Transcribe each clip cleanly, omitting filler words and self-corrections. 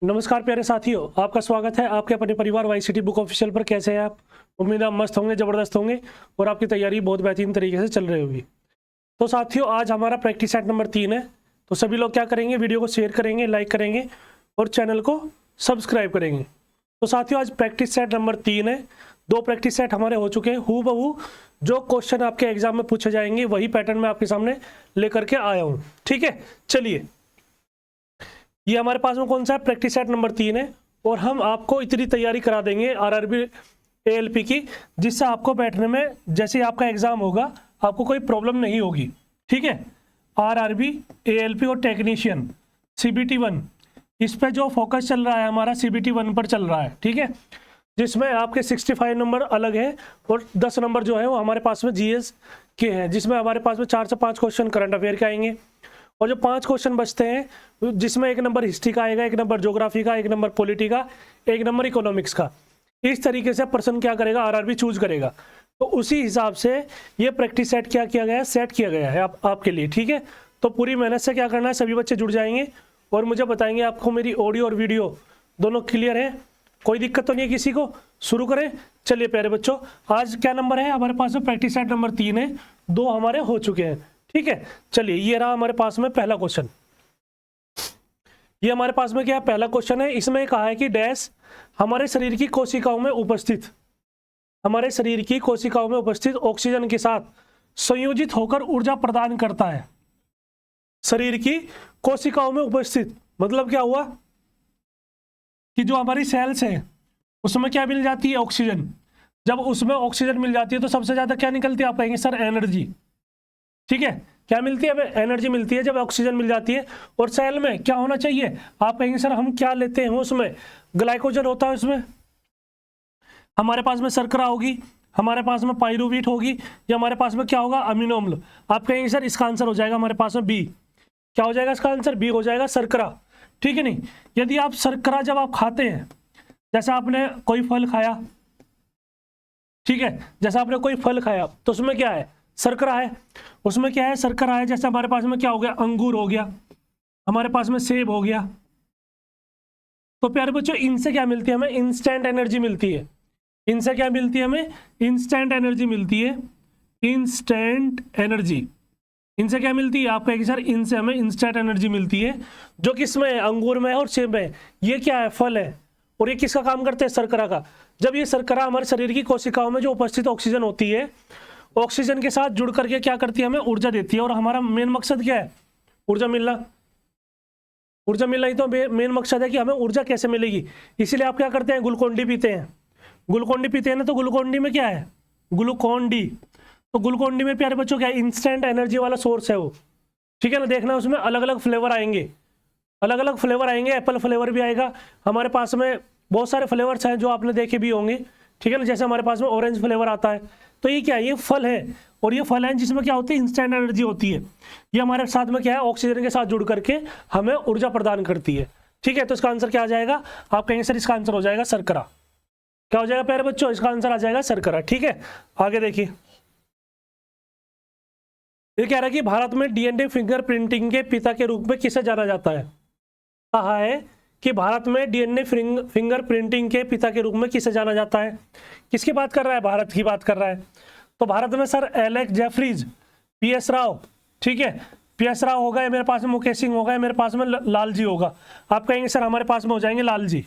नमस्कार प्यारे साथियों, आपका स्वागत है आपके अपने परिवार वाईसीटी बुक ऑफिशियल पर। कैसे हैं आप? उम्मीद है आप मस्त होंगे, ज़बरदस्त होंगे और आपकी तैयारी बहुत बेहतरीन तरीके से चल रही होगी। तो साथियों, आज हमारा प्रैक्टिस सेट नंबर 3 है। तो सभी लोग क्या करेंगे, वीडियो को शेयर करेंगे, लाइक करेंगे और चैनल को सब्सक्राइब करेंगे। तो साथियों, आज प्रैक्टिस सेट नंबर 3 है। 2 प्रैक्टिस सेट हमारे हो चुके हैं। हूबहू जो क्वेश्चन आपके एग्जाम में पूछे जाएंगे वही पैटर्न मैं आपके सामने लेकर के आया हूँ। ठीक है, चलिए, ये हमारे पास में कौन सा है, प्रैक्टिस सेट नंबर 3 है। और हम आपको इतनी तैयारी करा देंगे आरआरबी एएलपी की, जिससे आपको बैठने में, जैसे आपका एग्जाम होगा, आपको कोई प्रॉब्लम नहीं होगी। ठीक है, आरआरबी एएलपी और टेक्नीशियन सीबीटी 1, इस पे जो फोकस चल रहा है हमारा सीबीटी 1 पर चल रहा है। ठीक है, जिसमें आपके 65 नंबर अलग है और 10 नंबर जो है वो हमारे पास में जीएस के हैं, जिसमें हमारे पास में 4 से 5 क्वेश्चन करंट अफेयर के आएंगे और जो 5 क्वेश्चन बचते हैं जिसमें 1 नंबर हिस्ट्री का आएगा, 1 नंबर ज्योग्राफी का, 1 नंबर पॉलिटी का, 1 नंबर इकोनॉमिक्स का। इस तरीके से पर्सन क्या करेगा, आरआरबी चूज करेगा। तो उसी हिसाब से ये प्रैक्टिस सेट क्या किया गया है, सेट किया गया है आपके लिए। ठीक है, तो पूरी मेहनत से क्या करना है, सभी बच्चे जुड़ जाएंगे और मुझे बताएंगे आपको मेरी ऑडियो और वीडियो दोनों क्लियर है, कोई दिक्कत तो नहीं है किसी को। शुरू करें, चलिए प्यारे बच्चों। आज क्या नंबर है हमारे पास में, प्रैक्टिस सेट नंबर 3 है। 2 हमारे हो चुके हैं। ठीक है, चलिए, ये रहा हमारे पास में पहला क्वेश्चन। ये हमारे पास में क्या है, पहला क्वेश्चन है। इसमें कहा है कि डैश हमारे शरीर की कोशिकाओं में उपस्थित, हमारे शरीर की कोशिकाओं में उपस्थित ऑक्सीजन के साथ संयोजित होकर ऊर्जा प्रदान करता है। शरीर की कोशिकाओं में उपस्थित मतलब क्या हुआ कि जो हमारी सेल्स है उसमें क्या मिल जाती है, ऑक्सीजन। जब उसमें ऑक्सीजन मिल जाती है तो सबसे ज्यादा क्या निकलती है, आप कहेंगे सर एनर्जी। ठीक है, क्या मिलती है हमें, एनर्जी मिलती है जब ऑक्सीजन मिल जाती है। और सेल में क्या होना चाहिए, आप कहेंगे सर हम क्या लेते हैं उसमें, ग्लाइकोजन होता है उसमें, हमारे पास में शर्करा होगी, हमारे पास में पाइरूवेट होगी, या हमारे पास में क्या होगा, अमीनो अम्ल। आप कहेंगे सर इसका आंसर हो जाएगा हमारे पास में बी। क्या हो जाएगा इसका आंसर, बी हो जाएगा, शर्करा। ठीक है, नहीं, यदि आप शर्करा जब आप खाते हैं, जैसे आपने कोई फल खाया, ठीक है, जैसे आपने कोई फल खाया तो उसमें क्या है, शर्करा है। उसमें क्या है, शर्करा है। जैसे हमारे पास में क्या हो गया, अंगूर हो गया, हमारे पास में सेब हो गया। तो प्यारे बच्चों, इनसे क्या मिलती है हमें, इंस्टेंट एनर्जी मिलती है। इनसे क्या मिलती है हमें, इंस्टेंट एनर्जी मिलती है, इंस्टेंट एनर्जी। इनसे क्या मिलती है, आप कहेंगे सर इनसे हमें इंस्टेंट एनर्जी मिलती है, जो किसमें है, अंगूर में है और सेब में। ये क्या है, फल है। और ये किसका काम करते हैं, शर्करा का। जब ये शर्करा हमारे शरीर की कोशिकाओं में जो उपस्थित ऑक्सीजन होती है, ऑक्सीजन के साथ जुड़ करके क्या करती है, हमें ऊर्जा देती है। और हमारा मेन मकसद क्या है, ऊर्जा मिलना। ऊर्जा मिलना ही तो मेन मकसद है कि हमें ऊर्जा कैसे मिलेगी। इसीलिए आप क्या करते हैं, ग्लूकोन-डी पीते हैं। ग्लूकोन-डी पीते हैं ना, तो ग्लूकोन-डी में क्या है, ग्लूकोन-डी। तो ग्लूकोन-डी में प्यारे बच्चों क्या है, इंस्टेंट एनर्जी वाला सोर्स है वो। ठीक है ना, देखना उसमें अलग अलग फ्लेवर आएंगे, अलग अलग फ्लेवर आएंगे। एप्पल फ्लेवर भी आएगा, हमारे पास में बहुत सारे फ्लेवर्स हैं जो आपने देखे भी होंगे। ठीक है ना, जैसे हमारे पास में ऑरेंज फ्लेवर आता है। तो ये क्या है, ये फल है। और ये फल है जिसमें क्या होती है, इंस्टेंट एनर्जी होती है। ये हमारे साथ में क्या है, ऑक्सीजन के साथ जुड़ करके हमें ऊर्जा प्रदान करती है। ठीक है, तो इसका आंसर क्या आ जाएगा, आप कहेंगे सर इसका आंसर हो जाएगा शर्करा। क्या हो जाएगा प्यारे बच्चों, इसका आंसर आ जाएगा शर्करा। ठीक है, आगे देखिए, ये कह रहा है कि भारत में डीएनए फिंगरप्रिंटिंग के पिता के रूप में किसे जाना जाता है। कहा है कि भारत में डीएनए फिंगरप्रिंटिंग के पिता के रूप में किसे जाना जाता है। किसकी बात कर रहा है, भारत की बात कर रहा है। तो भारत में sir Alex Jeffreys, PS Rao. ठीक है, पीएस राव होगा, या मेरे पास में मुकेश सिंह होगा, या मेरे पास में लालजी होगा। आप कहेंगे सर हमारे पास में हो जाएंगे लालजी।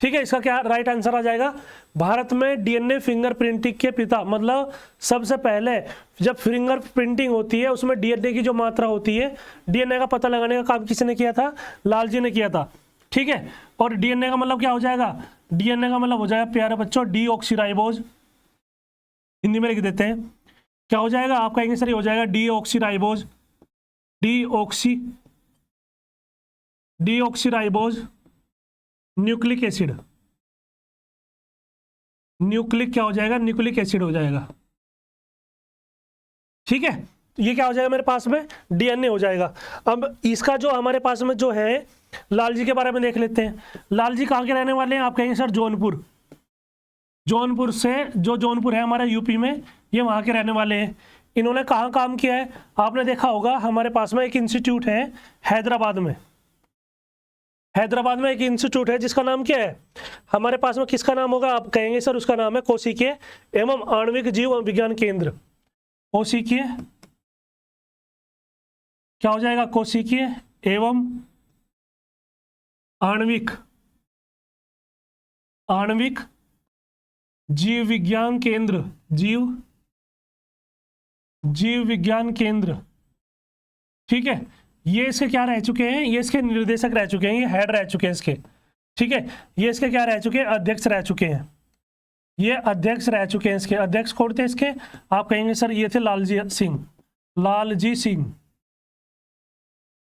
ठीक है, इसका क्या राइट आंसर आ जाएगा, भारत में डीएनए फिंगरप्रिंटिंग के पिता, मतलब सबसे पहले जब फिंगर प्रिंटिंग होती है उसमें डीएनए की जो मात्रा होती है, डीएनए का पता लगाने का काम किसने किया था, लालजी ने किया था। ठीक है, और डीएनए का मतलब क्या हो जाएगा, डीएनए का मतलब हो जाएगा प्यारे बच्चों डीऑक्सीराइबोज। हिंदी में लिख देते हैं, क्या हो जाएगा, आप कहेंगे सर ये हो जाएगा deoxyribose, deoxyribose nucleic acid. Nucleic क्या हो जाएगा, न्यूक्लिक एसिड हो जाएगा। ठीक है, ये क्या हो जाएगा मेरे पास में, डीएनए हो जाएगा। अब इसका जो हमारे पास में जो है, लालजी के बारे में देख लेते हैं। लालजी कहाँ के रहने वाले हैं, आप कहेंगे सर जौनपुर। जौनपुर से, जो जौनपुर है हमारे यूपी में, ये वहाँ के रहने वाले हैं। इन्होंने कहाँ काम किया है, आपने देखा होगा हमारे पास में एक इंस्टीट्यूट है हैदराबाद में। हैदराबाद में एक इंस्टीट्यूट है जिसका नाम क्या है, हमारे पास में किसका नाम होगा, आप कहेंगे सर उसका नाम है कोशिकीय एवं आणविक जीव विज्ञान केंद्र। कोशिकीय क्या हो जाएगा, कोशिकीय एवं आणविक जीव विज्ञान केंद्र, जीव विज्ञान केंद्र। ठीक है, ये इसके क्या रह चुके हैं, ये इसके निर्देशक रह चुके हैं, ये हेड रह चुके हैं इसके। ठीक है, ये इसके क्या रह चुके हैं, अध्यक्ष रह चुके हैं, ये अध्यक्ष रह चुके हैं इसके। अध्यक्ष कौन थे इसके, आप कहेंगे सर ये थे लालजी सिंह।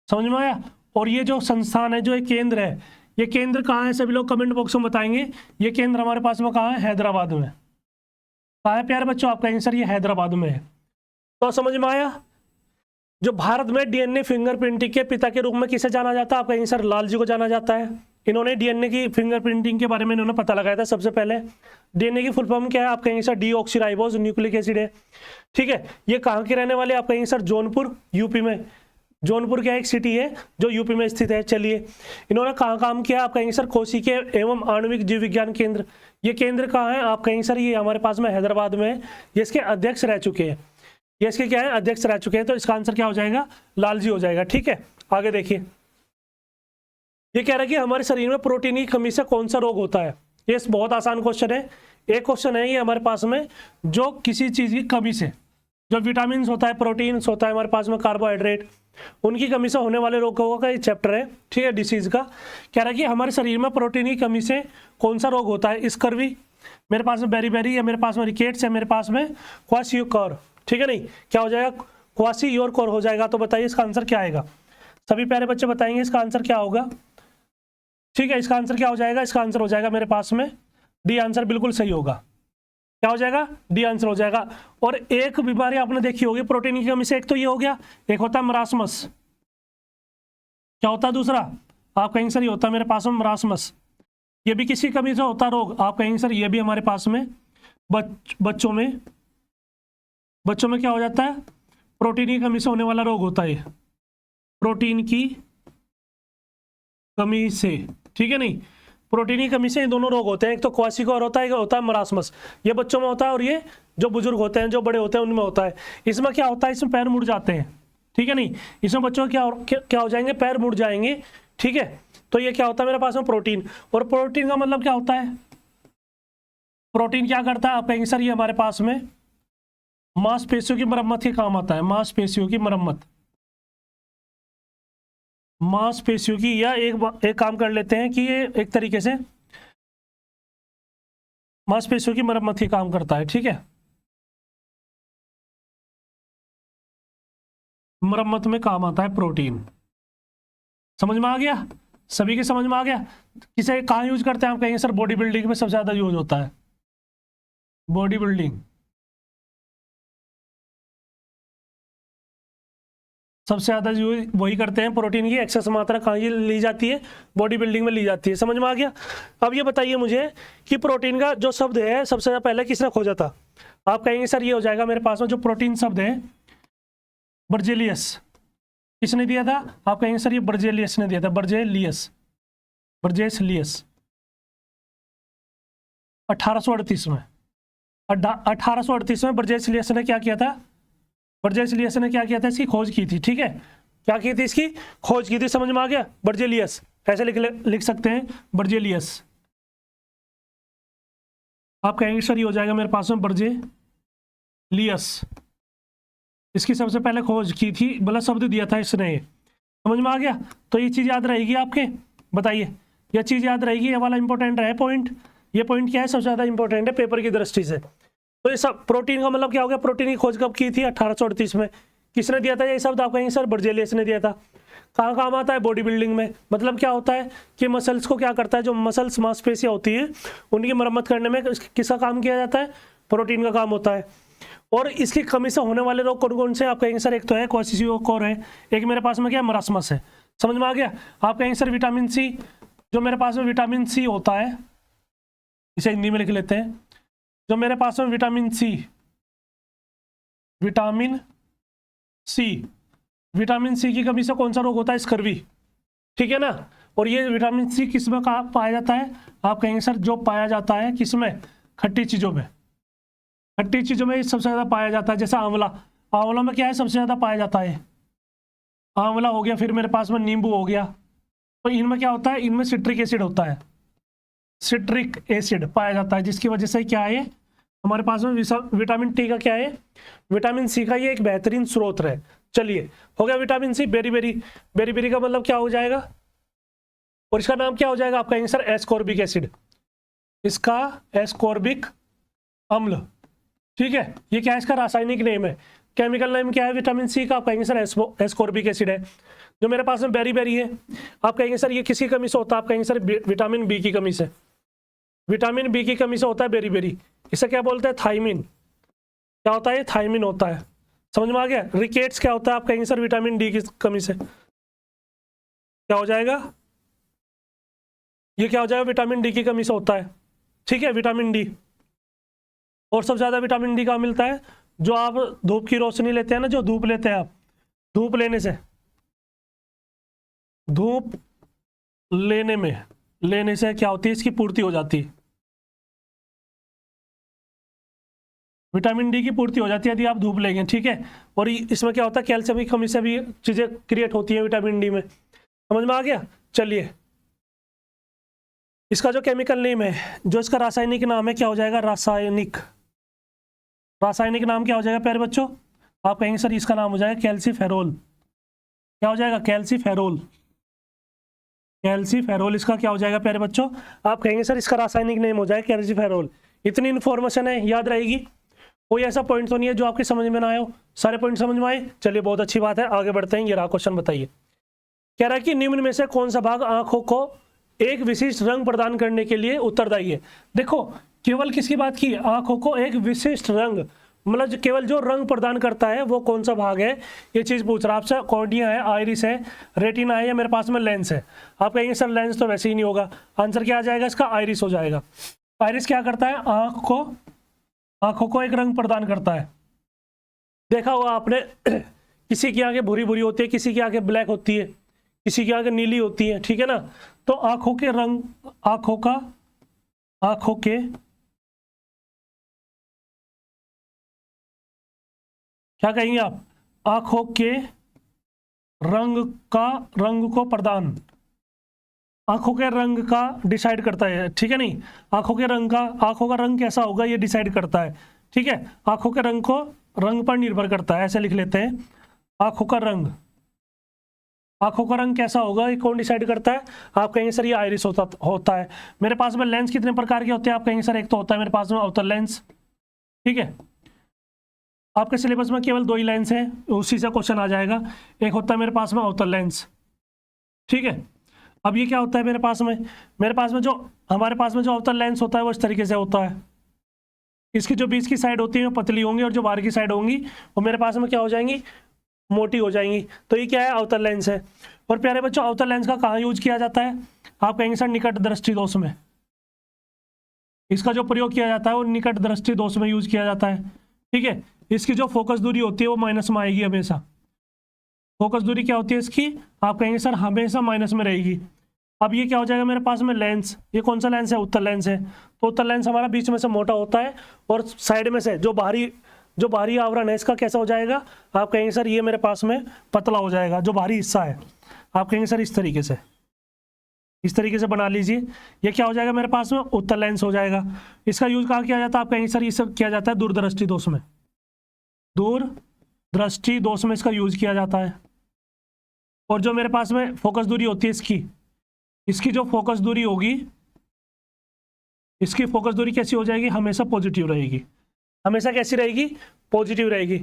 समझ में आया। और ये जो संस्थान है, जो एक केंद्र है, ये केंद्र कहाँ है, सभी लोग कमेंट बॉक्स में बताएंगे। ये केंद्र हमारे पास में कहाँ है, हैदराबाद में। कहाँ है प्यारे बच्चों, आप कहेंगे सर ये हैदराबाद में है। तो समझ में आया। जो भारत में डीएनए फिंगरप्रिंटिंग के पिता के रूप में किसे जाना जाता है, आप कहेंगे सर लालजी को जाना जाता है। इन्होंने डीएनए की फिंगरप्रिंटिंग के बारे में इन्होंने पता लगाया था सबसे पहले। डीएनए की फुल फॉर्म क्या है, आप कहेंगे सर डीऑक्सीराइबोज न्यूक्लिक एसिड है। ठीक है, ये कहाँ के रहने वाले, आप कहेंगे सर जौनपुर, यूपी में। जौनपुर क्या एक सिटी है जो यूपी में स्थित है। चलिए, इन्होंने कहाँ काम किया, आप कहेंगे सर कोशिकीय एवं आणविक जीव विज्ञान केंद्र। ये केंद्र कहाँ है, आप कहेंगे सर ये हमारे पास में हैदराबाद में है। ये इसके अध्यक्ष रह चुके हैं, ये इसके क्या है, अध्यक्ष रह चुके हैं। तो इसका आंसर क्या हो जाएगा, लालजी हो जाएगा। ठीक है, आगे देखिए, ये कह रहा है कि हमारे शरीर में प्रोटीन की कमी से कौन सा रोग होता है। ये बहुत आसान क्वेश्चन है। एक क्वेश्चन है ये हमारे पास में, जो किसी चीज की कमी से, जो विटामिन होता है, प्रोटीन्स होता है हमारे पास में, कार्बोहाइड्रेट, उनकी कमी से होने वाले रोगों का ये चैप्टर है। ठीक है, डिसीज का। कह रहा है कि हमारे शरीर में प्रोटीन की कमी से कौन सा रोग होता है, स्कर्वी, मेरे पास में बेरीबेरी, या मेरे पास में रिकेट्स, या मेरे पास में क्वाशियोकोर। ठीक है, नहीं क्या हो जाएगा, क्वाशियोकोर हो जाएगा। तो बताइए इसका आंसर क्या आएगा, सभी प्यारे बच्चे बताएंगे इसका आंसर क्या होगा। ठीक है, इसका आंसर क्या हो जाएगा, इसका आंसर हो जाएगा मेरे पास में डी आंसर बिल्कुल सही होगा। क्या हो जाएगा, डी आंसर हो जाएगा। और एक बीमारी आपने देखी होगी प्रोटीन की कमी से, एक तो ये हो गया, एक होता है मरासमस। क्या होता है दूसरा, आप कहेंगे सर ये होता है मेरे पास में मरासमस। ये भी किसी कमी से होता रोग, आप कहेंगे सर ये भी हमारे पास में बच्चों में क्या हो जाता है, प्रोटीन की कमी से होने वाला रोग होता है, प्रोटीन की कमी से। ठीक है, नहीं प्रोटीन की कमी से ये दोनों रोग होते हैं, एक तो क्वाशियोकोर होता है, एक होता है मरासमस। ये बच्चों में होता है और ये जो बुजुर्ग होते हैं, जो बड़े होते हैं, उनमें होता है। इसमें क्या होता है, इसमें पैर मुड़ जाते हैं। ठीक है, नहीं इसमें बच्चों क्या हो जाएंगे, पैर मुड़ जाएंगे। ठीक है, तो ये क्या होता है मेरे पास में प्रोटीन। और प्रोटीन का मतलब क्या होता है, प्रोटीन क्या करता है, आप कहेंगे सर ये हमारे पास में मांसपेशियों की मरम्मत के काम आता है। मांसपेशियों की मरम्मत, मांसपेशियों की, या एक काम कर लेते हैं कि ये एक तरीके से मांसपेशियों की मरम्मत के काम करता है। ठीक है, मरम्मत में काम आता है प्रोटीन। समझ में आ गया, सभी के समझ में आ गया। किसे कहाँ यूज करते हैं, आप कहेंगे सर बॉडी बिल्डिंग में सबसे ज्यादा यूज होता है, बॉडी बिल्डिंग सबसे ज़्यादा यूज वही करते हैं। प्रोटीन की एक्सेस मात्रा कहाँ ली जाती है, बॉडी बिल्डिंग में ली जाती है। समझ में आ गया। अब ये बताइए मुझे कि प्रोटीन का जो शब्द है सबसे ज़्यादा पहले किसने खोजा था, आप कहेंगे सर ये हो जाएगा मेरे पास में जो प्रोटीन शब्द है बर्जेलियस। किसने दिया था, आप कहेंगे सर ये बर्जेलियस ने दिया था, बर्जेलियस 1838 में। 1838 में बर्जेलियस ने क्या किया था, बर्जेलियस ने क्या किया था, इसकी खोज की थी। ठीक है, क्या की थी, इसकी खोज की थी। समझ में आ गया, बर्जेलियस ऐसे लिख सकते हैं, बर्जेलियस। आप कहेंगे सर ये हो जाएगा मेरे पास में बर्जेलियस, इसकी सबसे पहले खोज की थी, भला शब्द दिया था इसने। समझ में आ गया, तो ये चीज़ याद रहेगी आपके। बताइए, यह चीज़ याद रहेगी, ये वाला इंपॉर्टेंट है पॉइंट। ये पॉइंट क्या है, सबसे ज़्यादा इंपॉर्टेंट है पेपर की दृष्टि से। तो ये सब प्रोटीन का मतलब क्या हो गया, प्रोटीन की खोज कब की थी, 1838 में। किसने दिया था ये शब्द, आप कहेंगे सर बर्जेलियस ने दिया था। कहाँ काम आता है, बॉडी बिल्डिंग में। मतलब क्या होता है कि मसल्स को क्या करता है, जो मसल्स मांसपेशियाँ होती हैं उनकी मरम्मत करने में किसका काम किया जाता है, प्रोटीन का काम होता है। और इसकी कमी से होने वाले रोग कौन कौन से, आप कहेंगे सर एक तो है क्वाशियोकोर है, एक मेरे पास में क्या है, मरासमस है। समझ में आ गया। आप कहेंगे सर विटामिन सी, जो मेरे पास में विटामिन सी होता है, इसे हिंदी में लिख लेते हैं, जो मेरे पास में विटामिन सी की कमी से कौन सा रोग होता है, स्कर्वी। ठीक है ना, और ये विटामिन सी किस में पाया जाता है? आप कहेंगे सर जो पाया जाता है किस में? खट्टी चीज़ों में। खट्टी चीज़ों में सबसे ज़्यादा पाया जाता है। जैसे आंवला, आंवला में क्या है सबसे ज़्यादा पाया जाता है? आंवला हो गया, फिर मेरे पास में नींबू हो गया। तो इनमें क्या होता है? इनमें सिट्रिक एसिड होता है, सिट्रिक एसिड पाया जाता है, जिसकी वजह से क्या है हमारे पास में विटामिन टी का क्या है? विटामिन सी का ये एक बेहतरीन स्रोत है। चलिए हो गया vitamin C. Berry berry, berry berry का मतलब क्या हो जाएगा और इसका नाम क्या हो जाएगा? आप कहेंगे सर एस्कॉर्बिक एसिड, इसका एस्कॉर्बिक अम्ल। ठीक है, ये क्या है? इसका रासायनिक नेम है। केमिकल नेम क्या है विटामिन सी का? आप कहेंगे सर एस्कॉर्बिक एसिड है। जो मेरे पास में बेरी बेरी है, आप कहेंगे सर ये किसी कमी से होता है? आप कहेंगे सर विटामिन बी की कमी से। विटामिन बी की कमी से होता है बेरी बेरी। इसे क्या बोलते हैं? थायमिन। क्या होता है? थायमिन होता है। समझ में आ गया? रिकेट्स क्या होता है? आप कहेंगे सर विटामिन डी की कमी से। क्या हो जाएगा? ये क्या हो जाएगा? विटामिन डी की कमी से होता है। ठीक है, विटामिन डी। और सबसे ज़्यादा विटामिन डी कहाँ मिलता है? जो आप धूप की रोशनी लेते हैं ना, जो धूप लेते हैं आप, धूप लेने से, धूप लेने से क्या होती है? इसकी पूर्ति हो जाती है, विटामिन डी की पूर्ति हो जाती है यदि आप धूप लेंगे। ठीक है, और इसमें क्या होता है? कैल्शियम की कमी से भी चीज़ें क्रिएट होती हैं विटामिन डी में। समझ में आ गया? चलिए, इसका जो केमिकल नेम है, जो इसका रासायनिक नाम है, क्या हो जाएगा? रासायनिक नाम क्या हो जाएगा प्यारे बच्चों? आप कहेंगे सर इसका नाम हो जाएगा कैल्सीफेरोल। क्या हो जाएगा? कैल्सीफेरोल। कैल्सीफेरोल इसका क्या हो जाएगा प्यारे बच्चों? आप कहेंगे सर इसका रासायनिक नेम हो जाएगा कैल्सीफेरोल। इतनी इन्फॉर्मेशन है, याद रहेगी। कोई ऐसा पॉइंट तो नहीं है जो आपके समझ में ना आए हो? सारे पॉइंट समझ में आए? चलिए बहुत अच्छी बात है, आगे बढ़ते हैं। ये रहा क्वेश्चन, बताइए। कह रहा है कि निम्न में से कौन सा भाग आंखों को एक विशिष्ट रंग प्रदान करने के लिए उत्तरदायी है? देखो, केवल किसकी बात की? आंखों को एक विशिष्ट रंग, मतलब केवल जो रंग प्रदान करता है वो कौन सा भाग है, ये चीज़ पूछ रहा है आपसे। कॉर्निया है, आइरिस है, रेटिना है, या मेरे पास में लेंस है? आप कहेंगे सर लेंस तो वैसे ही नहीं होगा। आंसर क्या आ जाएगा इसका? आइरिस हो जाएगा। आइरिस क्या करता है? आंखों को एक रंग प्रदान करता है। देखा होगा आपने किसी की आंखें भूरी भूरी होती है, किसी की आंखें ब्लैक होती है, किसी की आंखें नीली होती है। ठीक है ना? तो आंखों के रंग, आंखों के क्या कहेंगे आप? आंखों के रंग को प्रदान, आंखों के रंग का डिसाइड करता है। ठीक है, नहीं, आंखों का रंग कैसा होगा ये डिसाइड करता है। ठीक है, आंखों के रंग पर निर्भर करता है, ऐसे लिख लेते हैं। आंखों का रंग कैसा होगा ये कौन डिसाइड करता है? आप कहेंगे सर ये आइरिस होता है। मेरे पास में लेंस कितने प्रकार के होते हैं? आप कहेंगे सर एक तो होता है मेरे पास में अवतल लेंस। ठीक है, आपके सिलेबस में केवल 2 ही लेंस हैं, उसी से क्वेश्चन आ जाएगा। एक होता है मेरे पास में अवतल लेंस। ठीक है, अब ये क्या होता है? हमारे पास में जो अवतल लेंस होता है वो इस तरीके से होता है। इसकी जो बीच की साइड होती है वो पतली होंगी, और जो बाहर की साइड होंगी वो मेरे पास में क्या हो जाएंगी? मोटी हो जाएंगी। तो ये क्या है? अवतल लेंस है। और प्यारे बच्चों, अवतल लेंस का कहाँ यूज किया जाता है? आप कहेंगे सर निकट दृष्टि दोष में। इसका जो प्रयोग किया जाता है वो निकट दृष्टि दोष में यूज किया जाता है। ठीक है, इसकी जो फोकस दूरी होती है वो माइनस में आएगी हमेशा। फोकस दूरी क्या होती है इसकी? आप कहेंगे सर हमेशा माइनस में रहेगी। अब ये क्या हो जाएगा मेरे पास में? लेंस। ये कौन सा लेंस है? उत्तल लेंस है। तो उत्तल लेंस हमारा बीच में से मोटा होता है, और साइड में से जो बाहरी आवरण है इसका कैसा हो जाएगा? आप कहेंगे सर ये मेरे पास में पतला हो जाएगा, जो बाहरी हिस्सा है। आप कहेंगे सर इस तरीके से बना लीजिए। ये क्या हो जाएगा मेरे पास में? उत्तल लेंस हो जाएगा। इसका यूज कहाँ किया जाता है? आप कहेंगे सर इसे किया जाता है दूरदृष्टि दोष में। दूरदृष्टि दोष में इसका यूज किया जाता है। और जो मेरे पास में फोकस दूरी होती है इसकी जो फोकस दूरी होगी, इसकी फोकस दूरी कैसी हो जाएगी? हमेशा पॉजिटिव रहेगी। हमेशा कैसी रहेगी? पॉजिटिव रहेगी।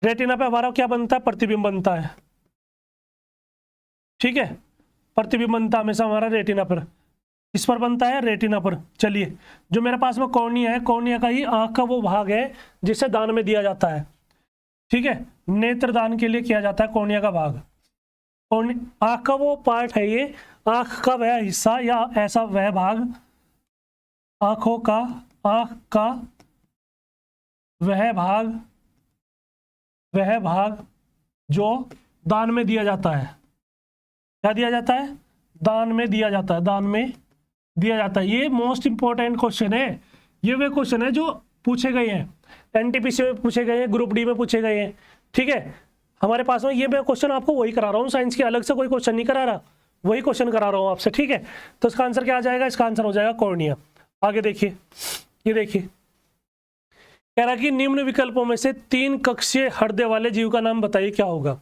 रेटिना पे हमारा क्या बनता है? प्रतिबिंब बनता है। ठीक है, प्रतिबिंब बनता है हमेशा हमारा रेटिना पर। किस पर बनता है? रेटिना पर। चलिए, जो मेरे पास में कॉर्निया है, कॉर्निया का ही आंख का वो भाग है जिसे दान में दिया जाता है। ठीक है, नेत्रदान के लिए किया जाता है कॉर्निया का भाग। आंख का वो पार्ट है, ये आंख का वह हिस्सा या ऐसा वह भाग, आंख का वह भाग जो दान में दिया जाता है। क्या दिया जाता है? दान में दिया जाता है, दान में दिया जाता है। ये मोस्ट इंपॉर्टेंट क्वेश्चन है, ये वे क्वेश्चन है जो पूछे गए हैं, एनटीपीसी में पूछे गए हैं, ग्रुप डी में पूछे गए हैं। ठीक है, हमारे पास में ये मैं क्वेश्चन आपको वही करा रहा हूँ, साइंस के अलग से कोई क्वेश्चन नहीं करा रहा, वही क्वेश्चन करा रहा हूँ आपसे। ठीक है, तो इसका आंसर क्या आ जाएगा? इसका आंसर हो जाएगा कॉर्निया। आगे देखिए, ये देखिए कह रहा कि निम्न विकल्पों में से 3 कक्षीय हृदय वाले जीव का नाम बताइए, क्या होगा?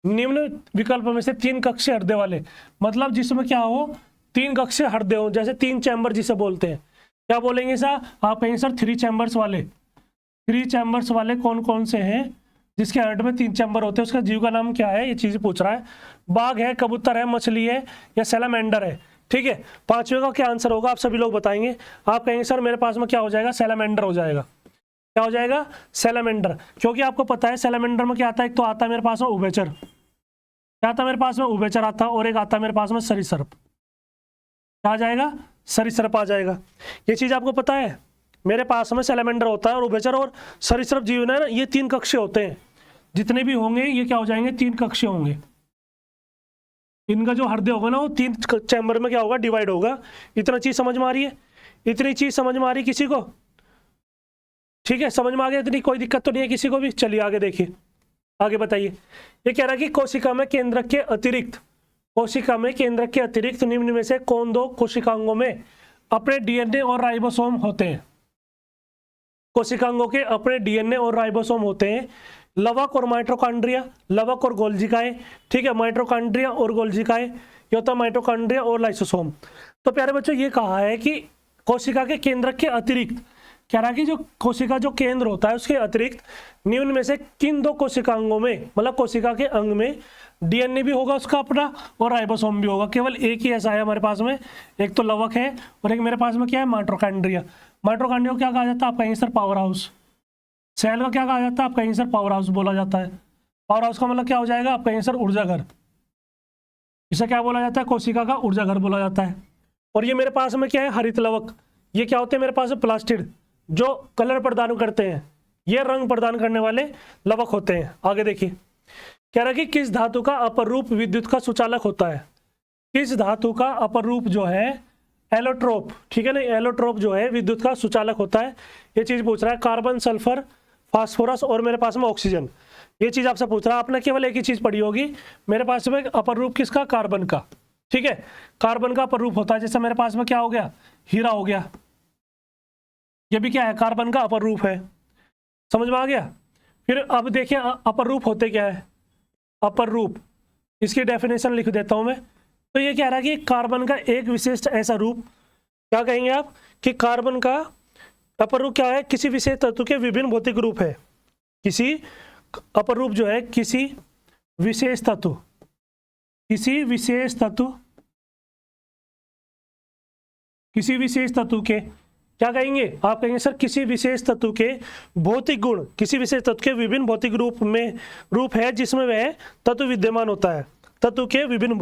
निम्न विकल्पों में से 3 कक्षीय हृदय वाले, मतलब जिसमें क्या हो, 3 कक्षीय हृदय हो, जैसे 3 चैम्बर जिसे बोलते हैं। क्या बोलेंगे सर? आप कहेंगे सर 3 चैम्बर्स वाले। 3 चैम्बर्स वाले कौन कौन से हैं? जिसके हार्ट में 3 चैम्बर होते हैं, उसका जीव का नाम क्या है? ये चीज पूछ रहा है। बाघ है, कबूतर है, मछली है, या सैलामेंडर है? ठीक है, 5वें का क्या आंसर होगा? आप सभी लोग बताएंगे। आप कहेंगे सर मेरे पास में क्या हो जाएगा? सैलामेंडर हो जाएगा। क्या हो जाएगा? सैलामेंडर। क्योंकि आपको पता है सैलामेंडर में क्या आता है, एक तो आता है मेरे पास में उभयचर, क्या आता है मेरे पास में? उभयचर आता है, और एक आता है मेरे पास में सरीसृप। क्या आ जाएगा? सरीसृप आ जाएगा। ये चीज आपको पता है, मेरे पास में सैलामेंडर होता है और उभयचर और सरीसृप जीव है ना, ये 3 कक्षीय होते हैं। जितने भी होंगे ये क्या हो जाएंगे? 3 कक्षीय होंगे। इनका जो हृदय होगा ना वो 3 चैम्बर में क्या होगा? डिवाइड होगा। इतना चीज समझ में आ रही है? इतनी चीज समझ में आ रही किसी को? ठीक है, समझ में आ गया? इतनी कोई दिक्कत तो नहीं है किसी को भी? चलिए आगे देखिए, आगे बताइए। ये कह रहा है कि कोशिका में केंद्रक के अतिरिक्त, कोशिका में केंद्रक के अतिरिक्त निम्न में से कौन 2 कोशिकांगों में अपने डीएनए और राइबोसोम होते हैं? कोशिकांगों के अपने डीएनए और राइबोसोम होते हैं। लवक और माइटोकॉन्ड्रिया, लवक और गोल्जिकाएं। ठीक है, माइटोकॉन्ड्रिया और गोल्जिकाएं, ये होता है माइटोकॉन्ड्रिया और लाइसोसोम। तो प्यारे बच्चों ये कहा है कि कोशिका के केंद्रक के अतिरिक्त, कह रहा है कि जो कोशिका जो केंद्र होता है उसके अतिरिक्त निम्न में से किन 2 कोशिकांगों में, मतलब कोशिका के अंग में डीएनए भी होगा उसका अपना और राइबोसोम भी होगा। केवल एक ही ऐसा है हमारे पास में, एक तो लवक है और एक मेरे पास में क्या है? माइटोकॉन्ड्रिया। माइटोकॉन्ड्रिया को क्या कहा जाता है? आप कहेंगे सर पावर हाउस। सेल का क्या कहा जाता है? आप कहेंगे सर पावर हाउस बोला जाता है। पावर हाउस का मतलब क्या हो जाएगा? आप कहेंगे सर ऊर्जा घर। इसे क्या बोला जाता है? कोशिका का ऊर्जा घर बोला जाता है। और ये मेरे पास में क्या है? हरित लवक। ये क्या होते हैं मेरे पास में? प्लास्टिड, जो कलर प्रदान करते हैं, ये रंग प्रदान करने वाले लवक होते हैं। आगे देखिए, कह रहा है कि किस धातु का अपर रूप विद्युत का सुचालक होता है? किस धातु का अपर रूप जो है? एलोट्रोप। ठीक है ना, एलोट्रोप जो है विद्युत का सुचालक होता है। ये चीज पूछ रहा है। कार्बन, सल्फर, फास्फोरस और मेरे पास में ऑक्सीजन, ये चीज आपसे पूछ रहा है। आपने केवल एक ही चीज पढ़ी होगी, मेरे पास में अपर रूप किसका? कार्बन का। ठीक है, कार्बन का अपर रूप होता है। जैसे मेरे पास में क्या हो गया? हीरा हो गया, ये भी क्या है? कार्बन का अपर रूप है। समझ में आ गया? फिर अब देखिए अपर रूप होते क्या है? अपर रूप, इसकी डेफिनेशन लिख देता हूं मैं। तो ये कह रहा है कि कार्बन का एक विशिष्ट ऐसा रूप, क्या कहेंगे आप? कि कार्बन का अपर रूप क्या है? किसी विशेष तत्व के विभिन्न भौतिक रूप है। किसी अपर रूप जो है किसी विशेष तत्व, किसी विशेष तत्व, किसी विशेष तत्व के, क्या कहेंगे आप? कहेंगे सर किसी विशेष तत्व के भौतिक गुण, किसी विशेष तत्व के विभिन्न भौतिक रूप में रूप है जिसमें वह तत्व विद्यमान होता है। तत्व के विभिन्न,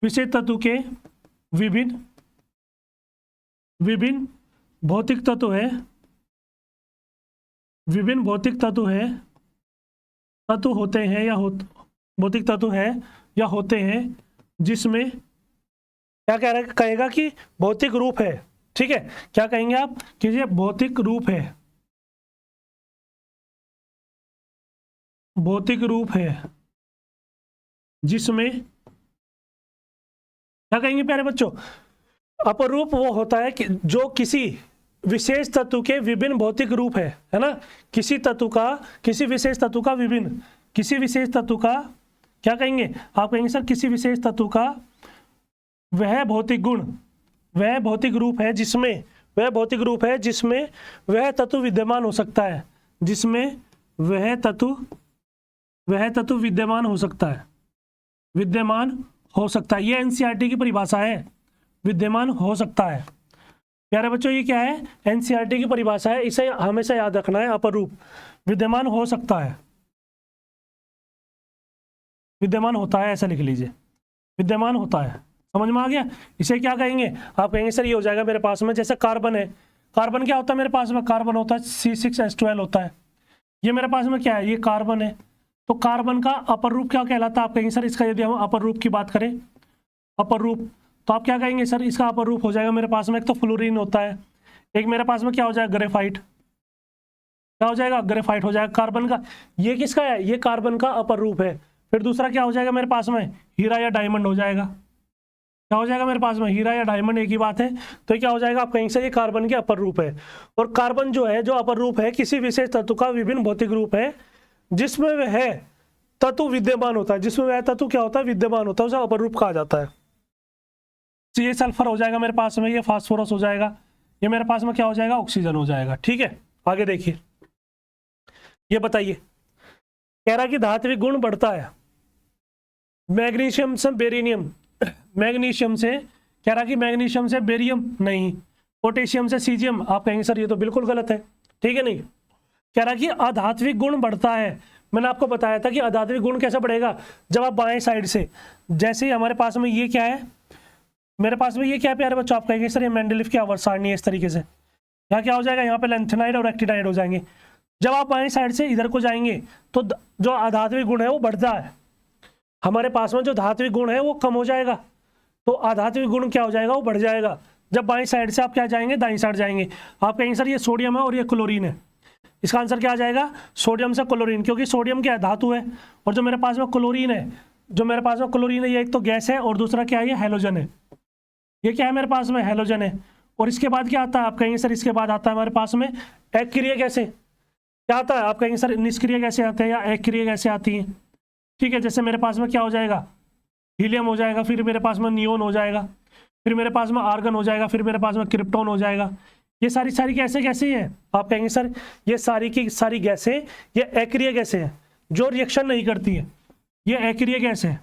विशेष तत्व के विभिन्न भौतिक तत्व है, विभिन्न भौतिक तत्व है, तत्व होते हैं या भौतिक तत्व है या होते हैं जिसमें, क्या कह रहा है? कहेगा कि भौतिक रूप है। ठीक है, क्या कहेंगे आप? कि ये भौतिक रूप है, भौतिक रूप है जिसमें, क्या कहेंगे प्यारे बच्चों? अपर रूप वो होता है कि जो किसी विशेष तत्व के विभिन्न भौतिक रूप है ना? किसी तत्व का, किसी विशेष तत्व का विभिन्न, किसी विशेष तत्व का, क्या कहेंगे आप? कहेंगे सर किसी विशेष तत्व का वह भौतिक गुण, वह भौतिक रूप है जिसमें, वह भौतिक रूप है जिसमें वह तत्व विद्यमान हो सकता है, जिसमें वह तत्व विद्यमान हो सकता है, विद्यमान हो सकता है। ये एनसीईआरटी की परिभाषा है, विद्यमान हो सकता है। प्यारे बच्चों ये क्या है? एनसीईआरटी की परिभाषा है, इसे हमेशा याद रखना है। अपर रूप विद्यमान हो सकता है, विद्यमान होता है, ऐसा लिख लीजिए, विद्यमान होता है। समझ में आ गया? इसे क्या कहेंगे आप? कहेंगे सर ये हो जाएगा मेरे पास में, जैसे कार्बन है, कार्बन क्या होता है मेरे पास में? कार्बन होता है C6H12 होता है। ये मेरे पास में क्या है? ये कार्बन है। तो कार्बन का अपर रूप क्या कहलाता है? आप कहेंगे सर इसका, यदि हम अपर रूप की बात करें, अपर रूप तो आप क्या कहेंगे सर, इसका अपर रूप हो जाएगा मेरे पास में एक तो फ्लोरीन होता है, एक मेरे पास में क्या हो जाएगा ग्रेफाइट, क्या हो जाएगा ग्रेफाइट हो जाएगा कार्बन का। ये किसका है, ये कार्बन का अपर रूप है। फिर दूसरा क्या हो जाएगा मेरे पास में, हीरा या डायमंड हो जाएगा। क्या हो जाएगा मेरे पास में, हीरा या डायमंड, एक ही बात है। तो ये क्या हो जाएगा आप कहीं से, ये कार्बन के अपर रूप है। और कार्बन जो है, जो अपर रूप है किसी विशेष तत्व का विभिन्न भौतिक रूप है जिसमें वह है तत्व विद्यमान होता है, जिसमें वह तत्व क्या होता है विद्यमान होता है, उसे अपर रूप कहा जाता है। तो ये सल्फर हो जाएगा मेरे पास में, ये फास्फोरस हो जाएगा, ये मेरे पास में क्या हो जाएगा ऑक्सीजन हो जाएगा। ठीक है, आगे देखिए, ये बताइए, कह रहा कि धात्विक गुण बढ़ता है मैग्नीशियम से बेरिनियम, मैग्नीशियम से, कह रहा कि मैग्नीशियम से बेरियम नहीं, पोटेशियम से सीजियम। आप कहेंगे सर ये तो बिल्कुल गलत है, ठीक है नहीं। कह रहा कि अधात्विक गुण बढ़ता है। मैंने आपको बताया था कि अधात्विक गुण कैसे बढ़ेगा, जब आप बाएं साइड से, जैसे ही हमारे पास में ये क्या है, मेरे पास में ये क्या है प्यारे बच्चों, आप कहेंगे सर ये मेंडलीफ की आवर्त सारणी है इस तरीके से। यहाँ क्या हो जाएगा, यहाँ पे लेंथेनाइड और एक्टिनाइड हो जाएंगे। जब आप बाएं साइड से इधर को जाएंगे तो जो अधात्विक गुण है वो बढ़ता है, हमारे पास में जो धात्विक गुण है वो कम हो जाएगा, तो अधात्विक गुण क्या हो जाएगा वो बढ़ जाएगा। जब बाएं साइड से आप क्या जाएंगे, दाईं साइड जाएंगे। आप कहेंगे सर ये सोडियम है और ये क्लोरीन है, इसका आंसर क्या आ जाएगा, सोडियम से क्लोरीन, क्योंकि सोडियम क्या है धातु है, और जो मेरे पास में क्लोरीन है, जो मेरे पास में क्लोरीन है, ये एक तो गैस है और दूसरा क्या है, ये हैलोजन है। ये क्या है मेरे पास में, हैलोजन है। और इसके बाद क्या आता है, आप कहेंगे सर इसके बाद आता है हमारे पास में अक्रिय गैसें। क्या आता है, आप कहेंगे सर निष्क्रिय गैसें आते हैं या अक्रिय गैसें आती हैं। ठीक है, जैसे मेरे पास में क्या हो जाएगा, हीलियम हो जाएगा, फिर मेरे पास में नियोन हो जाएगा, फिर मेरे पास में आर्गन हो जाएगा, फिर मेरे पास में क्रिप्टॉन हो जाएगा। ये सारी गैसें कैसी हैं, आप कहेंगे सर ये सारी की सारी गैसें ये अक्रिय गैसें हैं, जो रिएक्शन नहीं करती है। ये अक्रिय गैस है,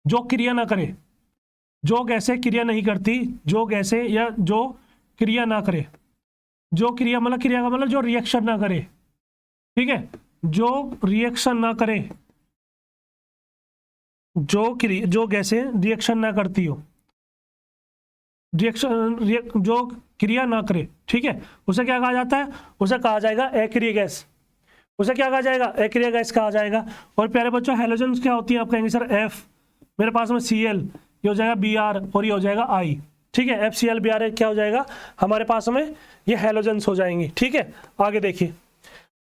जो क्रिया ना करे, जो गैसें क्रिया नहीं करती, जो गैसें या जो क्रिया ना करे, जो क्रिया मतलब क्रिया का मतलब जो रिएक्शन ना करे, ठीक है, जो रिएक्शन ना करे, जो गैसें रिएक्शन ना करती हो, जो क्रिया ना करे, ठीक है, उसे क्या कहा जाता है, उसे कहा जाएगा अक्रिय गैस। उसे क्या कहा जाएगा, अक्रिय गैस कहा जाएगा। और प्यारे बच्चों हैलोजन क्या होती है, आप कहेंगे सर एफ, मेरे पास में Cl, ये हो जाएगा Br और ये हो जाएगा I। ठीक है, FCl Br क्या हो जाएगा हमारे पास में, ये हैलोजन्स हो जाएंगे। ठीक है, आगे देखिए,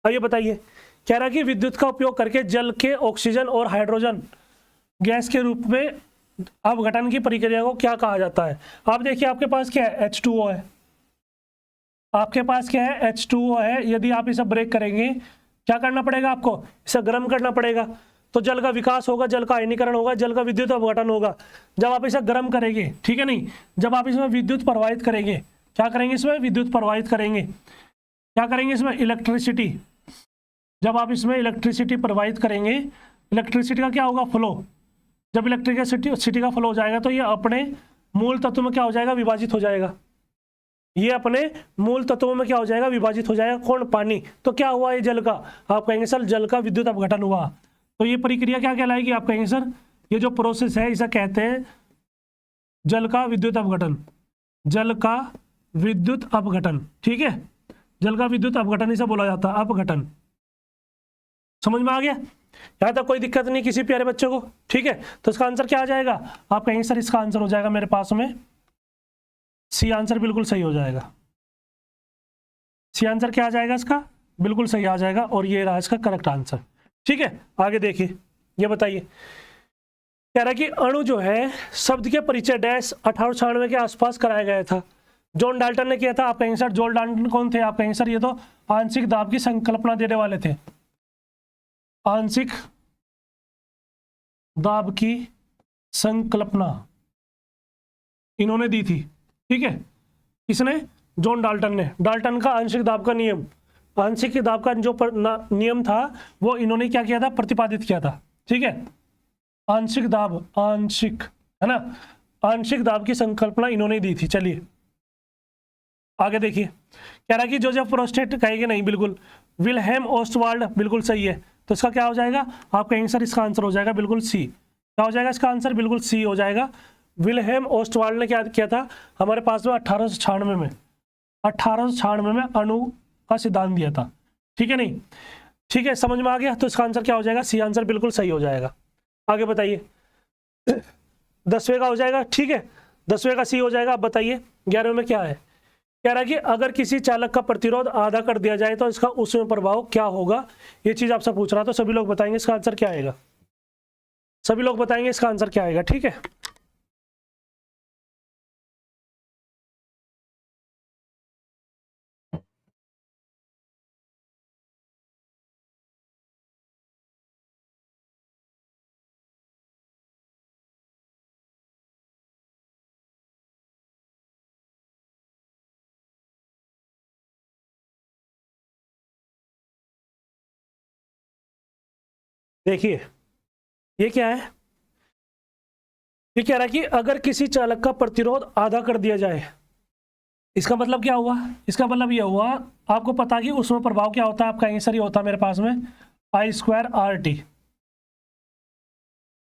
आइए बताइए, कह रहा कि विद्युत का उपयोग करके जल के ऑक्सीजन और हाइड्रोजन गैस के रूप में अपघटन की प्रक्रिया को क्या कहा जाता है। आप देखिए आपके पास क्या है, H2O है, आपके पास क्या है, H2O है। यदि आप इसे ब्रेक करेंगे, क्या करना पड़ेगा आपको, इसे गर्म करना पड़ेगा, तो जल का विकास होगा, जल का आयनीकरण होगा, जल का विद्युत अपघटन होगा। जब आप इसे गर्म करेंगे, ठीक है नहीं, जब आप इसमें विद्युत प्रवाहित करेंगे, क्या करेंगे इसमें विद्युत प्रवाहित करेंगे, क्या करेंगे इसमें इलेक्ट्रिसिटी। जब आप इसमें इलेक्ट्रिसिटी प्रवाहित करेंगे, इलेक्ट्रिसिटी का क्या होगा फ्लो, जब इलेक्ट्रिसिटी का फ्लो हो जाएगा तो ये अपने मूल तत्व में क्या हो जाएगा, विभाजित हो जाएगा। ये अपने मूल तत्वों में क्या हो जाएगा, विभाजित हो जाएगा। कौन, पानी। तो क्या हुआ ये जल का, आप कहेंगे सर जल का विद्युत अपघटन हुआ। तो ये प्रक्रिया क्या कहलाएगी, आप कहेंगे सर ये जो प्रोसेस है इसे कहते हैं जल का विद्युत अपघटन, जल का विद्युत अपघटन। ठीक है, जल का विद्युत अपघटन इसे बोला जाता है, अपघटन। समझ में आ गया, यहाँ तक कोई दिक्कत नहीं किसी प्यारे बच्चे को। ठीक है, तो इसका आंसर क्या आ जाएगा, आप कहेंगे सर इसका आंसर हो जाएगा मेरे पास में सी आंसर, बिल्कुल सही हो जाएगा। सी आंसर क्या आ जाएगा इसका, बिल्कुल सही आ जाएगा, और ये रहा इसका करेक्ट आंसर। ठीक है, आगे देखिए, ये बताइए, कह रहा है कि अणु जो है शब्द के परिचय डैश 1896 के आसपास कराया गया था, जॉन डाल्टन ने किया था। आप कहेंगे सर जॉन डाल्टन कौन थे, आप कहेंगे सर ये तो आंशिक दाब की संकल्पना देने वाले थे, आंशिक दाब की संकल्पना इन्होंने दी थी। ठीक है, किसने, जॉन डाल्टन ने। डाल्टन का आंशिक दाब का नियम, आंशिक दाब का जो नियम था वो इन्होंने क्या किया था, प्रतिपादित किया था। ठीक है, आंशिक दाब, आंशिक है ना, आंशिक दाब की संकल्पना इन्होंने दी थी। चलिए आगे देखिए, कह रहा है कि जोसेफ प्रोस्टेट कहेंगे नहीं, बिल्कुल। विल्हेम ओस्टवाल्ड बिल्कुल सही है, तो इसका क्या हो जाएगा, आप कहेंगे सर इसका आंसर हो जाएगा बिल्कुल सी। क्या हो जाएगा इसका आंसर, बिल्कुल सी हो जाएगा। विल्हेम ओस्टवाल्ड ने क्या किया था हमारे पास में 1896 में, 1896 में अणु का सिद्धांत दिया था। ठीक है नहीं, ठीक है, समझ में आ गया। तो इसका आंसर क्या हो जाएगा, सी आंसर बिल्कुल सही हो जाएगा। आगे बताइए, 10वें का हो जाएगा, ठीक है, 10वें का सी हो जाएगा। आप बताइए 11वें में क्या है, कह रहा है कि अगर किसी चालक का प्रतिरोध आधा कर दिया जाए तो इसका उसमें प्रभाव क्या होगा, ये चीज आपसे पूछ रहा। तो सभी लोग बताएंगे इसका आंसर क्या आएगा, सभी लोग बताएंगे इसका आंसर क्या आएगा, ठीक है। देखिए ये क्या है, ये कह रहा है कि अगर किसी चालक का प्रतिरोध आधा कर दिया जाए, इसका मतलब क्या हुआ, इसका मतलब ये हुआ, आपको पता कि उसमें प्रभाव क्या होता है, आपका आंसर ये होता है मेरे पास में I²RT।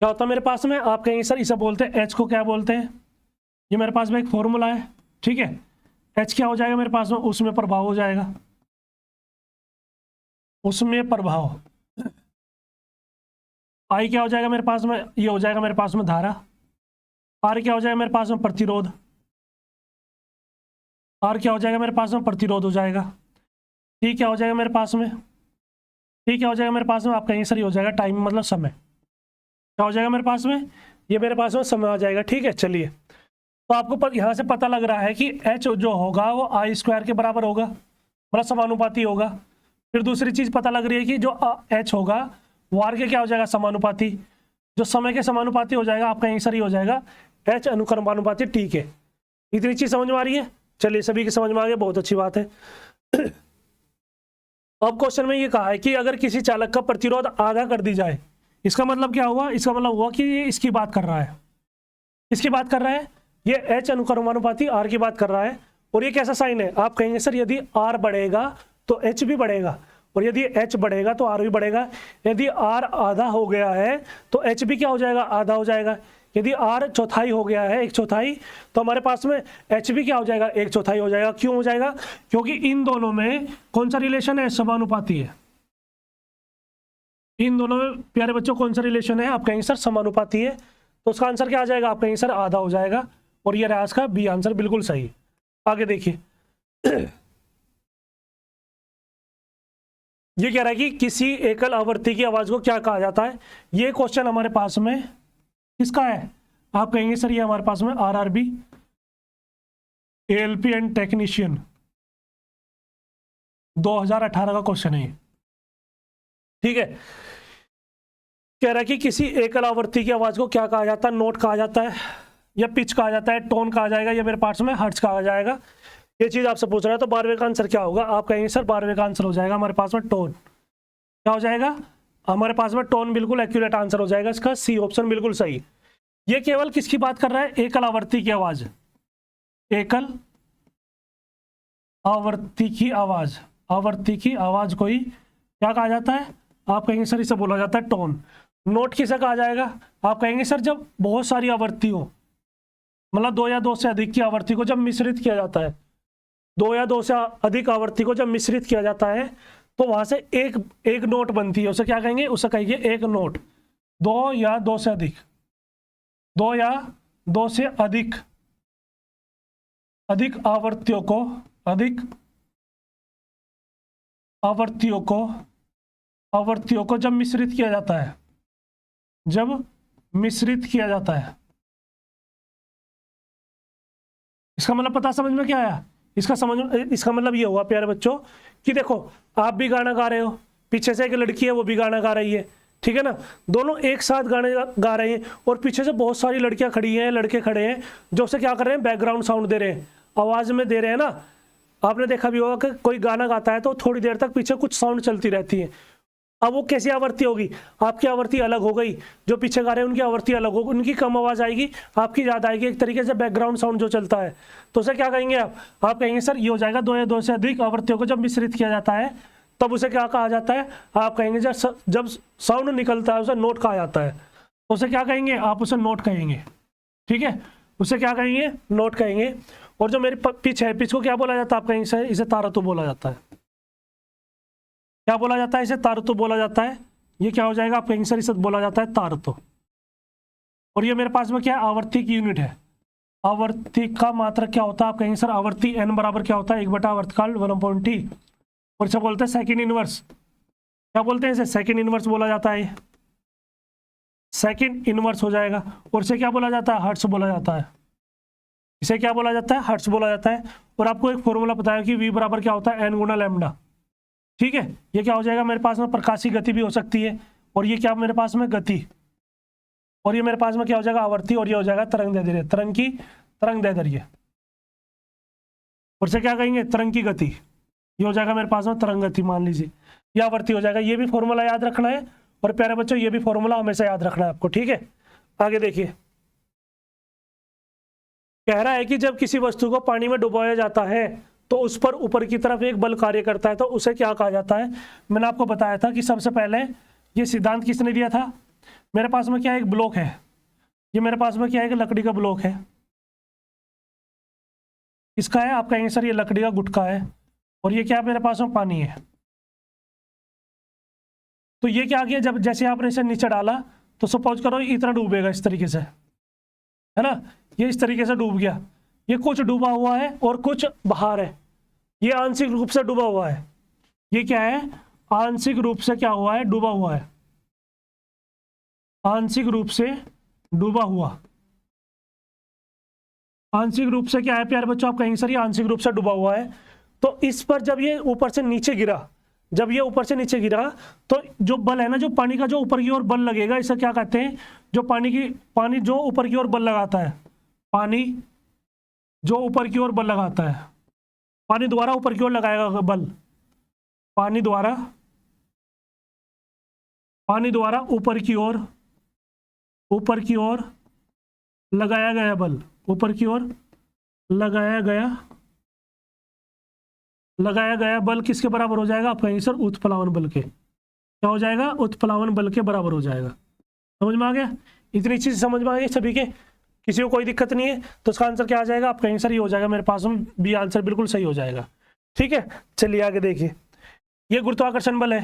क्या होता है मेरे पास में, आपका आंसर इसे बोलते हैं H को क्या बोलते हैं, ये मेरे पास में एक फॉर्मूला है, ठीक है। H क्या हो जाएगा मेरे पास में, उसमें प्रभाव हो जाएगा, उसमें प्रभाव। I क्या हो जाएगा मेरे पास में, ये हो जाएगा मेरे पास में धारा। R क्या हो जाएगा मेरे पास में, प्रतिरोध। R क्या हो जाएगा मेरे पास में, प्रतिरोध हो जाएगा। T क्या हो जाएगा मेरे पास में, T क्या हो जाएगा मेरे पास में, आपका आंसर ही हो जाएगा टाइम, मतलब समय। क्या हो जाएगा मेरे पास में, ये मेरे पास में समय आ जाएगा, ठीक है। चलिए तो आपको यहाँ से पता लग रहा है कि H जो होगा वो I² के बराबर होगा, मतलब समानुपाती होगा। फिर दूसरी चीज पता लग रही है कि जो H होगा वो R के क्या हो जाएगा, समानुपाती। जो समय के समानुपाती हो जाएगा, आपका आंसर ही हो जाएगा H अनुक्रमानुपाती T के। इतनी चीज समझ में आ रही है, चलिए सभी की समझ में आ गई, बहुत अच्छी बात है। अब क्वेश्चन में ये कहा है कि अगर किसी चालक का प्रतिरोध आधा कर दी जाए, इसका मतलब क्या हुआ, इसका मतलब हुआ कि ये इसकी बात कर रहा है, इसकी बात कर रहा है, ये H अनुक्रमानुपाती R की बात कर रहा है। और ये कैसा साइन है, आप कहेंगे सर यदि R बढ़ेगा तो H भी बढ़ेगा, और यदि H बढ़ेगा तो R भी बढ़ेगा। यदि R आधा हो गया है तो H भी क्या हो जाएगा, आधा हो जाएगा। यदि R चौथाई हो गया है, 1/4, तो हमारे पास में H भी क्या हो जाएगा, 1/4 हो जाएगा। क्यों हो जाएगा, क्योंकि इन दोनों में कौन सा रिलेशन है, समानुपाती है। इन दोनों में प्यारे बच्चों कौन सा रिलेशन है, आपका आंसर समानुपाती है। तो उसका आंसर क्या आ जाएगा, आपका आंसर आधा हो जाएगा। और ये रहा इसका बी आंसर, बिल्कुल सही। आगे देखिए ये कह रहा है कि किसी एकल आवर्ती की आवाज को क्या कहा जाता है। ये क्वेश्चन हमारे पास में किसका है, आप कहेंगे सर ये हमारे पास में RRB ALP एंड टेक्नीशियन 2018 का क्वेश्चन है, ठीक है। कह रहा है कि किसी एकल आवर्ती की आवाज को क्या कहा जाता है, नोट कहा जाता है, या पिच कहा जाता है, टोन कहा जाएगा, या मेरे पास में हर्ट्ज कहा जाएगा। ये चीज आपसे पूछ रहा है। तो 12वें का आंसर क्या होगा, आप कहेंगे सर 12वें का आंसर हो जाएगा हमारे पास में टोन। क्या हो जाएगा, हमारे पास में टोन बिल्कुल एक्यूरेट आंसर हो जाएगा इसका, सी ऑप्शन बिल्कुल सही। ये केवल किसकी बात कर रहा है, एकल आवर्ती की आवाज, एकल आवर्ती की आवाज, आवर्ती की आवाज को ही क्या कहा जाता है, आप कहेंगे सर इसे बोला जाता है टोन। नोट किसे कहा जाएगा, आप कहेंगे सर जब बहुत सारी आवर्ती हो, मतलब 2 या 2 से अधिक की आवर्ती को जब मिश्रित किया जाता है, 2 या 2 से अधिक आवर्ती को जब मिश्रित किया जाता है तो वहां से एक नोट बनती है, उसे क्या कहेंगे, उसे कहेंगे एक नोट। 2 या 2 से अधिक, 2 या 2 से अधिक आवर्तियों को जब मिश्रित किया जाता है, जब मिश्रित किया जाता है, इसका मतलब पता समझ में क्या आया, इसका मतलब ये हुआ प्यारे बच्चों कि देखो आप भी गाना गा रहे हो, पीछे से एक लड़की है वो भी गाना गा रही है, ठीक है ना, दोनों एक साथ गाने गा रहे हैं, और पीछे से बहुत सारी लड़कियां खड़ी हैं, लड़के खड़े हैं जो उसे क्या कर रहे हैं, बैकग्राउंड साउंड दे रहे हैं, आवाज में दे रहे हैं ना। आपने देखा भी होगा कि कोई गाना गाता है तो थोड़ी देर तक पीछे कुछ साउंड चलती रहती है। अब वो कैसी आवृत्ति होगी, आपकी आवृत्ति अलग हो गई, जो पीछे गा रहे हैं उनकी आवृत्ति अलग होगी, उनकी कम आवाज आएगी, आपकी ज़्यादा आएगी, एक तरीके से बैकग्राउंड साउंड जो चलता है। तो उसे क्या कहेंगे आप कहेंगे सर ये हो जाएगा 2 या 2 से अधिक आवृत्तियों को जब मिश्रित किया जाता है तब उसे क्या कहा जाता है, आप कहेंगे जब साउंड निकलता है उसे नोट कहा जाता है। उसे क्या कहेंगे, आप उसे नोट कहेंगे, ठीक है, उसे क्या कहेंगे, नोट कहेंगे। और जो मेरी पिच है, पिच को क्या बोला जाता है, आप कहेंगे इसे तारतु बोला जाता है। क्या बोला जाता है, इसे तारतु बोला जाता है। ये क्या हो जाएगा, आप कहेंगे सर इसे बोला जाता है तारतु। और ये मेरे पास में क्या है, आवर्ती की यूनिट है। आवर्ती का मात्रक क्या होता है आप कहेंगे सर, आवर्ती n बराबर क्या होता है, 1 बटा आवर्तकाल 1/t। और इसे बोलते हैं सेकंड इनवर्स। क्या बोलते हैं इसे, सेकंड इनवर्स बोला जाता है, सेकंड इनवर्स हो जाएगा। और इसे क्या बोला जाता है, हर्ट्ज बोला जाता है। इसे क्या बोला जाता है, हर्ट्ज बोला जाता है। और आपको एक फॉर्मूला पता है कि v बराबर क्या होता है, n गुना लैम्डा। ठीक है, ये क्या हो जाएगा मेरे पास में, प्रकाशीय गति भी हो सकती है। और ये क्या मेरे पास में, गति। और ये मेरे पास में क्या हो जाएगा, आवर्ती। और ये हो जाएगा तरंग दैर्ध्य, तरंग की तरंग दैर्ध्य। और से क्या कहेंगे, तरंग की गति। ये हो जाएगा मेरे पास में तरंग गति, मान लीजिए ये आवर्ती हो जाएगा। ये भी फॉर्मूला याद रखना है। और प्यारे बच्चों ये भी फॉर्मूला हमेशा याद रखना है आपको। ठीक है, आगे देखिए, कह रहा है कि जब किसी वस्तु को पानी में डुबाया जाता है तो उस पर ऊपर की तरफ एक बल कार्य करता है, तो उसे क्या कहा जाता है। मैंने आपको बताया था कि सबसे पहले ये सिद्धांत किसने दिया था। मेरे पास में क्या एक ब्लॉक है, ये मेरे पास में क्या है, लकड़ी का ब्लॉक है। इसका है, आप कहेंगे सर ये लकड़ी का गुटका है। और ये क्या मेरे पास में पानी है। तो ये क्या किया, जब जैसे आपने इसे नीचे डाला तो सपोज करो इतना डूबेगा इस तरीके से, है ना। ये इस तरीके से डूब गया। ये कुछ डूबा हुआ है और कुछ बाहर है। ये आंशिक रूप से डूबा हुआ है। ये क्या है, आंशिक रूप से क्या हुआ है, डूबा हुआ है। आंशिक रूप से डूबा हुआ। आंशिक रूप से क्या है प्यारे बच्चों, आप कहेंगे सर ये आंशिक रूप से डूबा हुआ है। तो इस पर जब ये ऊपर से नीचे गिरा, जब ये ऊपर से नीचे गिरा तो जो बल है ना, जो पानी का जो ऊपर की ओर बल लगेगा, इसे क्या कहते हैं, जो पानी जो ऊपर की ओर बल लगाता है, पानी जो ऊपर की ओर बल लगाता है, पानी द्वारा ऊपर की ओर लगाएगा बल, पानी द्वारा ऊपर की ओर लगाया गया बल, ऊपर की ओर लगाया गया बल किसके बराबर हो जाएगा, आप कहेंगे सर उत्प्लावन बल के। क्या हो जाएगा, उत्प्लावन बल के बराबर हो जाएगा। समझ में आ गया, इतनी चीज समझ में आ गई सभी के, किसी को कोई दिक्कत नहीं है। तो इसका आंसर क्या आ जाएगा, आप कहेंगे सर ये हो जाएगा मेरे पास में बी आंसर बिल्कुल सही हो जाएगा। ठीक है, चलिए आगे देखिए, ये गुरुत्वाकर्षण बल है,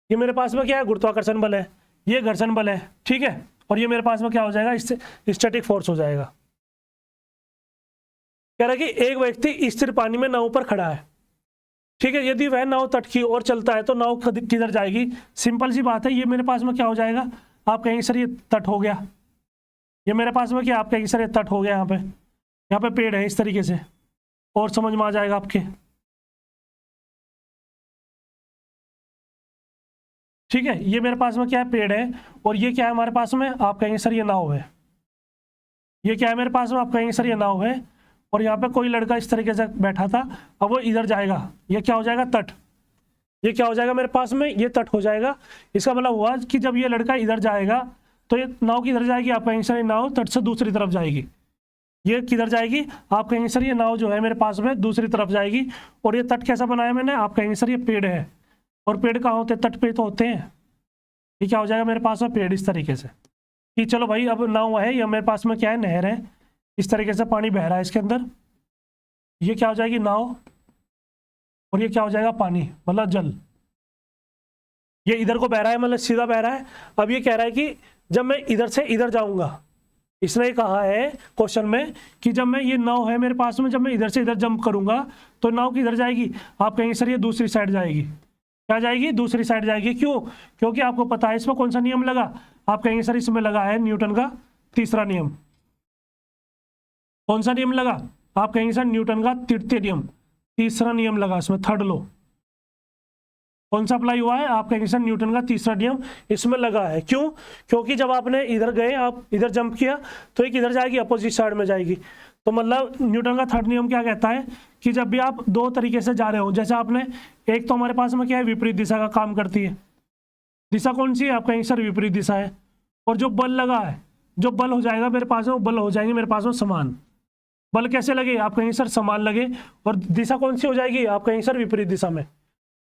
ये मेरे पास में क्या है, गुरुत्वाकर्षण बल है, ये घर्षण बल है। ठीक है, और ये मेरे पास में क्या हो जाएगा, इससे स्टैटिक फोर्स हो जाएगा। कह रहा है कि एक व्यक्ति स्थिर पानी में नाव पर खड़ा है। ठीक है, यदि वह नाव तट की ओर चलता है तो नाव किधर जाएगी, सिंपल सी बात है। ये मेरे पास में क्या हो जाएगा, आप कहेंगे सर ये तट हो गया। ये मेरे पास में क्या, आप कहेंगे सर ये तट हो गया। यहाँ पे पेड़ है इस तरीके से, और समझ में आ जाएगा आपके। ठीक है, ये मेरे पास में क्या है, पेड़ है। और ये क्या है हमारे पास में, आप कहेंगे सर ये नाव है। ये क्या है मेरे पास में, आप कहेंगे सर ये नाव है। और यहाँ पे कोई लड़का इस तरीके से बैठा था, अब वो इधर जाएगा, ये क्या हो जाएगा, तट। ये क्या हो जाएगा मेरे पास में, ये तट हो जाएगा। इसका मतलब हुआ कि जब ये लड़का इधर जाएगा तो ये नाव किधर जाएगी, आप कहेंगे सर ये नाव तट से दूसरी तरफ जाएगी। ये किधर जाएगी, आप कहेंगे सर ये नाव जो है मेरे पास में दूसरी तरफ जाएगी। और ये तट कैसा बनाया मैंने, आप कहेंगे सर ये पेड़ है। और पेड़ कहाँ होते हैं, तट पे तो होते हैं। ये क्या हो जाएगा मेरे पास में, पेड़ इस तरीके से। कि चलो भाई अब नाव है, ये मेरे पास में क्या है, नहर है, इस तरीके से पानी बह रहा है इसके अंदर। ये क्या हो जाएगी, नाव। और ये क्या हो जाएगा, पानी मतलब जल। ये इधर को बह रहा है, मतलब सीधा बह रहा है। अब ये कह रहा है कि जब मैं इधर से इधर जाऊंगा, इसने कहा है क्वेश्चन में कि जब मैं, ये नाव है मेरे पास में, जब मैं इधर से इधर जंप करूंगा तो नाव किधर जाएगी, आप कहेंगे सर ये दूसरी साइड जाएगी। क्या जाएगी, दूसरी साइड जाएगी। क्यों, क्योंकि आपको पता है इसमें कौन सा नियम लगा, आप कहेंगे सर इसमें लगा है न्यूटन का तीसरा नियम। कौन सा नियम लगा, आप कहेंगे सर न्यूटन का तृतीय नियम, तीसरा नियम लगा इसमें, थर्ड लॉ। कौन सा अप्लाई हुआ है, आप कहेंगे सर न्यूटन का तीसरा नियम इसमें लगा है। क्यों, क्योंकि जब आपने इधर गए, आप इधर जंप किया तो एक इधर जाएगी, अपोजिट साइड में जाएगी। तो मतलब न्यूटन का थर्ड नियम क्या कहता है कि जब भी आप दो तरीके से जा रहे हो, जैसे आपने एक तो हमारे पास में क्या है, विपरीत दिशा का काम करती है। दिशा कौन सी है, आप कहेंगे सर विपरीत दिशा है। और जो बल लगा है, जो बल हो जाएगा मेरे पास में, वो बल हो जाएंगे मेरे पास में समान। बल कैसे लगे, आप कहेंगे सर समान लगे। और दिशा कौन सी हो जाएगी, आप कहेंगे सर विपरीत दिशा में।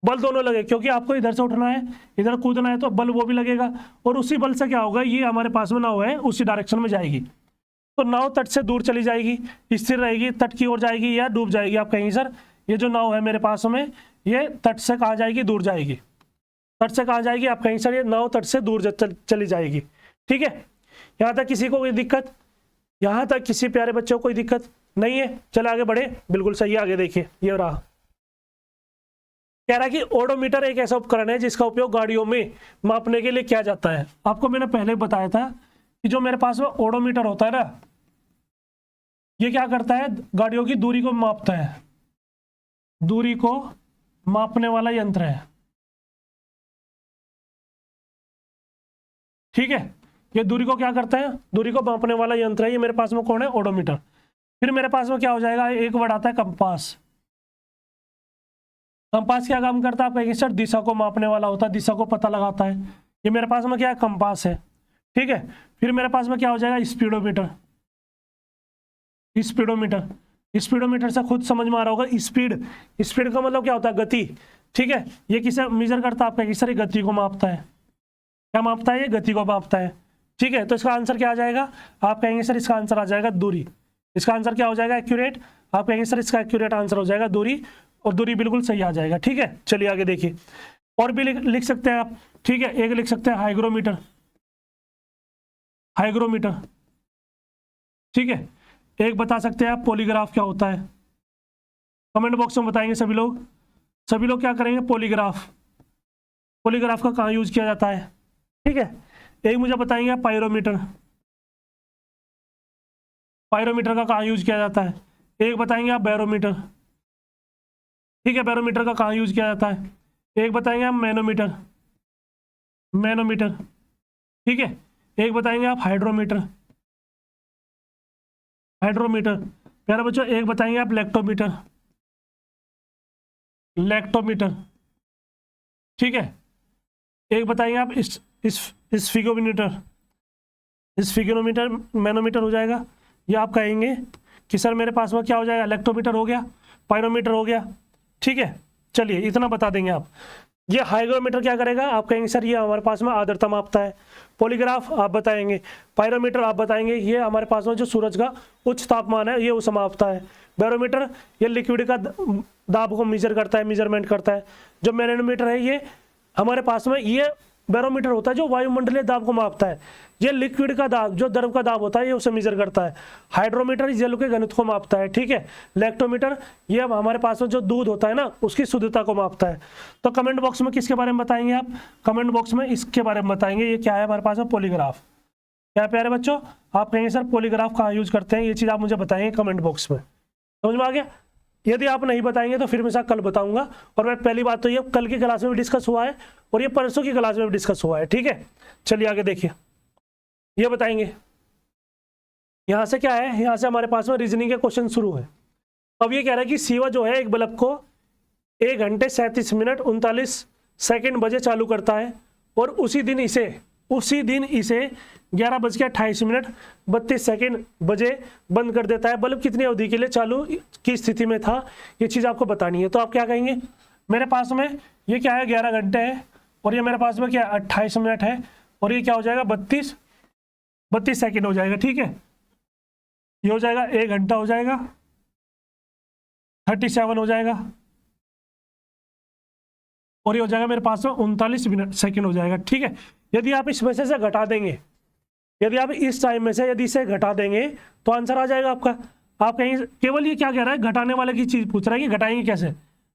बल दोनों लगे, क्योंकि आपको इधर से उठना है, इधर कूदना है, तो बल वो भी लगेगा। और उसी बल से क्या होगा, ये हमारे पास में नाव है उसी डायरेक्शन में जाएगी। तो नाव तट से दूर चली जाएगी, स्थिर रहेगी, तट की ओर जाएगी या डूब जाएगी। आप कहेंगे सर ये जो नाव है मेरे पास में, ये तट से कहाँ जाएगी, दूर जाएगी। तट से कहाँ जाएगी, आप कहेंगे सर ये नाव तट से दूर चली जाएगी। ठीक है, यहाँ तक किसी को कोई दिक्कत? यहाँ तक किसी प्यारे बच्चों को कोई दिक्कत नहीं है? चलो आगे बढ़े, बिल्कुल सही है, आगे देखिए ये रहा। कह रहा है कि ओडोमीटर एक ऐसा उपकरण है जिसका उपयोग गाड़ियों में मापने के लिए किया जाता है। आपको मैंने पहले बताया था कि जो मेरे पास में ओडोमीटर होता है ना, ये क्या करता है, गाड़ियों की दूरी को मापता है, दूरी को मापने वाला यंत्र है, ठीक है। ये दूरी को क्या करता है, दूरी को मापने वाला यंत्र है। ये मेरे पास में कौन है, ओडोमीटर। फिर मेरे पास में क्या हो जाएगा, एक वर्ड आता है कंपास। कंपास क्या काम करता है, आप कहेंगे सर दिशा को मापने वाला होता है, दिशा को पता लगाता है। ये मेरे पास में क्या है, कंपास है, ठीक है। फिर मेरे पास में क्या हो जाएगा, स्पीडोमीटर। स्पीडोमीटर, स्पीडोमीटर से खुद समझ में आ रहा होगा, स्पीड, स्पीड का मतलब क्या होता है, गति, ठीक है। ये किसे मेजर करता है, आप कहेंगे सर ये गति को मापता है। क्या मापता है, ये गति को मापता है, ठीक है। तो इसका आंसर क्या आ जाएगा, आप कहेंगे सर इसका आंसर आ जाएगा दूरी। इसका आंसर क्या हो जाएगा, एक्यूरेट। आप कहेंगे सर इसका एक्यूरेट आंसर हो जाएगा दूरी, और दूरी बिल्कुल सही आ जाएगा, ठीक है। चलिए आगे देखिए, और भी लिख सकते हैं आप, ठीक है। एक लिख सकते हैं हाइग्रोमीटर, हाइग्रोमीटर, ठीक है। एक बता सकते हैं आप पॉलीग्राफ क्या होता है, कमेंट बॉक्स में बताएंगे सभी लोग। सभी लोग क्या करेंगे, पॉलीग्राफ, पॉलीग्राफ का कहाँ यूज किया जाता है, ठीक है। एक मुझे बताएंगे पायरोमीटर, पायरोमीटर का कहाँ यूज किया जाता है। एक बताएंगे आप बैरोमीटर, ठीक है, बैरोमीटर का कहाँ यूज किया जाता है। एक बताएंगे आप मैनोमीटर, मैनोमीटर, ठीक है। एक बताएंगे आप हाइड्रोमीटर, हाइड्रोमीटर, प्यारे बच्चों। एक बताएंगे आप लेक्टोमीटर, लेक्टोमीटर, ठीक है। एक बताएंगे आप स्फिगोमीटर, स्फिगोमीटर, मैनोमीटर हो जाएगा। ये आप कहेंगे कि सर मेरे पास में क्या हो जाएगा, लेक्टोमीटर हो गया, पायरोमीटर हो गया, ठीक है। चलिए इतना बता देंगे आप। ये हाइग्रोमीटर क्या करेगा, आप कहेंगे सर ये हमारे पास में आर्द्रता मापता है। पॉलीग्राफ आप बताएंगे, पायरोमीटर आप बताएंगे ये हमारे पास में जो सूरज का उच्च तापमान है ये उसे मापता है। बैरोमीटर ये लिक्विड का दाब को मेजर करता है, मेजरमेंट करता है। जो मैनोमीटर है ये हमारे पास में, ये बैरोमीटर होता है जो वायुमंडलीय दाब को मापता है। ये लिक्विड का दाब, जो द्रव का दाब होता है ये उसे मेजर करता है। हाइड्रोमीटर जल के घनत्व को मापता है, ठीक है। लेक्टोमीटर ये हमारे पास में जो दूध होता है ना उसकी शुद्धता को मापता है। तो कमेंट बॉक्स में किसके बारे में बताएंगे आप, कमेंट बॉक्स में इसके बारे में बताएंगे। ये क्या है हमारे पास में, पॉलीग्राफ। क्या प्यारे बच्चों, आप कहेंगे सर पॉलीग्राफ कहाँ यूज करते हैं, ये चीज़ आप मुझे बताएंगे कमेंट बॉक्स में। समझ में आ गया। यदि आप नहीं बताएंगे तो फिर मैं कल बताऊंगा। और मैं पहली बात तो ये कल की क्लास में भी डिस्कस हुआ है और ये परसों की क्लास में भी डिस्कस हुआ है, ठीक है। चलिए आगे देखिए, ये बताएंगे यहाँ से क्या है, यहाँ से हमारे पास में रीजनिंग के क्वेश्चन शुरू है। अब ये कह रहा है कि शिवा जो है एक बल्ब को 1 घंटे 37 मिनट 39 सेकेंड बजे चालू करता है और उसी दिन इसे 11:28 32 सेकेंड बजे बंद कर देता है। बल्ब कितनी अवधि के लिए चालू की स्थिति में था, ये चीज़ आपको बतानी है। तो आप क्या कहेंगे, मेरे पास में ये क्या है 11 घंटे है और ये मेरे पास में क्या है 28 मिनट है और ये क्या हो जाएगा 32 सेकेंड हो जाएगा, ठीक है। ये हो जाएगा 1 घंटा हो जाएगा, 37 हो जाएगा और ये हो जाएगा मेरे पास में 39 सेकेंड हो जाएगा, ठीक है। यदि आप इसमें से घटा देंगे, यदि आप इस टाइम में से यदि इसे घटा देंगे तो आंसर आ जाएगा आपका। आप कहेंगे केवल ये क्या कह रहा है, घटाने वाले की चीज़ पूछ रहा है कि घटाएंगे कैसे।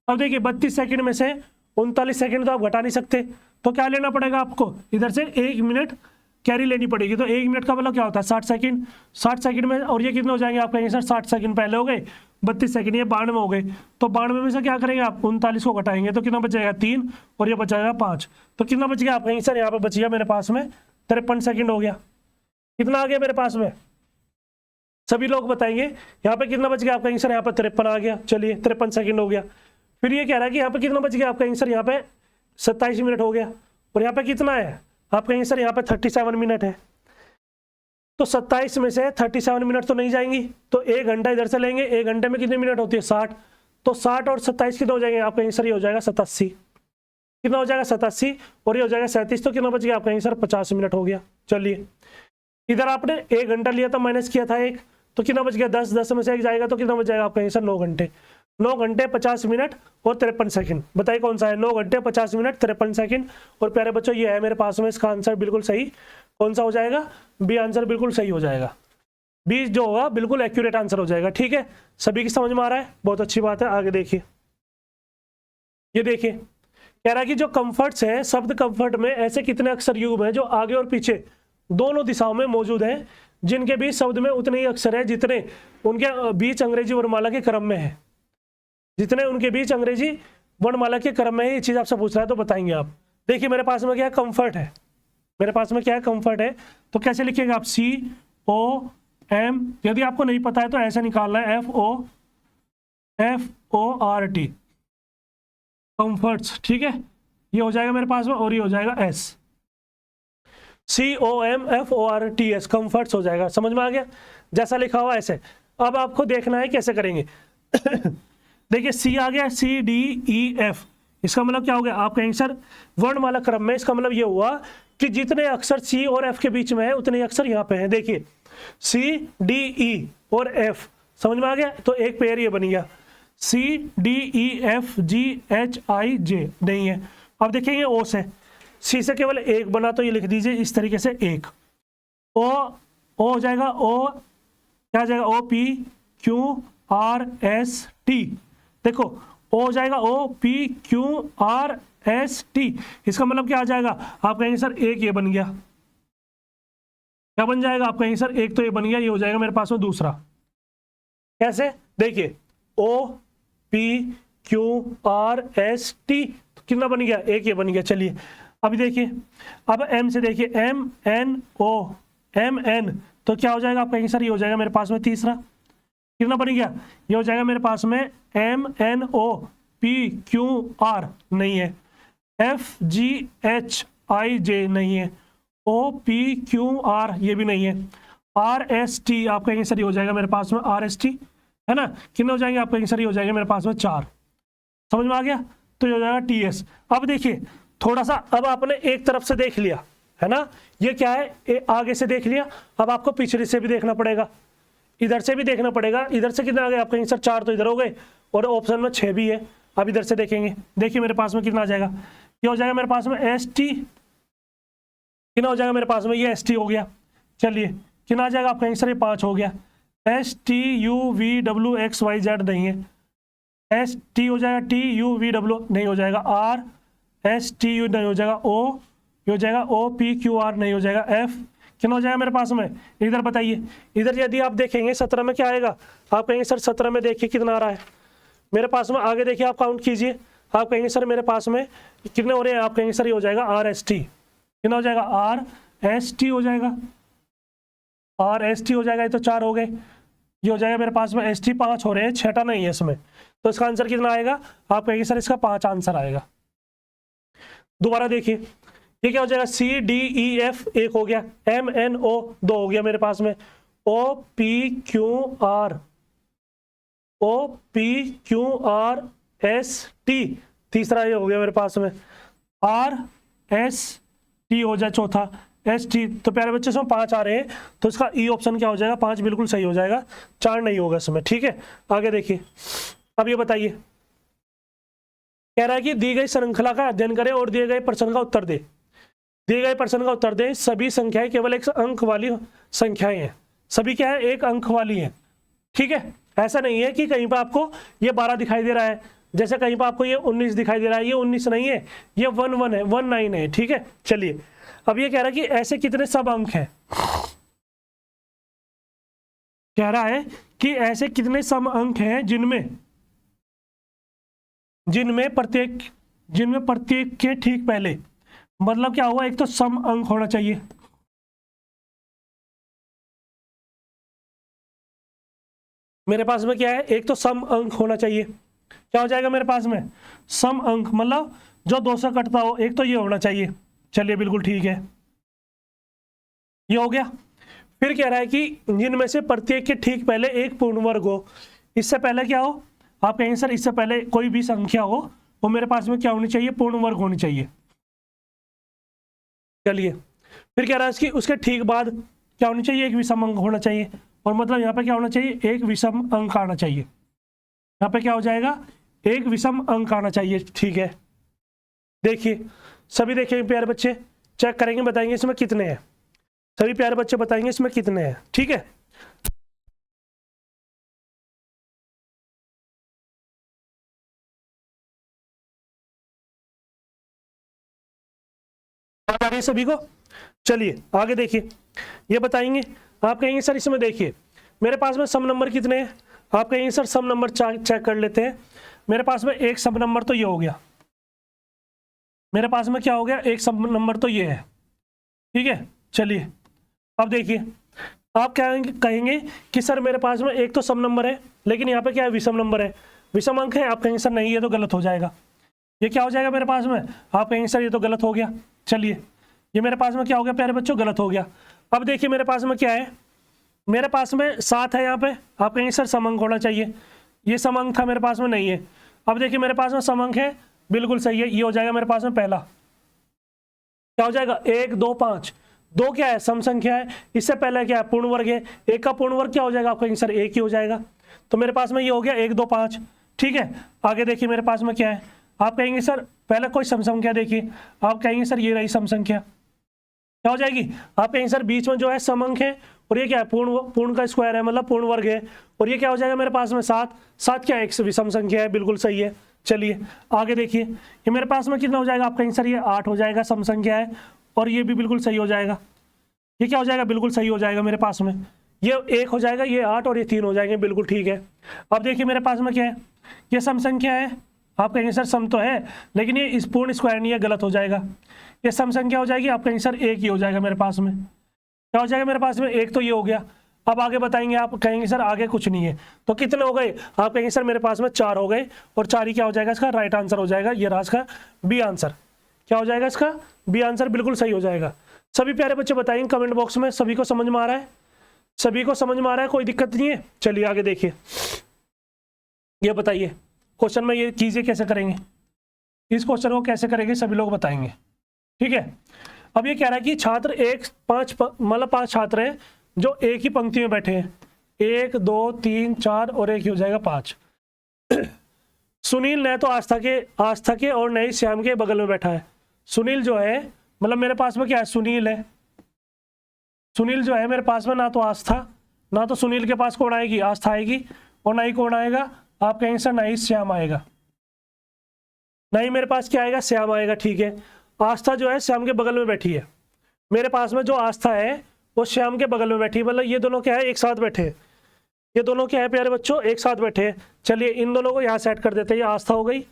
अब देखिए 32 सेकेंड में से 39 सेकेंड तो आप घटा नहीं सकते, तो क्या लेना पड़ेगा आपको, इधर से 1 मिनट कैरी लेनी पड़ेगी। तो 1 मिनट का मतलब क्या होता है 60 सेकंड, 60 सेकंड में, और ये कितने हो जाएंगे आप कहेंगे सर 60 सेकंड पहले हो गए, 32 सेकंड ये 92 हो गए। तो 92 में से क्या करेंगे आप 39 को घटाएंगे तो कितना बचेगा 3 और ये बचाएगा 5। तो कितना बच गया आप कहेंगे सर यहाँ पे बच गया मेरे पास में 53 सेकंड हो गया। कितना आ गया मेरे पास में, सभी लोग बताएंगे यहाँ पे कितना बच गया आप कहेंगे सर यहाँ पे 53 आ गया। चलिए 53 सेकंड हो गया। फिर ये कह रहा है कि यहाँ पे कितना बच गया आप कहेंगे सर यहाँ पे 27 मिनट हो गया और यहाँ पे कितना है आप कहेंगे सर यहाँ पे 37 मिनट है। तो 27 में से 37 मिनट तो नहीं जाएंगी, तो 1 घंटा इधर से लेंगे। 1 घंटे में कितनी मिनट होती है 60, तो 60 और 27 कितना हो जाएंगे आप कहेंगे सर ये हो जाएगा 87। कितना हो जाएगा 87 और ये हो जाएगा 37, तो कितना बच गया आप कहेंगे सर 50 मिनट हो गया। चलिए इधर आपने 1 घंटा लिया था, माइनस किया था 1, तो कितना बच गया 10, 10 में से 1 जाएगा तो कितना बच जाएगा आप कहेंगे सर 9 घंटे। 9 घंटे 50 मिनट और 53 सेकंड, बताइए कौन सा है, 9 घंटे 50 मिनट 53 सेकंड। और प्यारे बच्चों ये है मेरे पास में इसका आंसर बिल्कुल सही कौन सा हो जाएगा? बी आंसर बिल्कुल सही हो जाएगा। बी जो होगा बिल्कुल एक्यूरेट आंसर हो जाएगा। ठीक है, सभी की समझ में आ रहा है? बहुत अच्छी बात है। आगे देखिए, ये देखिए कह रहा है कि जो कंफर्ट्स है, शब्द कंफर्ट में ऐसे कितने अक्षर युग्म हैं जो आगे और पीछे दोनों दिशाओं में मौजूद हैं, जिनके बीच शब्द में उतने ही अक्षर हैं जितने उनके बीच अंग्रेजी वर्णमाला के क्रम में है। जितने उनके बीच अंग्रेजी वर्णमाला के क्रम में है, ये चीज आपसे पूछ रहा है तो बताएंगे आप। देखिए मेरे पास में क्या है? कंफर्ट है। मेरे पास में क्या है? कंफर्ट है। तो कैसे लिखेंगे आप? COM, यदि आपको नहीं पता है तो ऐसे निकालना है, FORT, कंफर्ट्स। ठीक है, ये हो जाएगा मेरे पास में, और ये हो जाएगा S, COMFORTS, कंफर्ट्स हो जाएगा। समझ में आ गया? जैसा लिखा हुआ ऐसे। अब आपको देखना है कैसे करेंगे। देखिए C आ गया, CDEF, इसका मतलब क्या हो गया? आप कहेंगे सर वर्णमाला क्रम में, इसका मतलब ये हुआ कि जितने अक्षर C और F के बीच में है उतने अक्षर यहाँ पे हैं। देखिए CDE और F, समझ में आ गया? तो एक पेयर ये बन गया, CDEFGHIJ नहीं है। अब देखेंगे O से, C से केवल एक बना तो ये लिख दीजिए इस तरीके से, एक। O हो जाएगा, O क्या आ जाएगा? OPQRST, देखो O हो जाएगा OPQRST, इसका मतलब क्या आ जाएगा? आप कहेंगे सर एक ये बन गया, क्या बन जाएगा? आप कहेंगे सर एक तो ये बन गया, ये हो जाएगा मेरे पास में दूसरा। कैसे? देखिए OPQRST कितना बन गया? एक ये बन गया। चलिए अभी देखिए, अब M से देखिए, MN, तो क्या हो जाएगा? आप कहेंगे सर ये हो जाएगा मेरे पास में तीसरा। कितना बन गया? ये हो जाएगा मेरे पास में MNOPQR नहीं है, FGHIJ नहीं है, OPQR ये भी नहीं है, RST आप कहेंगे सर ये हो जाएगा मेरे पास में RST, है ना? कितने हो जाएंगे? आप कहेंगे सर ये हो जाएगा मेरे पास में 4। समझ में आ गया? तो ये हो जाएगा TS। अब देखिए थोड़ा सा, अब आपने एक तरफ से देख लिया है ना, ये क्या है? आगे से देख लिया, अब आपको पिछले से भी देखना पड़ेगा, इधर से भी देखना पड़ेगा। इधर से कितना आ गया? आप कहेंगे सर 4 तो इधर हो गए, और ऑप्शन में 6 भी है। अब इधर से देखेंगे, देखिए मेरे पास में कितना आ जाएगा? ये हो जाएगा मेरे पास में ST, कितना हो जाएगा मेरे पास में? ये ST हो गया। चलिए कितना आ जाएगा? आप कहेंगे सर ये 5 हो गया। STUVWXYZ नहीं है, ST हो जाएगा, TUVW नहीं हो जाएगा, RSTU नहीं हो जाएगा, O ये हो जाएगा, OPQR नहीं हो जाएगा, F कितना हो जाएगा मेरे पास में? इधर बताइए, इधर यदि आप देखेंगे 17 में क्या आएगा? आप कहेंगे सर 17 में देखिए कितना आ रहा है मेरे पास में। आगे देखिए, आप काउंट कीजिए, आप कहेंगे सर मेरे पास में कितने हो रहे हैं? आप कहेंगे सर ये हो जाएगा RST, कितना हो जाएगा? RST हो जाएगा, RST हो जाएगा। ये तो 4 हो गए, ये हो जाएगा मेरे पास में ST 5 हो रहे हैं, 6टा नहीं है इसमें, तो इसका आंसर कितना आएगा? आप कहेंगे सर इसका 5 आंसर आएगा। दोबारा देखिए, ये क्या हो जाएगा? CDEF 1 हो गया, MNO 2 हो गया मेरे पास में, OPQRST तीसरा ये हो गया मेरे पास में, RST हो जाए चौथा, ST। तो प्यारे बच्चे इसमें 5 आ रहे हैं, तो इसका E ऑप्शन क्या हो जाएगा? 5 बिल्कुल सही हो जाएगा, 4 नहीं होगा इसमें। ठीक है, आगे देखिए। अब ये बताइए, कह रहा है कि दी गई श्रृंखला का अध्ययन करें और दिए गए प्रश्न का उत्तर दे। दिए गए प्रश्न का उत्तर दें। सभी संख्याएं केवल एक अंक वाली संख्याएं हैं। सभी क्या है? एक अंक वाली है। ठीक है, ऐसा नहीं है कि कहीं पर आपको ये 12 दिखाई दे रहा है, जैसे कहीं पर आपको ये 19 दिखाई दे रहा है, ये 19 नहीं है, ये 11 है, 19 है। ठीक है, चलिए अब ये कह रहा है कि ऐसे कितने सब अंक हैं। कह रहा है कि ऐसे कितने सम अंक हैं जिनमें प्रत्येक के ठीक पहले, मतलब क्या हुआ? एक तो सम अंक होना चाहिए, मेरे पास में क्या है? एक तो सम अंक होना चाहिए। क्या हो जाएगा मेरे पास में? सम अंक, मतलब जो 2 से कटता हो, एक तो ये होना चाहिए। चलिए बिल्कुल ठीक है, ये हो गया। फिर कह रहा है कि जिनमें से प्रत्येक के ठीक पहले एक पूर्ण वर्ग हो। इससे पहले क्या हो? आप कहेंगे सर इससे पहले कोई भी संख्या हो, वो मेरे पास में क्या होनी चाहिए? पूर्ण वर्ग होनी चाहिए। चलिए फिर कह रहा है कि उसके ठीक बाद क्या होनी चाहिए? एक विषम अंक होना चाहिए, और मतलब यहाँ पे क्या होना चाहिए? एक विषम अंक आना चाहिए। यहाँ पे क्या हो जाएगा? एक विषम अंक आना चाहिए। ठीक है, देखिए सभी देखेंगे प्यारे बच्चे, चेक करेंगे, बताएंगे इसमें कितने हैं। सभी प्यारे बच्चे बताएंगे इसमें कितने हैं, ठीक है। आ रही है सभी को? चलिए आगे देखिए, ये बताएंगे। आप कहेंगे सर इसमें देखिए मेरे पास में सम नंबर कितने हैं, आप कहेंगे सर सम नंबर चेक कर लेते हैं। मेरे पास में एक सम नंबर तो ये हो गया, मेरे पास में क्या हो गया, एक सम नंबर तो ये है, ठीक है। चलिए अब देखिए, आप कहेंगे कि सर मेरे पास में एक तो सम नंबर है, लेकिन यहाँ पे क्या है, विषम नंबर है, विषम अंक है। आप कहेंगे सर नहीं, ये तो गलत हो जाएगा। ये क्या हो जाएगा मेरे पास में, आप कहेंगे सर ये तो गलत हो गया। चलिए ये मेरे पास में क्या हो गया प्यारे बच्चों, गलत हो गया। अब देखिए मेरे पास में क्या है, मेरे पास में 7 है यहाँ पे, आप कहेंगे सर समअंक होना चाहिए, ये समअंक था, मेरे पास में नहीं है। अब देखिए मेरे पास में समअंक है, बिल्कुल सही है, ये हो जाएगा मेरे पास में पहला, क्या हो जाएगा 1 2 5। 2 क्या है, सम संख्या है, इससे पहले क्या है, पूर्ण वर्ग है, 1 का पूर्ण वर्ग क्या हो जाएगा, आप कहेंगे सर 1 ही हो जाएगा। तो मेरे पास में ये हो गया 1 2 5, ठीक है। आगे देखिए मेरे पास में क्या है, आप कहेंगे सर पहले कोई सम संख्या देखिए, आप कहेंगे सर ये रही सम संख्या, क्या हो जाएगी, आप कहेंगे सर बीच में जो है समअंक है, और ये क्या है, पूर्ण का स्क्वायर है, मतलब पूर्ण वर्ग है, और ये क्या हो जाएगा मेरे पास में 7। 7 क्या है, एक विषम संख्या है, बिल्कुल सही है। चलिए आगे देखिए, ये मेरे पास में कितना हो जाएगा, आप कहेंगे सर ये 8 हो जाएगा, सम संख्या है, और ये भी बिल्कुल सही हो जाएगा। ये क्या हो जाएगा, बिल्कुल सही हो जाएगा मेरे पास में, ये 1 हो जाएगा, ये 8 और ये 3 हो जाएंगे, बिल्कुल ठीक है। अब देखिए मेरे पास में क्या है, ये सम संख्या है, आप कहेंगे सर सम तो है, लेकिन ये इस पूर्ण स्क्वायर नहीं है, गलत हो जाएगा। ये सम संख्या हो जाएगी, आप कहेंगे सर 1 ही हो जाएगा मेरे पास में, क्या हो जाएगा मेरे पास में 1, तो ये हो गया। अब आगे बताएंगे, आप कहेंगे सर आगे कुछ नहीं है, तो कितने हो गए, आप कहेंगे सर मेरे पास में 4 हो गए, और 4 ही क्या हो जाएगा, इसका राइट आंसर हो जाएगा, ये रहा इसका बी आंसर। क्या हो जाएगा इसका, बी आंसर, बिल्कुल सही हो जाएगा। सभी प्यारे बच्चे बताएंगे कमेंट बॉक्स में, सभी को समझ में आ रहा है, सभी को समझ में आ रहा है, कोई दिक्कत नहीं है। चलिए आगे देखिए, ये बताइए क्वेश्चन में ये चीज़ें कैसे करेंगे, इस क्वेश्चन को कैसे करेंगे सभी लोग बताएंगे, ठीक है। अब ये कह रहा है कि छात्र एक 5 छात्र हैं जो एक ही पंक्ति में बैठे हैं, 1 2 3 4 और एक ही हो जाएगा 5। सुनील न तो आस्था के और न ही श्याम के बगल में बैठा है। सुनील जो है, मतलब मेरे पास में क्या है, सुनील है, सुनील जो है मेरे पास में, ना तो आस्था, ना तो सुनील के पास कौन आएगी, आस्था आएगी, और ना ही कौन आएगा, आप कहेंगे सर ना ही श्याम आएगा, ना ही मेरे पास क्या आएगा, श्याम आएगा, ठीक है। आस्था जो है श्याम के बगल में बैठी है, मेरे पास में जो आस्था है वो श्याम के बगल में बैठी है, मतलब ये दोनों क्या है, एक साथ बैठे हैं, ये दोनों क्या है प्यारे बच्चों, एक साथ बैठे हैं। चलिए इन दोनों को यहाँ सेट कर देते हैं, ये आस्था हो गई,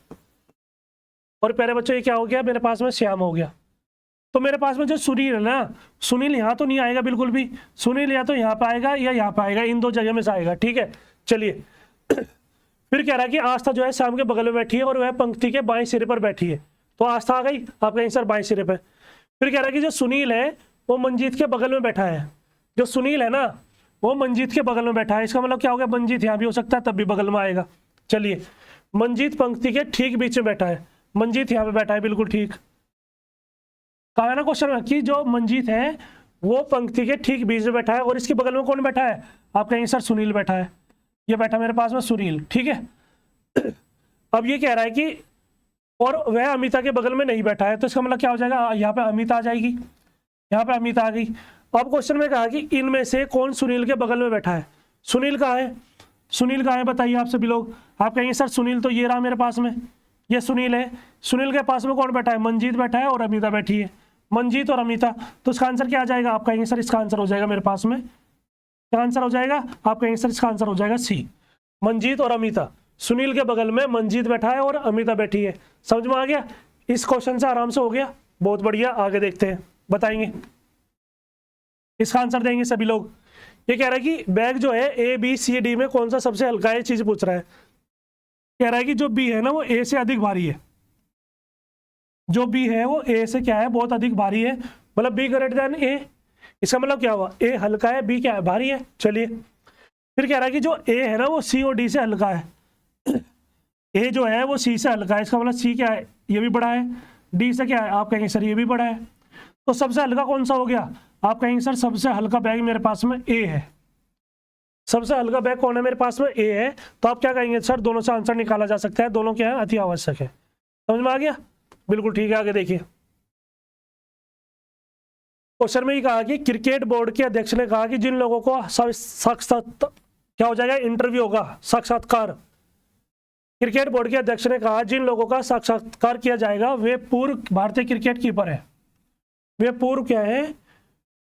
और प्यारे बच्चों ये क्या हो गया, मेरे पास में श्याम हो गया। तो मेरे पास में जो सुनील है ना, सुनील यहाँ तो नहीं आएगा बिल्कुल भी, सुनील या तो यहाँ पे आएगा या यहाँ पे आएगा, इन दो जगह में से आएगा, ठीक है। चलिए फिर कह रहा है कि आस्था जो है श्याम के बगल में बैठी है और वह पंक्ति के बाएं सिरे पर बैठी है, तो आस्था आ गई, आप कहेंगे सर बाएं सिरे पर। फिर कह रहा है कि जो सुनील है वो मंजीत के बगल में बैठा है, जो सुनील है ना वो मंजीत के बगल में बैठा है, इसका मतलब क्या हो गया, मंजीत यहाँ भी हो सकता है, तब भी बगल में आएगा। चलिए मंजीत पंक्ति के ठीक बीच में बैठा है, मंजीत यहाँ पे बैठा है, बिल्कुल ठीक। कहा है ना क्वेश्चन में कि जो मंजीत है वो पंक्ति के ठीक बीच में बैठा है, और इसके बगल में कौन बैठा है, आप कहेंगे सर सुनील बैठा है, ये बैठा मेरे पास में सुनील, ठीक है। अब ये कह रहा है कि और वह अमिता के बगल में नहीं बैठा है, तो इसका मतलब क्या हो जाएगा, यहाँ पे अमिता आ जाएगी, यहाँ पे अमिता आ गई। अब क्वेश्चन में कहा कि इनमें से कौन सुनील के बगल में बैठा है, सुनील कहाँ है, सुनील कहाँ है बताइए आप सभी लोग। आप कहेंगे सर सुनील तो ये रहा मेरे पास में, ये सुनील है, सुनील के पास में कौन बैठा है, मंजीत बैठा है और अमिता बैठी है, मंजीत और अमिता, तो इसका आंसर क्या आ जाएगा, आप कहेंगे सर इसका आंसर हो जाएगा मेरे पास में, क्या आंसर हो जाएगा, आप कहेंगे सर इसका आंसर हो जाएगा सी, मंजीत और अमिता। सुनील के बगल में मंजीत बैठा है और अमिता बैठी है, समझ में आ गया, इस क्वेश्चन से आराम से हो गया, बहुत बढ़िया। आगे देखते हैं, बताएंगे इसका आंसर देंगे सभी लोग। ये कह रहा है कि बैग जो है ए बी सी डी में कौन सा सबसे हल्का है, चीज पूछ रहा है। कह रहा है कि जो बी है ना वो ए से अधिक भारी है, जो बी है वो ए से क्या है, बहुत अधिक भारी है, मतलब बी ग्रेटर देन ए, इसका मतलब क्या हुआ, ए हल्का है, बी क्या है, भारी है। चलिए फिर कह रहा है कि जो ए है ना वो सी और डी से हल्का है, ए जो है वो सी से हल्का है, इसका मतलब सी क्या है, ये भी बड़ा है, डी से क्या है, आप कहेंगे सर ये भी बड़ा है, तो सबसे हल्का कौन सा हो गया, आप कहेंगे सर सबसे हल्का बैग मेरे पास में ए है, सबसे हल्का बैग कौन है मेरे पास में, ए है। तो आप क्या कहेंगे सर, दोनों से आंसर निकाला जा सकता है, दोनों क्या है, अति आवश्यक है, समझ में आ गया, बिल्कुल ठीक है। आगे देखिए, क्वेश्चन में ही कहा कि क्रिकेट बोर्ड के अध्यक्ष ने कहा कि जिन लोगों को साक्षात क्या हो जाएगा, इंटरव्यू होगा, साक्षात्कार। क्रिकेट बोर्ड के अध्यक्ष ने कहा जिन लोगों का साक्षात्कार किया जाएगा वे पूर्व भारतीय क्रिकेट कीपर है, वे पूर्व क्या है,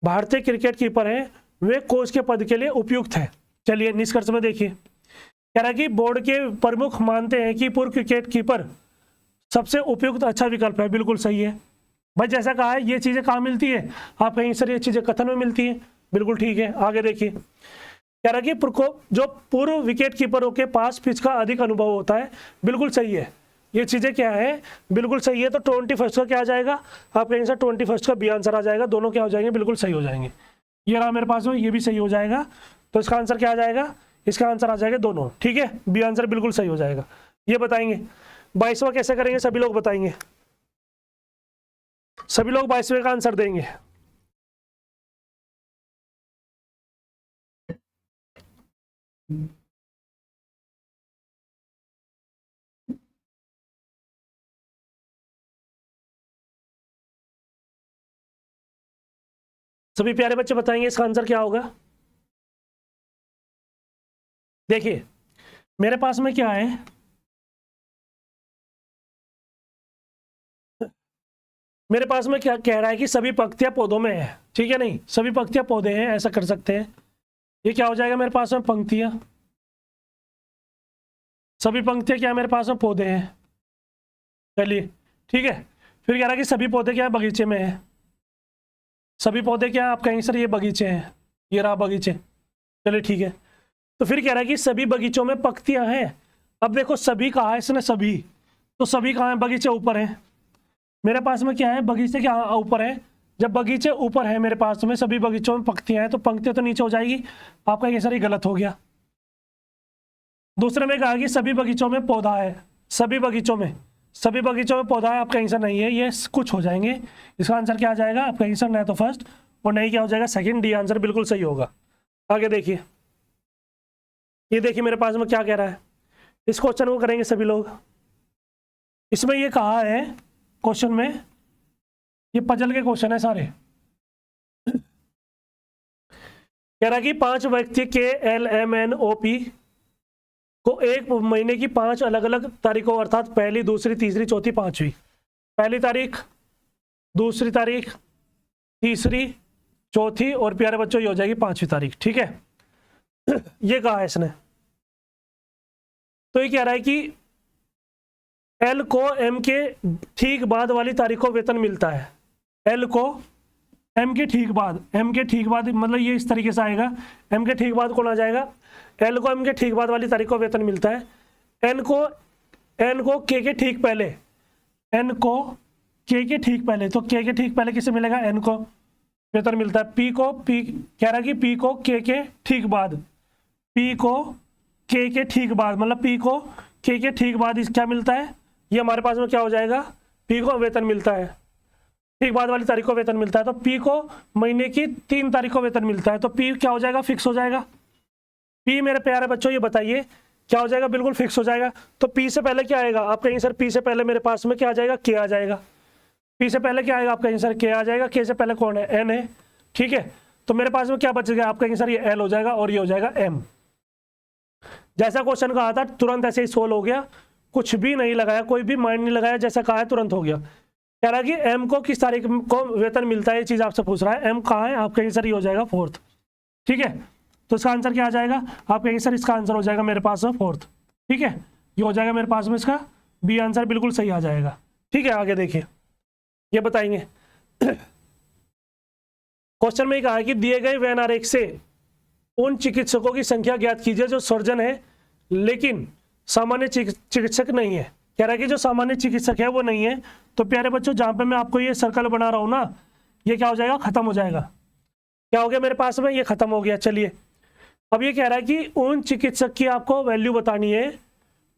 भारतीय क्रिकेट कीपर है, वे कोच के पद के लिए उपयुक्त है। चलिए निष्कर्ष में देखिए, कह रहा है कि बोर्ड के प्रमुख मानते हैं कि पूर्व क्रिकेट कीपर सबसे उपयुक्त अच्छा विकल्प है। बिल्कुल सही है भाई, जैसा कहा है ये चीजें कहाँ मिलती है, आप कहीं सर ये चीजें कथन में मिलती हैं। बिल्कुल ठीक है, आगे देखिए, कह रहा है कि जो पूर्व विकेट कीपरों के पास पिच का अधिक अनुभव होता है। बिल्कुल सही है, ये चीजें क्या है, बिल्कुल सही है। तो 21 का क्या आ जाएगा, आप कहेंगे सर 21 का बी आंसर आ जाएगा, दोनों क्या हो जाएंगे, बिल्कुल सही हो जाएंगे। ये रहा मेरे पास में, ये भी सही हो जाएगा। तो इसका आंसर क्या आ जाएगा, इसका आंसर आ जाएगा दोनों। ठीक है, बी आंसर बिल्कुल सही हो जाएगा। ये बताएंगे 22वां कैसे करेंगे, सभी लोग बताएंगे, सभी लोग 22वें का आंसर देंगे। सभी प्यारे बच्चे बताएंगे इसका आंसर क्या होगा। देखिए मेरे पास में क्या है, मेरे पास में क्या कह रहा है कि सभी पंक्तियां पौधों में है। ठीक है, नहीं सभी पंक्तियां पौधे हैं, ऐसा कर सकते हैं। ये क्या हो जाएगा मेरे पास में, पंक्तियां, सभी पंक्तियां क्या मेरे पास में पौधे हैं। चलिए ठीक है, फिर कह रहा है कि सभी पौधे क्या बगीचे में है। सभी पौधे क्या, आप कहेंगे सर ये बगीचे हैं, ये रहा बगीचे। चलिए ठीक है, तो फिर कह रहा है कि सभी बगीचों में पंक्तियां हैं। अब देखो सभी कहा है इसने, सभी, तो सभी कहाँ है, बगीचे ऊपर है। मेरे पास में क्या है, बगीचे क्या ऊपर है। जब बगीचे ऊपर है मेरे पास में, सभी बगीचों में पंक्तियां हैं, तो पंक्तियां तो नीचे हो जाएगी। आपका ये सर ये गलत हो गया। दूसरे में कहा कि सभी बगीचों में पौधा है, सभी बगीचों में, सभी बगीचों में पौधा है, आपका आंसर नहीं है, ये कुछ हो जाएंगे। इसका आंसर क्या आ जाएगा, आपका आंसर नहीं तो फर्स्ट और नहीं क्या हो जाएगा, सेकंड। डी आंसर बिल्कुल सही होगा। आगे देखिए, ये देखिए मेरे पास में क्या कह रहा है, इस क्वेश्चन को करेंगे सभी लोग। इसमें ये कहा है क्वेश्चन में, ये पजल के क्वेश्चन है सारे। कह रहा है कि 5 व्यक्ति KLMNOP को एक महीने की 5 अलग अलग तारीखों, अर्थात पहली, दूसरी, तीसरी, चौथी, पांचवी, पहली तारीख, दूसरी तारीख, तीसरी, चौथी और प्यारे बच्चों ये हो जाएगी 5वीं तारीख। ठीक है, ये कहा है इसने। तो ये कह रहा है कि L को M के ठीक बाद वाली तारीख को वेतन मिलता है। L को M के ठीक बाद, M के ठीक बाद मतलब ये इस तरीके से आएगा, M के ठीक बाद कौन आ जाएगा, L को M के ठीक बाद वाली तारीख को वेतन मिलता है। N को K के ठीक पहले, N को K के ठीक पहले, तो K के ठीक पहले किसे मिलेगा, N को वेतन मिलता है। P को कह रहा है कि P को K के ठीक बाद, P को K के ठीक बाद मतलब P को K के ठीक बाद क्या मिलता है, ये हमारे पास में क्या हो जाएगा, P को वेतन मिलता है, ठीक बाद वाली तारीख को वेतन मिलता है। तो P को महीने की 3 तारीख को वेतन मिलता है, तो P क्या हो जाएगा, फिक्स हो जाएगा। P मेरे प्यारे बच्चों ये बताइए क्या हो जाएगा, बिल्कुल फिक्स हो जाएगा। तो P से पहले क्या आएगा, आप कहेंगे सर P से पहले मेरे पास में क्या आ जाएगा, K आ जाएगा। P से पहले क्या आएगा, आप कहेंगे सर K आ जाएगा। K से पहले कौन है, N है। ठीक है, तो मेरे पास में क्या बच गया, आप कहेंगे सर ये L हो जाएगा और ये हो जाएगा M। जैसा क्वेश्चन कहा था तुरंत ऐसे ही सोल्व हो गया, कुछ भी नहीं लगाया, कोई भी माइंड नहीं लगाया, जैसा कहा है तुरंत हो गया। कह रहा है कि M को किस तारीख को वेतन मिलता है, ये चीज आपसे पूछ रहा है। M कहाँ है, आप कहेंगे सर ये हो जाएगा 4th। ठीक है, तो इसका आंसर क्या आ जाएगा, आप कहेंगे सर इसका आंसर हो जाएगा मेरे पास में 4th। ठीक है, ये हो जाएगा मेरे पास में इसका बी आंसर बिल्कुल सही आ जाएगा। ठीक है, आगे देखिए, ये बताएंगे क्वेश्चन में कहा है कि दिए गए वेन आरेख से उन चिकित्सकों की संख्या ज्ञात कीजिए जो सर्जन है लेकिन सामान्य चिकित्सक नहीं है। कह रहा है कि जो सामान्य चिकित्सक है वो नहीं है। तो प्यारे बच्चों जहां पे मैं आपको ये सर्कल बना रहा हूं ना, ये क्या हो जाएगा, खत्म हो जाएगा। क्या हो गया मेरे पास में, ये खत्म हो गया। चलिए अब ये कह रहा है कि उन चिकित्सक की आपको वैल्यू बतानी है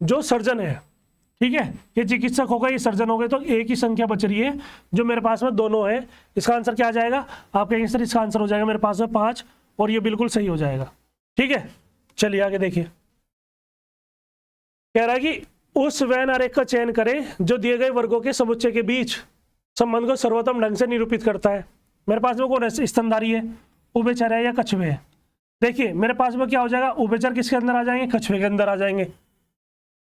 जो सर्जन है। ठीक है, ये चिकित्सक होगा, ये सर्जन हो गए, तो एक ही संख्या बच रही है जो मेरे पास में दोनों है। इसका आंसर क्या आ जाएगा, आप कहेंगे सर इसका आंसर हो जाएगा मेरे पास में 5 और ये बिल्कुल सही हो जाएगा। ठीक है, चलिए आगे देखिए, कह रहा है कि उस वेन आरेख का चयन करें जो दिए गए वर्गों के समुच्चय के बीच संबंध को सर्वोत्तम ढंग से निरूपित करता है। मेरे पास में कौन है, स्तनधारी है, उभयचर है या कछुए है। देखिए मेरे पास में क्या हो जाएगा, उभयचर किसके अंदर आ जाएंगे, कछुए के अंदर आ जाएंगे।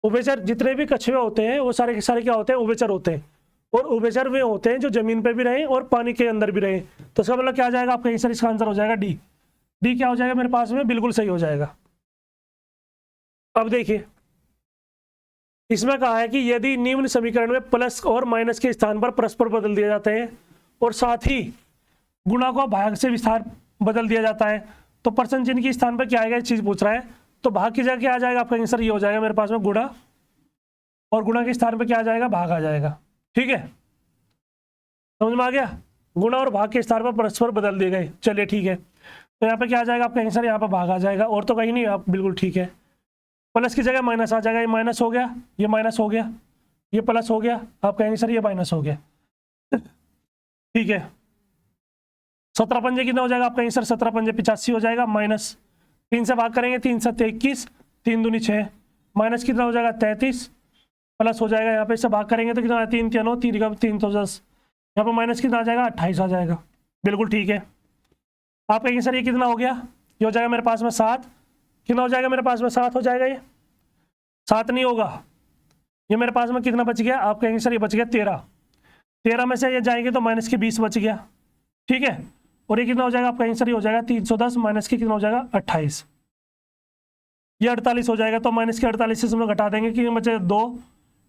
उभयचर जितने भी कछुए होते हैं वो सारे के सारे क्या होते हैं, उभयचर होते हैं। और उभयचर वे होते हैं जो जमीन पे भी रहे और पानी के अंदर भी रहे। तो इसका मतलब क्या आ जाएगा आपका आंसर, इसका आंसर हो जाएगा डी। डी क्या हो जाएगा मेरे पास में, बिल्कुल सही हो जाएगा। अब देखिए इसमें कहा है कि यदि निम्न समीकरण में प्लस और माइनस के स्थान पर परस्पर बदल दिए जाते हैं और साथ ही गुणा को भाग से विस्तार बदल दिया जाता है तो पर्सन चिन्ह के स्थान पर क्या आएगा, चीज पूछ रहा है। तो भाग की जगह क्या आ जाएगा आपका आंसर, ये हो जाएगा मेरे पास में गुणा, और गुणा के स्थान पर क्या आ जाएगा, भाग आ जाएगा। ठीक है, समझ में आ गया। गुणा और भाग के स्थान पर परस्पर बदल दिए गए। चलिए ठीक है, तो यहाँ पे क्या आ जाएगा आपका आंसर, यहाँ पर भाग आ जाएगा, और तो कहीं नहीं, आप बिल्कुल ठीक है। प्लस की जगह माइनस आ जाएगा, ये माइनस हो गया, ये माइनस हो गया, ये प्लस हो गया, आपका आंसर ये माइनस हो गया। ठीक है, 17 पंजे कितना हो जाएगा आपका आंसर, 17 पंजे 85 हो जाएगा। माइनस 3 से भाग करेंगे, 3 7 21, 3 दूनी 6, माइनस कितना हो जाएगा 33, प्लस हो जाएगा यहाँ पे, इससे भाग करेंगे तो कितना, 3 3 3 का 3 तो 10, यहाँ पर माइनस कितना आ जाएगा 28 आ जाएगा। बिल्कुल ठीक है, आपका आंसर ये कितना हो गया, ये हो जाएगा मेरे पास में 7। कितना हो जाएगा मेरे पास में, 7 हो जाएगा। ये 7 नहीं होगा, ये मेरे पास में कितना बच गया आपका आंसर, ये बच गया 13। 13 में से ये जाएंगे तो माइनस के 20 बच गया। ठीक है, और ये कितना हो जाएगा आपका आंसर, ये हो जाएगा 310, माइनस के कितना हो जाएगा 28, ये 48 हो जाएगा। तो माइनस के 48 से इसमें घटा देंगे कि बचे 2,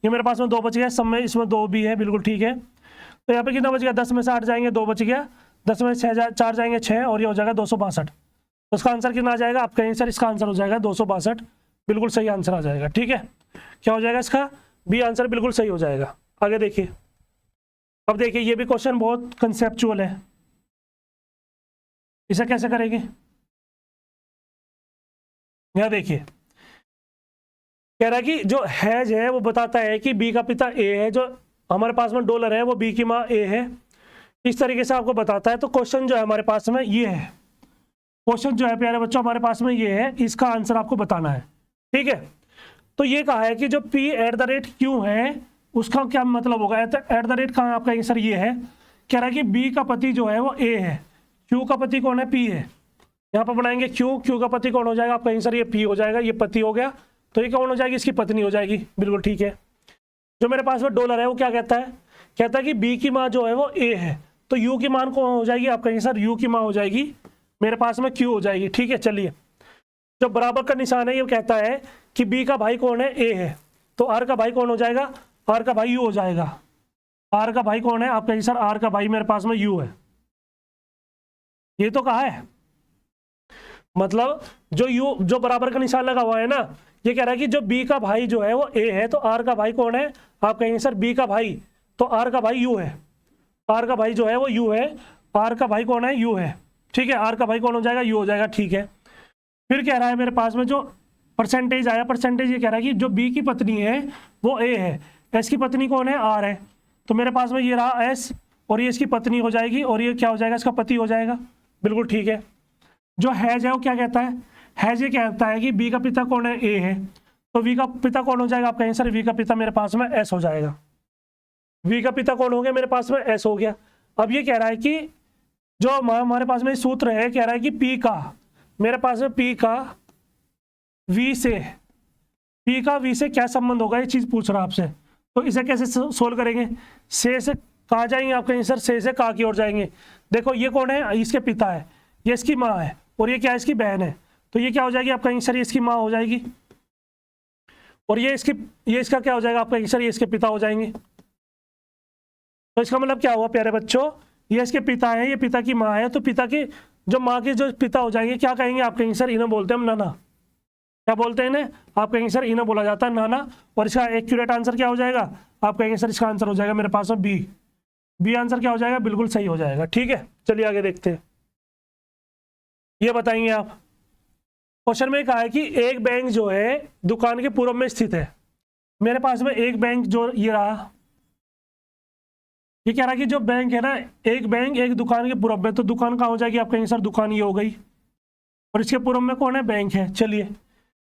ये मेरे पास में 2 बच गया, सब में इसमें 2 भी है। बिल्कुल ठीक है, तो यहाँ पे कितना बच गया, 10 में से 8 जाएंगे, 2 बच गया, 10 में 4 जाएंगे 6, और ये हो जाएगा 262। तो इसका आंसर कितना आ जाएगा आपका आंसर, इसका आंसर हो जाएगा 262। बिल्कुल सही आंसर आ जाएगा। ठीक है, क्या हो जाएगा इसका, बी आंसर बिल्कुल सही हो जाएगा। आगे देखिए, अब देखिए ये भी क्वेश्चन बहुत कंसेप्चुअल है, इसे कैसे करेंगे। यह देखिए कह रहा है कि जो हैज है वो बताता है कि बी का पिता ए है, जो हमारे पास में डॉलर है वो बी की माँ ए है, इस तरीके से आपको बताता है। तो क्वेश्चन जो है हमारे पास में ये है, क्वेश्चन जो है प्यारे बच्चों हमारे पास में ये है, इसका आंसर आपको बताना है। ठीक है, तो ये कहा है कि जो P@Q है उसका क्या मतलब होगा, @ का आपका आंसर ये है। कह रहा है कि बी का पति जो है वो ए है, क्यू का पति कौन है, पी है। यहाँ पर बनाएंगे क्यू का पति कौन हो जाएगा आपका आंसर, ये पी हो जाएगा, ये पति हो गया, तो ये कौन हो जाएगी, इसकी पत्नी हो जाएगी। बिल्कुल ठीक है, जो मेरे पास में डॉलर है वो क्या कहता है, कहता है कि बी की माँ जो है वो ए है, तो यू की मान कौन हो जाएगी आपका आंसर, यू की माँ हो जाएगी मेरे पास में क्यू हो जाएगी। ठीक है, चलिए जो बराबर का निशान है ये कहता है कि बी का भाई कौन है, ए है, तो आर का भाई कौन हो जाएगा, आर का भाई यू हो जाएगा। आर का भाई कौन है आपका आंसर, आर का भाई मेरे पास में यू है। ये तो कहा है, मतलब जो बराबर का निशान लगा हुआ है ना, ये कह रहा है कि जो बी का भाई जो है वो ए है, तो आर का भाई कौन है आपका आंसर, बी का भाई, तो आर का भाई यू है। आर का भाई जो है वो यू है, आर का भाई कौन है, यू है। ठीक है, आर का भाई कौन हो जाएगा, यू हो जाएगा। ठीक है, फिर कह रहा है मेरे पास में जो परसेंटेज आया, परसेंटेज ये कह रहा है कि जो बी की पत्नी है वो ए है, एस की पत्नी कौन है, आर है, तो मेरे पास में ये रहा एस, और ये इसकी पत्नी हो जाएगी, और ये क्या हो जाएगा, इसका पति हो जाएगा। बिल्कुल ठीक है, जो हैज है वो क्या कहता है, हैज ये कहता है कि बी का पिता कौन है, ए है, तो वी का पिता कौन हो जाएगा आपका आंसर, वी का पिता मेरे पास में एस हो जाएगा। वी का पिता कौन हो गया मेरे पास में, एस हो गया। अब ये कह रहा है कि जो हमारे पास में सूत्र है, कह रहा है कि पी का मेरे पास में पी का वी से क्या संबंध होगा, ये चीज पूछ रहा है आपसे। तो इसे कैसे सोल्व करेंगे, से कहा जाएंगे आपका आंसर, से का की ओर जाएंगे। देखो ये कौन है, इसके पिता है, ये इसकी माँ है, और ये क्या है, इसकी बहन है, तो ये क्या हो जाएगी आपका आंसर, ये इसकी माँ हो जाएगी, और ये इसका क्या हो जाएगा आपका आंसर, ये इसके पिता हो जाएंगे। तो इसका मतलब क्या हुआ प्यारे बच्चों, ये इसके पिता है, ये पिता की माँ है, तो पिता की जो माँ के जो पिता हो जाएंगे क्या कहेंगे आपके आंसर, इन्हें बोलते हैं हम नाना। क्या बोलते हैं इन्हें, आपका आंसर इन्हें बोला जाता है नाना। और इसका एक्यूरेट आंसर क्या हो जाएगा आपका आंसर, इसका आंसर हो जाएगा मेरे पास में बी आंसर क्या हो जाएगा, बिल्कुल सही हो जाएगा। ठीक है, चलिए आगे देखते हैं, ये बताएंगे आप। क्वेश्चन में कहा है कि एक बैंक जो है दुकान के पूर्व में स्थित है। मेरे पास में एक बैंक जो ये रहा, ये कह रहा है कि जो बैंक है ना, एक बैंक एक दुकान के पूर्व में, तो दुकान कहाँ हो जाएगी आपका आंसर, दुकान ये हो गई, और इसके पूर्व में कौन है, बैंक है। चलिए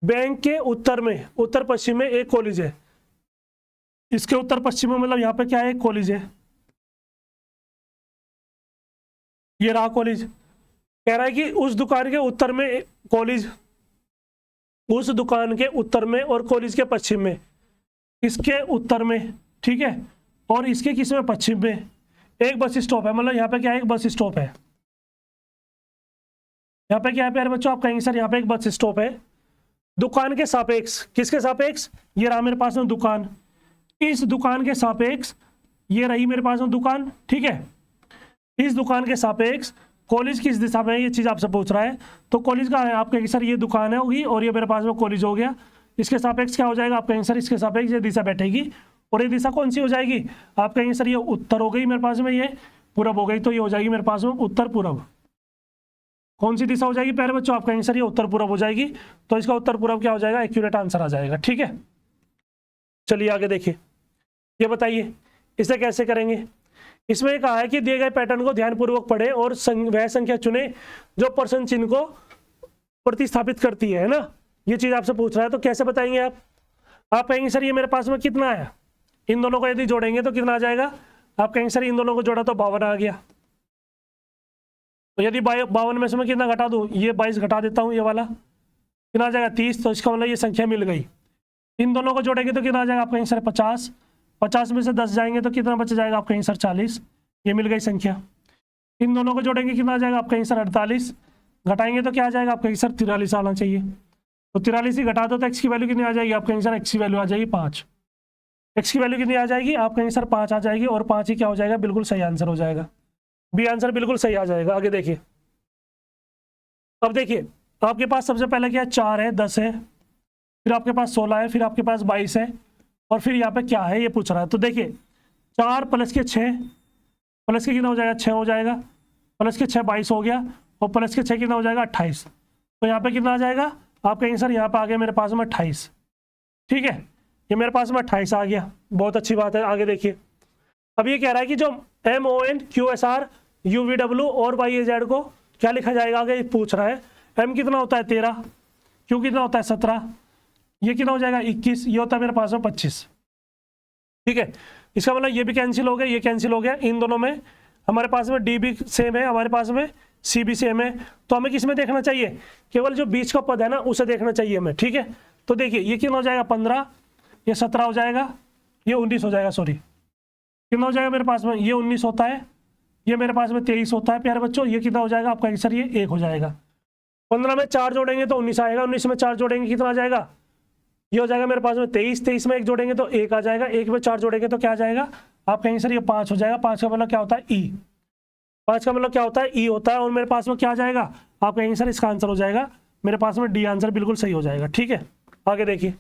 बैंक के उत्तर में, उत्तर पश्चिम में एक कॉलेज है, इसके उत्तर पश्चिम में मतलब यहाँ पे क्या है, एक कॉलेज है। ये रहा कॉलेज। कह रहा है कि उस दुकान के उत्तर में कॉलेज, उस दुकान के उत्तर में और कॉलेज के पश्चिम में, इसके उत्तर में, ठीक है, और इसके किस में, पश्चिम में एक बस स्टॉप है। मतलब यहाँ पे क्या है, एक बस स्टॉप है। यहाँ पे क्या है प्यारे बच्चों, आप कहेंगे सर यहाँ पे एक बस स्टॉप है। दुकान के सापेक्ष, किसके सापेक्ष, ये रहा मेरे पास में दुकान, इस दुकान के सापेक्ष ये रही मेरे पास में दुकान, ठीक है। इस दुकान के सापेक्ष कॉलेज किस दिशा में है, ये चीज़ आपसे पूछ रहा है। तो कॉलेज का है, आप कहेंगे सर ये दुकान है होगी और ये मेरे पास में कॉलेज हो गया। इसके सापेक्ष क्या हो जाएगा, आप कहेंगे सर इसके सापेक्ष ये दिशा बैठेगी। और ये दिशा कौन सी हो जाएगी, आप कहेंगे सर ये उत्तर हो गई मेरे पास में, ये पूरब हो गई, तो ये हो जाएगी मेरे पास में उत्तर पूरब। कौन सी दिशा हो जाएगी प्यारे बच्चों, आप कहेंगे सर ये उत्तर पूरब हो जाएगी। तो इसका उत्तर पूरब क्या हो जाएगा, एक्यूरेट आंसर आ जाएगा, ठीक है। चलिए आगे देखिए, ये बताइए इसे कैसे करेंगे। इसमें कहा है कि दिए गए पैटर्न को ध्यानपूर्वक पढ़े और वह संख्या चुने जो प्रश्न चिन्ह को प्रतिस्थापित करती है ना। ये चीज आपसे पूछ रहा है, तो कैसे बताएंगे आप कहेंगे सर ये मेरे पास में कितना है, इन दोनों को यदि जोड़ेंगे तो कितना आ जाएगा, आप कहेंगे सर इन दोनों को जोड़ा तो 52 आ गया। तो यदि 52 में से मैं कितना घटा दूं, ये 22 घटा देता हूं, ये वाला कितना आ जाएगा 30। तो इसका मतलब ये संख्या मिल गई। इन दोनों को जोड़ेंगे तो कितना आ जाएगा, आप कहेंगे सर 50। 50 में से 10 जाएंगे तो कितना बच जाएगा, आप कहेंगे सर 40। ये मिल गई संख्या। इन दोनों को जोड़ेंगे कितना आ जाएगा, आप कहेंगे सर 48। घटाएंगे तो क्या आ जाएगा, आप कहेंगे सर 43 आना चाहिए। तो 43 ही घटा दो तो एक्स की वैल्यू कितनी आ जाएगी, आप कहेंगे सर एक्स की वैल्यू आ जाएगी 5। एक्स की वैल्यू कितनी आ जाएगी, आप कहेंगे सर 5 आ जाएगी। और 5 ही क्या हो जाएगा, बिल्कुल सही आंसर हो जाएगा। बी आंसर बिल्कुल सही आ जाएगा। आगे देखिए, अब देखिए आपके पास सबसे पहले क्या है, 4 है, 10 है, फिर आपके पास 16 है, फिर आपके पास 22 है, और फिर यहाँ पे क्या है ये पूछ रहा है। तो देखिए 4 प्लस के 6, प्लस के कितना हो जाएगा, 6 हो जाएगा, प्लस के 6 22 हो गया, और प्लस के 6 कितना हो जाएगा 28। तो यहाँ पे कितना आ जाएगा, आप कहेंगे सर यहाँ पे आ गया मेरे पास में 28, ठीक है। ये मेरे पास में 28 आ गया, बहुत अच्छी बात है। आगे देखिए, अब ये कह रहा है कि जो MON QSR UVW और YAZ को क्या लिखा जाएगा, आगे पूछ रहा है। M कितना होता है 13, Q कितना होता है 17, ये कितना हो जाएगा 21, ये होता है मेरे पास में 25, ठीक है। इसका मतलब ये भी कैंसिल हो गया, ये कैंसिल हो गया। इन दोनों में हमारे पास में D भी सेम है, हमारे पास में C भी सेम है। तो हमें किस में देखना चाहिए, केवल जो बीच का पद है ना उसे देखना चाहिए हमें, ठीक है। तो देखिए ये कितना हो जाएगा 15, ये 17 हो जाएगा, ये 19 हो जाएगा, सॉरी कितना हो जाएगा मेरे पास में, ये 19 होता है, ये मेरे पास में 23 होता है प्यारे बच्चों। ये कितना हो जाएगा आपका आंसर, ये 1 हो जाएगा। 15 में 4 जोड़ेंगे तो 19 आएगा, 19 में 4 जोड़ेंगे कितना आ जाएगा, ये हो जाएगा मेरे पास में 23। 23 में 1 जोड़ेंगे तो 1 आ जाएगा, 1 में 4 जोड़ेंगे तो क्या आ जाएगा, आप कहेंगे सर ये 5 हो जाएगा। 5 का मतलब क्या होता है, ई। 5 का मतलब क्या होता है, ई होता है। और मेरे पास में क्या आ जाएगा, आप कहेंगे सर इसका आंसर हो जाएगा मेरे पास में डी आंसर बिल्कुल सही हो जाएगा, ठीक है। आगे देखिए,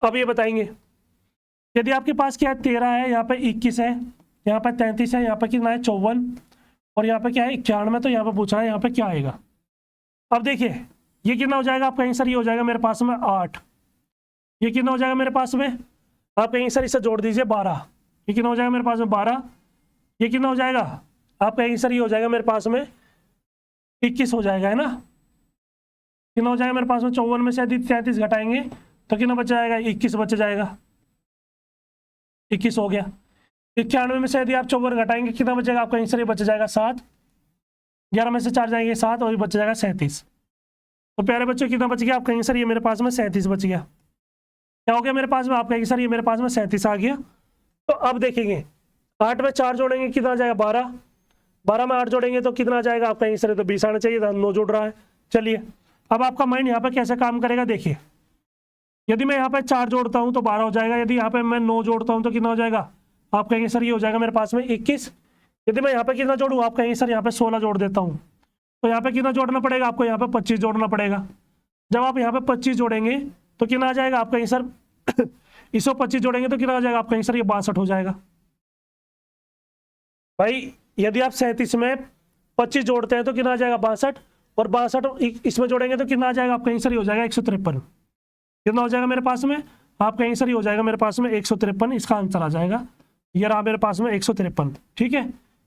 अब ये बताएंगे यदि आपके पास क्या है 13 है, यहाँ पे 21 है, यहाँ पे 33 है, यहाँ पे कितना है 54, और यहाँ पे क्या है 91, तो यहाँ पे पूछा है यहाँ पे क्या आएगा। अब देखिए ये कितना हो जाएगा, आप कहेंगे सर ये हो जाएगा मेरे पास में 8। ये कितना हो जाएगा मेरे पास में, आप कहेंगे सर इसे जोड़ दीजिए 12। ये कितना हो जाएगा मेरे पास में 12। ये कितना हो जाएगा, आप कहेंगे सर ये हो जाएगा मेरे पास में 21 हो जाएगा, है ना। कितना हो जाएगा मेरे पास में, 54 में से यदि 33 घटाएंगे तो कितना बच जाएगा, 21 बच जाएगा, 21 हो गया। 91 में से यदि आप 54 घटाएंगे कितना बचेगा, आपका आंसर ये बच जाएगा 7। 11 में से 4 जाएंगे 7, और ये बच जाएगा 37। तो प्यारे बच्चों कितना बच गया, आप कहेंगे सर ये मेरे पास में 37 बच गया। क्या हो गया मेरे पास में, आप कहेंगे सर ये मेरे पास में 37 आ गया। तो अब देखेंगे 8 में 4 जोड़ेंगे कितना आ जाएगा 12, 12 में 8 जोड़ेंगे तो कितना आ जाएगा, आप कहेंगे सर तो 20 आना चाहिए था, 9 जोड़ रहा है। चलिए अब आपका माइंड यहाँ पे कैसे काम करेगा, देखिए यदि मैं यहाँ पे 4 जोड़ता हूँ तो 12 हो जाएगा, यदि यहाँ पे मैं 9 जोड़ता हूँ तो कितना हो जाएगा, आप कहेंगे सर ये हो जाएगा मेरे पास में 21। यदि मैं यहाँ पे कितना जोड़ूँ, आप कहेंगे सर यहाँ पे 16 जोड़ देता हूँ, तो यहाँ पे कितना जोड़ना पड़ेगा, आपको यहाँ पे 25 जोड़ना पड़ेगा। जब आप यहाँ पे 25 जोड़ेंगे तो कितना आ जाएगा, आप कहेंगे सर इसको 25 जोड़ेंगे तो कितना आ जाएगा, आप कहेंगे सर ये 62 हो जाएगा। भाई यदि आप 37 में 25 जोड़ते हैं तो कितना आ जाएगा 62, और 62 इसमें जोड़ेंगे तो कितना आ जाएगा, आप कहेंगे सर ये हो जाएगा 153। कितना हो जाएगा मेरे पास में, आप कहेंगे सर ये हो जाएगा मेरे पास में 153, इसका आंसर आ जाएगा। ये रहा मेरे पास में 153, ठीक है।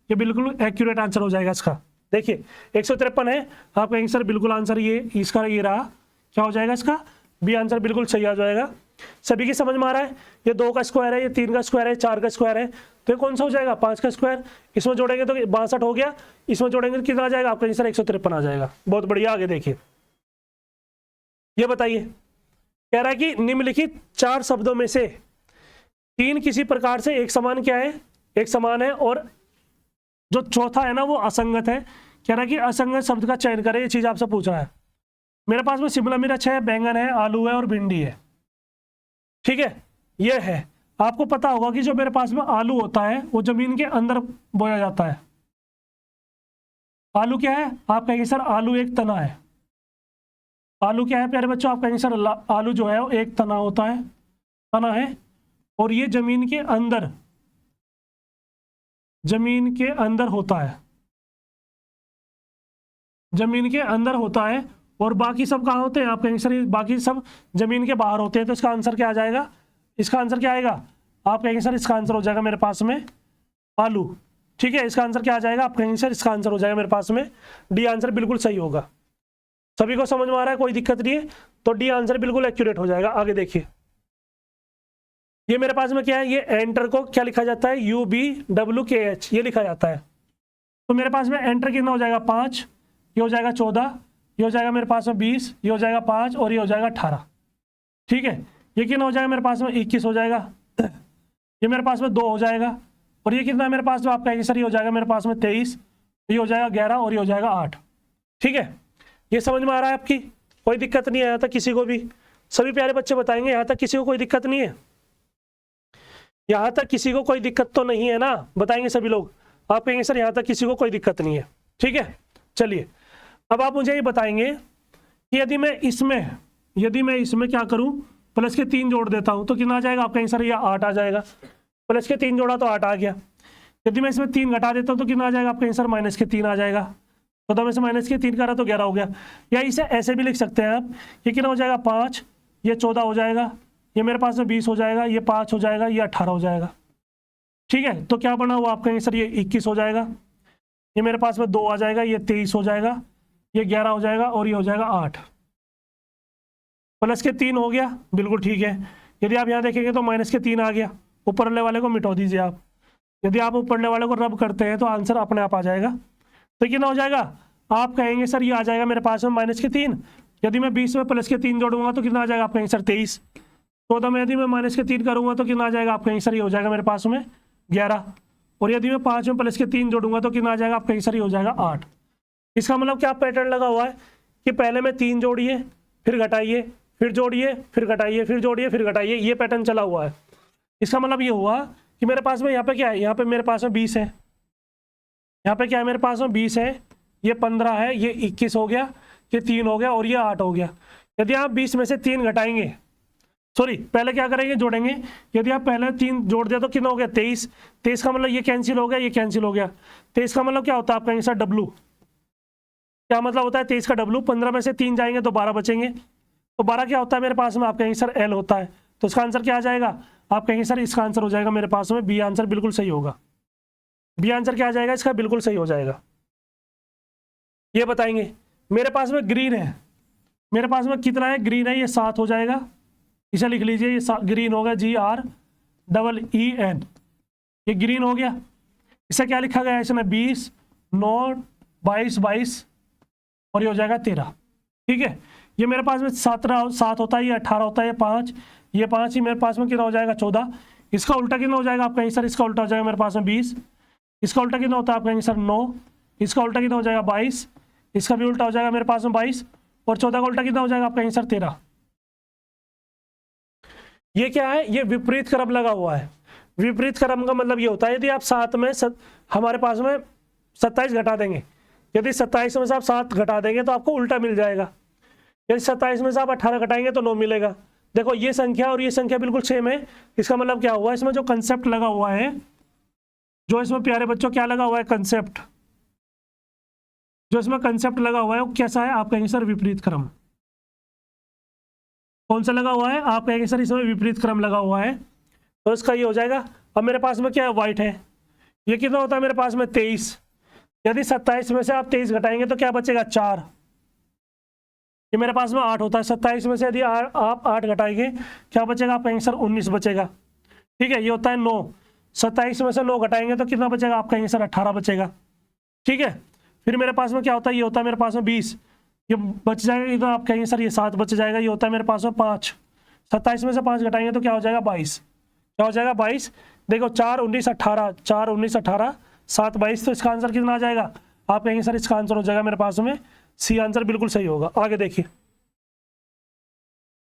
ये बिल्कुल एक्यूरेट आंसर हो जाएगा इसका। देखिए 153 है, आप कहेंगे सर बिल्कुल आंसर ये इसका ये रहा, क्या हो जाएगा इसका, बी आंसर बिल्कुल सही आ जाएगा। सभी की समझ में आ रहा है? ये 2 का स्क्वायर है, ये 3 का स्क्वायर है, 4 का स्क्वायर है, तो ये कौन सा हो जाएगा? 5 का स्क्वायर। इसमें जोड़ेंगे तो 62 हो गया, इसमें जोड़ेंगे तो कितना आ जाएगा? आपका आंसर 153 आ जाएगा। बहुत बढ़िया, आगे देखिए। ये बताइए, कह रहा है कि निम्नलिखित 4 शब्दों में से 3 किसी प्रकार से एक समान क्या है? एक समान है, और जो चौथा है ना वो असंगत है। कह रहा है कि असंगत शब्द का चयन करें, ये चीज आपसे पूछ रहा है। मेरे पास में शिमला मिर्च है, बैंगन है, आलू है और भिंडी है, ठीक है? ये है, आपको पता होगा कि जो मेरे पास में आलू होता है वो जमीन के अंदर बोया जाता है। आलू क्या है? आप कहेंगे सर आलू एक तना है। आलू क्या है प्यारे बच्चों? आप कहेंगे सर आलू जो है वो एक तना होता है, तना है, और ये जमीन के अंदर होता है, जमीन के अंदर होता है, और बाकी सब कहाँ होते हैं? आप कहेंगे सर बाकी सब जमीन के बाहर होते हैं, तो इसका आंसर क्या आ जाएगा? इसका आंसर क्या आएगा? आप कहेंगे सर इसका आंसर हो जाएगा मेरे पास में आलू, ठीक है? इसका आंसर क्या आ जाएगा? आप कहेंगे सर इसका आंसर हो जाएगा मेरे पास में डी आंसर बिल्कुल सही होगा। सभी को समझ में आ रहा है? कोई दिक्कत नहीं है, तो डी आंसर बिल्कुल एक्यूरेट हो जाएगा। आगे देखिए, ये मेरे पास में क्या है? ये एंटर को क्या लिखा जाता है? UBWKH, ये लिखा जाता है। तो मेरे पास में एंटर कितना हो जाएगा? 5, ये हो जाएगा 14, ये हो जाएगा मेरे पास में 20, ये हो जाएगा 5 और ये हो जाएगा 18, ठीक है? ये कितना हो जाएगा मेरे पास में? 21 हो जाएगा, ये मेरे पास में 2 हो जाएगा, और ये कितना है मेरे पास में? आप कहेंगे सर ये हो जाएगा मेरे पास में 23, ये हो जाएगा 11 और ये हो जाएगा 8, ठीक है? ये समझ में आ रहा है आपकी? कोई दिक्कत नहीं है यहाँ तक किसी को भी? सभी प्यारे बच्चे बताएंगे यहाँ तक किसी को कोई दिक्कत नहीं है? यहाँ तक किसी को कोई दिक्कत तो नहीं है ना? बताएंगे सभी लोग? आप कहेंगे सर यहाँ तक किसी को कोई दिक्कत नहीं है, ठीक है? चलिए, अब आप मुझे ये बताएंगे कि यदि मैं इसमें क्या करूं, प्लस के 3 जोड़ देता हूं तो कितना आ जाएगा? आप कहेंगे सर ये 8 आ जाएगा। प्लस के 3 जोड़ा तो 8 आ गया। यदि मैं इसमें 3 घटा देता हूं तो कितना आ जाएगा? आप कहेंगे सर माइनस के 3 आ जाएगा। 14 में से माइनस के 3 करा तो 11 हो गया। या इसे ऐसे भी लिख सकते हैं आप, ये कितना हो जाएगा? 5, ये 14 हो जाएगा, ये मेरे पास में 20 हो जाएगा, ये 5 हो जाएगा, ये 18 हो जाएगा, ठीक है? तो क्या बना हुआ? आप कहेंगे सर ये 21 हो जाएगा, ये मेरे पास में 2 आ जाएगा, ये 23 हो जाएगा, ये 11 हो जाएगा और ये हो जाएगा 8। प्लस के 3 हो गया, बिल्कुल ठीक है। यदि आप यहाँ देखेंगे तो माइनस के 3 आ गया, ऊपर वाले को मिटा दीजिए आप। यदि आप ऊपर वाले को रब करते हैं तो आंसर अपने आप आ जाएगा। तो कितना हो जाएगा? आप कहेंगे सर ये आ जाएगा मेरे पास में माइनस के 3। यदि मैं 20 में प्लस के 3 जोड़ूंगा तो कितना आ जाएगा? आप कहेंगे सर 23। 14 में यदि मैं माइनस के 3 करूंगा तो कितना आ जाएगा? आप कहेंगे सर ये हो जाएगा मेरे पास में 11। और यदि मैं 5 में प्लस के 3 जोड़ूंगा तो कितना आ जाएगा? आप कहेंगे सर ये हो जाएगा 8। इसका मतलब क्या पैटर्न लगा हुआ है कि पहले में 3 जोड़िए, फिर घटाइए, फिर जोड़िए, फिर घटाइए, फिर जोड़िए, फिर घटाइए, ये पैटर्न चला हुआ है। इसका मतलब ये हुआ कि मेरे पास में यहाँ पे क्या है? यहाँ पे मेरे पास में 20 है, यहाँ पे क्या है? मेरे पास में 20 है, ये 15 है, ये 21 हो गया, ये 3 हो गया और ये 8 हो गया। यदि आप 20 में से 3 घटाएंगे, सॉरी पहले क्या करेंगे? जोड़ेंगे। यदि आप पहले 3 जोड़ दिया तो कितना हो गया? 23। 23 का मतलब ये कैंसिल हो गया, ये कैंसिल हो गया। 23 का मतलब क्या होता है? आप कहेंगे सर डब्लू। क्या मतलब होता है 23 का डब्लू? 15 में से 3 जाएंगे तो 12 बचेंगे, तो 12 क्या होता है मेरे पास में? आप कहेंगे सर एल होता है। तो इसका आंसर क्या आ जाएगा? आप कहेंगे सर इसका आंसर हो जाएगा मेरे पास में बी आंसर बिल्कुल सही होगा। बी आंसर क्या आ जाएगा इसका? बिल्कुल सही हो जाएगा। ये बताएंगे मेरे पास में ग्रीन है, मेरे पास में कितना है? ग्रीन है, ये 7 हो जाएगा, इसे लिख लीजिए, ये ग्रीन होगा, GREEN, ये ग्रीन हो गया। इसे क्या लिखा गया है इसमें? 20, 9, 22 और ये हो जाएगा 13, ठीक है? ये मेरे पास में 7 होता है, ये 18 होता है, ये 5, ये 5 ही मेरे पास में कितना हो जाएगा? 14। इसका उल्टा कितना हो जाएगा? आप कहेंगे सर इसका उल्टा हो जाएगा मेरे पास में 20। इसका उल्टा कितना होता है? आप कहेंगे सर 9। इसका उल्टा कितना हो जाएगा? 22। इसका भी उल्टा हो जाएगा मेरे पास में 22 और 14 का उल्टा कितना हो जाएगा? आप कहेंगे सर 13। ये क्या है? ये विपरीत क्रम लगा हुआ है। विपरीत क्रम का मतलब ये होता है यदि आप 7 में हमारे पास में 27 घटा देंगे, यदि 27 में से आप 7 घटा देंगे तो आपको उल्टा मिल जाएगा। यदि 27 में से आप 18 घटाएंगे तो 9 मिलेगा। देखो ये संख्या और ये संख्या बिल्कुल सेम है। इसका मतलब क्या हुआ? इसमें जो कंसेप्ट लगा हुआ है, जो इसमें प्यारे बच्चों क्या लगा हुआ है? कंसेप्ट, जो इसमें कंसेप्ट लगा हुआ है वो कैसा है? आप कहेंगे सर विपरीत क्रम। कौन सा लगा हुआ है? आप कहेंगे सर इसमें विपरीत क्रम लगा हुआ है, तो इसका ये हो जाएगा। अब मेरे पास में क्या है? व्हाइट है, ये कितना होता है मेरे पास में? 23। यदि 27 में से आप 23 घटाएंगे तो क्या बचेगा? 4। ये मेरे पास में 8 होता है। 27 में से यदि आप 8 घटाएंगे क्या बचेगा आपका आंसर 19 बचेगा। ठीक है, ये होता है 9। 27 में से 9 घटाएंगे तो कितना बचेगा आपका आंसर 18 बचेगा। ठीक है, फिर मेरे पास में क्या होता है, ये होता है मेरे पास में 20, ये बच जाएगा इधर आपका आंसर, ये 7 बच जाएगा। ये होता है मेरे पास में 5। 27 में से 5 घटाएंगे तो क्या हो जाएगा 22। क्या हो जाएगा 22। देखो 4 19 18, 4 19 18, 7 22, तो इसका आंसर कितना आ जाएगा आपका आंसर, इसका आंसर हो जाएगा मेरे पास में सी आंसर बिल्कुल सही होगा। आगे देखिए,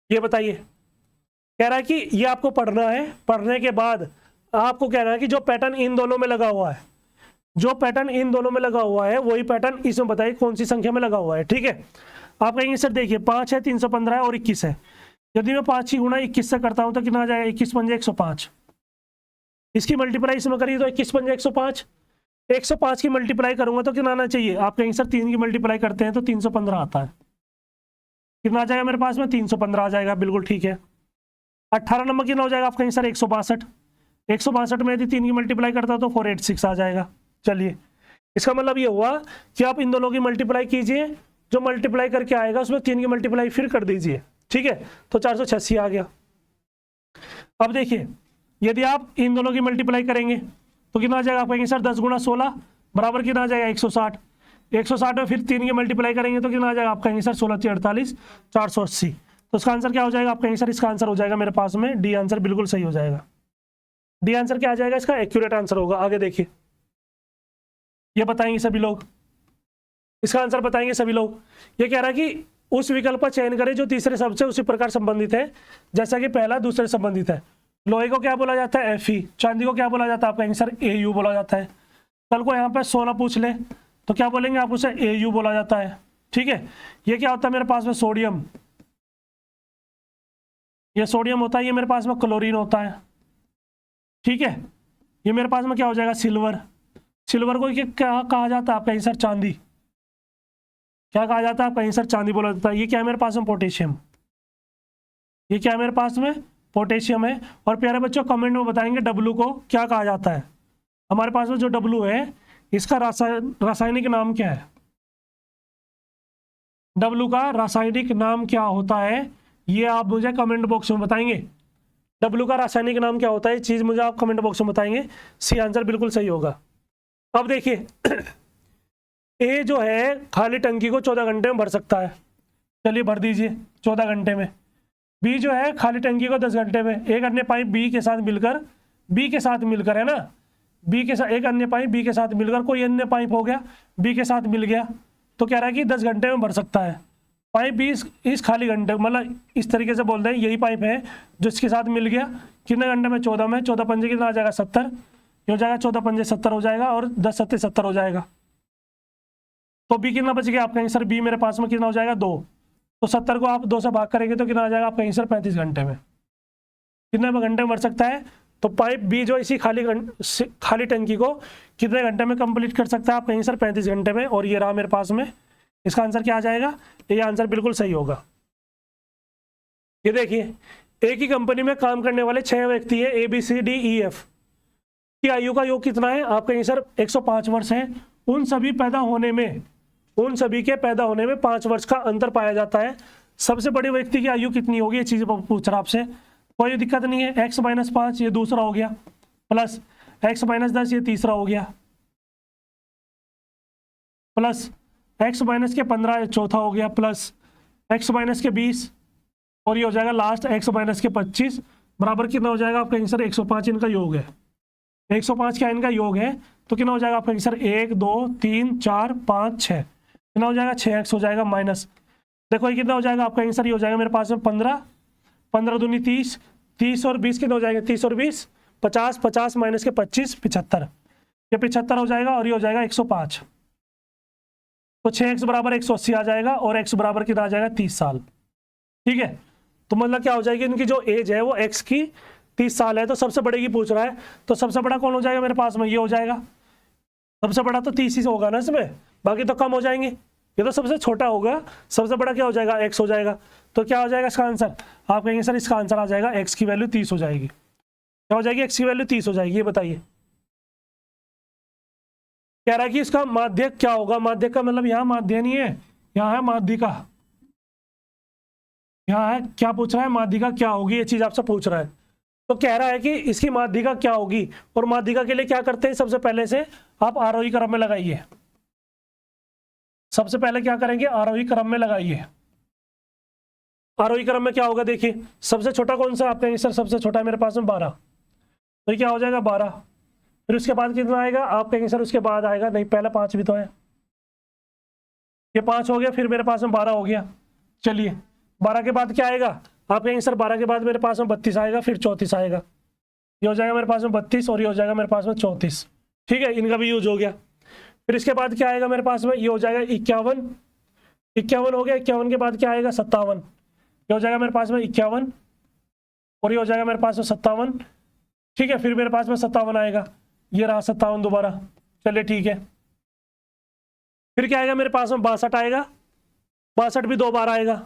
ये बताइए, कह रहा है कि ये आपको पढ़ना है, पढ़ने के बाद आपको कह रहा है कि जो पैटर्न इन दोनों में लगा हुआ है, जो पैटर्न इन दोनों में लगा हुआ है वही पैटर्न इसमें बताइए कौन सी संख्या में लगा हुआ है। ठीक है, आप कहेंगे सर देखिए 5 है, 315 है और 21 है। यदि मैं 5 की गुणा 21 से करता हूं तो कितना आ जाएगा 21 पंजे 105। इसकी मल्टीप्लाई इसमें करिए तो 21 पंजे 105। 105 की मल्टीप्लाई करूंगा तो कितना आना चाहिए, आप कहेंगे सर 3 की मल्टीप्लाई करते हैं तो 315 आता है। कितना आ जाएगा मेरे पास में 315 आ जाएगा, बिल्कुल ठीक है। 18 नंबर कितना हो जाएगा आपका आंसर 162। 162 में यदि 3 की मल्टीप्लाई करता तो 486 आ जाएगा। चलिए, इसका मतलब ये हुआ कि आप इन दोनों की मल्टीप्लाई कीजिए, जो मल्टीप्लाई करके आएगा उसमें 3 की मल्टीप्लाई फिर कर दीजिए। ठीक है, तो 486 आ गया। अब देखिए, यदि आप इन दोनों की मल्टीप्लाई करेंगे तो कितना आ जाएगा आपका आंसर 10 गुणा 16 बराबर कितना आ जाएगा 160। 160 में फिर 3 की मल्टीप्लाई करेंगे तो कितना आ जाएगा आपका आंसर 16 48 480। तो इसका आंसर क्या हो जाएगा आपका आंसर, इसका आंसर हो जाएगा मेरे पास में डी आंसर बिल्कुल सही हो जाएगा। डी आंसर क्या आ जाएगा, इसका एक्यूरेट आंसर होगा। आगे देखिए, ये बताएंगे सभी लोग, इसका आंसर बताएंगे सभी लोग। ये कह रहा है कि उस विकल्प का चयन करें जो तीसरे शब्द से उसी प्रकार संबंधित है जैसा कि पहला दूसरे संबंधित है। लोहे को क्या बोला जाता है Fe, चांदी को क्या बोला जाता है आपका आंसर Au बोला जाता है। कल को यहाँ पे सोना पूछ ले तो क्या बोलेंगे आप उसे Au बोला जाता है। ठीक है, ये क्या होता है मेरे पास में सोडियम, ये सोडियम होता है, ये मेरे पास में क्लोरीन होता है। ठीक है, ये मेरे पास में क्या हो जाएगा सिल्वर। सिल्वर को क्या कहा जाता है आपका आंसर चांदी, क्या कहा जाता है आपका आंसर चांदी बोला जाता है। ये क्या है मेरे पास में पोटेशियम, ये क्या है मेरे पास में पोटेशियम है। और प्यारे बच्चों कमेंट में बताएंगे डब्लू को क्या कहा जाता है। हमारे पास में जो डब्लू है इसका रासायनिक नाम क्या है, डब्लू का रासायनिक नाम क्या होता है, ये आप मुझे कमेंट बॉक्स में बताएंगे। डब्लू का रासायनिक नाम क्या होता है, ये चीज़ मुझे आप कमेंट बॉक्स में बताएंगे। सी आंसर बिल्कुल सही होगा। अब देखिए, ए जो है खाली टंकी को 14 घंटे में भर सकता है, चलिए भर दीजिए 14 घंटे में। बी जो है खाली टंकी को 10 घंटे में। एक अन्य पाइप बी के साथ मिलकर है ना, बी के साथ एक अन्य पाइप बी के साथ मिलकर कोई अन्य पाइप हो गया बी के साथ मिल गया, तो कह रहा है कि 10 घंटे में भर सकता है। पाइप बी इस खाली घंटे, मतलब इस तरीके से बोल रहे हैं यही पाइप है जो इसके साथ मिल गया कितने घंटे में 14 में। 14 पंजे कितना आ जाएगा 70, ये हो जाएगा 14 पंजे 70 हो जाएगा और 10 सत्ते 70 हो जाएगा। तो बी कितना बच गया आपका आंसर, बी मेरे पास में कितना हो जाएगा 2। तो 70 को आप 2 से भाग करेंगे तो कितना आ जाएगा आपका आंसर 35 घंटे में। कितने घंटे में भर सकता है, तो पाइप बी जो इसी खाली टंकी को कितने घंटे में कंप्लीट कर सकता है आपका आंसर 35 घंटे में। और ये रहा मेरे पास में, इसका आंसर क्या आ जाएगा, ये आंसर बिल्कुल सही होगा। ये देखिए, एक ही कंपनी में काम करने वाले 6 व्यक्ति हैं ABCDEF की आयु का योग कितना है आपका आंसर 105 वर्ष है। उन सभी के पैदा होने में 5 वर्ष का अंतर पाया जाता है। सबसे बड़े व्यक्ति की आयु कितनी होगी, ये चीज पूछ रहा आपसे, कोई दिक्कत नहीं है। x - 5 ये दूसरा हो गया, प्लस x - 10 ये तीसरा हो गया, प्लस x - 15 ये चौथा हो गया, प्लस x - 20 और ये हो जाएगा लास्ट x - 25 बराबर कितना हो जाएगा आपका आंसर 105। इनका योग है 105 क्या इनका योग है, तो कितना हो जाएगा आपका आंसर 1 2 3 4 5 6, कितना हो जाएगा 6x हो जाएगा माइनस। देखो ये कितना हो जाएगा आपका आंसर, ये हो जाएगा मेरे पास में 15, 15 दूनी 30, 30 और 20 कितना हो जाएगा 30 और 20 50, 50 माइनस के 25 75, ये 75 हो जाएगा और ये हो जाएगा 105। तो 6x बराबर 180 आ जाएगा और x बराबर कितना आ जाएगा 30 साल। ठीक है, तो मतलब क्या हो जाएगी, इनकी जो एज है वो x की 30 साल है। तो सबसे बड़े की पूछ रहा है, तो सबसे बड़ा कौन हो जाएगा मेरे पास में, ये हो जाएगा सबसे बड़ा, तो 30 ही से होगा ना इसमें, बाकी तो कम हो जाएंगे। ये तो सबसे छोटा होगा, सबसे बड़ा क्या हो जाएगा x हो जाएगा। तो क्या हो जाएगा इसका आंसर, आप कहेंगे सर इसका आंसर आ जाएगा x की वैल्यू 30 हो जाएगी। क्या हो जाएगी, x की वैल्यू 30 हो जाएगी। ये बताइए, कह रहा है कि इसका माध्यक क्या होगा। माध्यक का मतलब यहाँ माध्य नहीं है, यहाँ है माध्यिका। यहाँ है क्या पूछ रहा है, माध्यिका क्या होगी, ये चीज आपसे पूछ रहा है। तो कह रहा है कि इसकी माध्यिका क्या होगी, और माध्यिका के लिए क्या करते हैं, सबसे पहले से आप आरोही क्रम में लगाइए। सबसे पहले क्या करेंगे, आरोही क्रम में लगाइए। आरोही क्रम में क्या होगा, देखिए सबसे छोटा कौन सा आपका आंसर, सबसे छोटा है मेरे पास में 12, तो ये क्या हो जाएगा 12। फिर उसके बाद कितना आएगा आपका आंसर, उसके बाद आएगा, नहीं पहले 5 भी तो है, ये 5 हो गया, फिर मेरे पास में 12 हो गया। चलिए 12 के बाद क्या आएगा आपका आंसर, 12 के बाद मेरे पास में 32 आएगा, फिर 34 आएगा, ये हो जाएगा मेरे पास में 32 और ये हो जाएगा मेरे पास में 34। ठीक है, इनका भी यूज हो गया। फिर इसके बाद क्या आएगा मेरे पास में, ये हो जाएगा 51, 51 हो गया। 51 के बाद क्या आएगा 57, ये हो जाएगा मेरे पास में 51 और ये हो जाएगा मेरे पास में 57। ठीक है, फिर मेरे पास में 57 आएगा, ये रहा 57 दोबारा। चलिए ठीक है, फिर क्या आएगा मेरे पास में 62 आएगा, 62 भी 2 बार आएगा।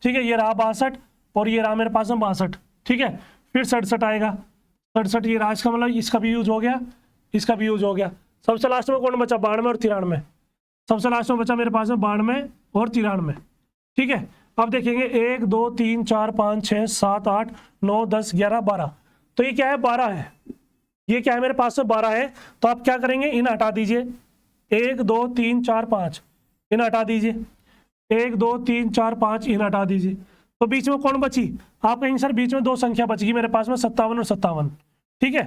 ठीक है, ये रहा 62 और ये रहा मेरे पास में 62। ठीक है, फिर 67 आएगा, 67 ये रहा, इसका मतलब इसका भी यूज हो गया, इसका भी यूज हो गया। सबसे लास्ट में कौन बचा, 92 और 93। सबसे लास्ट में बचा मेरे पास में 92 और 93। ठीक है, अब देखेंगे 1 2 3 4 5 6 7 8 9 10 11 12, तो ये क्या है 12 है, ये क्या है मेरे पास में 12 है। तो आप क्या करेंगे, इन हटा दीजिए, 1 2 3 4 5 इन हटा दीजिए, 1 2 3 4 5 इन हटा दीजिए। तो बीच में कौन बची आपका आंसर, बीच में 2 संख्या बच गई मेरे पास में 57 और 57। ठीक है,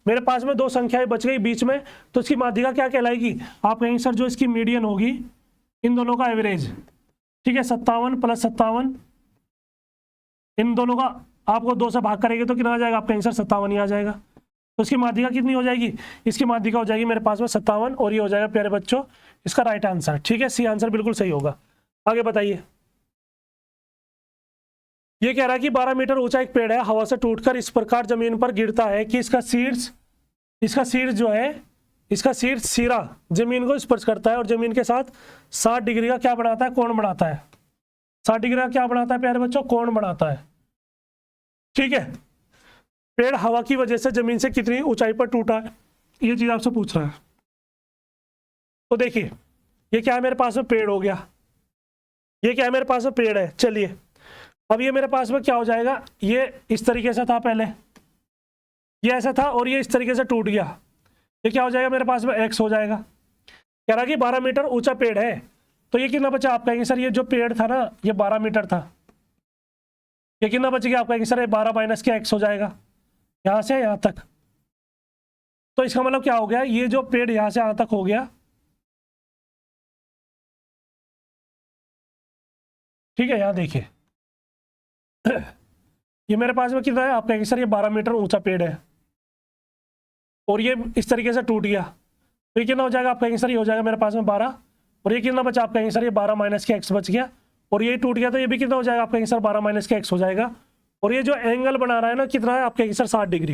मेरे पास में 2 संख्याएं बच गई बीच में, तो इसकी माध्यिका क्या कहलाएगी, आपका आंसर जो इसकी मीडियन होगी इन दोनों का एवरेज। ठीक है, 57 + 57 इन दोनों का आपको 2 से भाग करेंगे तो कितना आ जाएगा, आपका आंसर 57 ही आ जाएगा। तो इसकी माध्यिका कितनी हो जाएगी, इसकी माध्यिका हो जाएगी मेरे पास में 57 और ये हो जाएगा प्यारे बच्चों इसका राइट आंसर। ठीक है, सी आंसर बिल्कुल सही होगा। आगे बताइए, ये कह रहा है कि 12 मीटर ऊंचा एक पेड़ है, हवा से टूटकर इस प्रकार जमीन पर गिरता है कि इसका शीर्ष जो है, इसका शीर्ष सिरा जमीन को स्पर्श करता है और जमीन के साथ 60 डिग्री का क्या बनाता है, कोण बनाता है। 60 डिग्री का क्या बनाता है प्यारे बच्चों, कोण बनाता है। ठीक है, पेड़ हवा की वजह से जमीन से कितनी ऊंचाई पर टूटा है, ये चीज आपसे पूछ रहा है। तो देखिए ये क्या है मेरे पास में पेड़ हो गया, ये क्या है मेरे पास में पेड़ है। चलिए अब ये मेरे पास में क्या हो जाएगा, ये इस तरीके से था पहले, ये ऐसा था और ये इस तरीके से टूट गया, ये क्या हो जाएगा मेरे पास में x हो जाएगा। कह रहा कि 12 मीटर ऊंचा पेड़ है, तो ये कितना बचा आप कहेंगे सर, ये जो पेड़ था ना ये 12 मीटर था, ये कितना बच गया आप कहेंगे सर, ये 12 - के x हो जाएगा यहाँ से यहाँ तक। तो इसका मतलब क्या हो गया, ये जो पेड़ यहाँ से यहाँ तक हो गया। ठीक है, यहाँ देखिए ये मेरे पास में कितना है, आप कहेंगे सर ये 12 मीटर ऊंचा पेड़ है और ये इस तरीके से टूट गया, तो ये कितना हो जाएगा आप कहेंगे सर, ये हो जाएगा मेरे पास में 12 और ये कितना बचा आप कहेंगे सर, ये 12 - के x बच गया और ये टूट गया, तो ये भी कितना हो जाएगा आप कहेंगे सर 12 - के x हो जाएगा। और ये जो एंगल बना रहा है ना कितना है आप कहेंगे सर 60 डिग्री,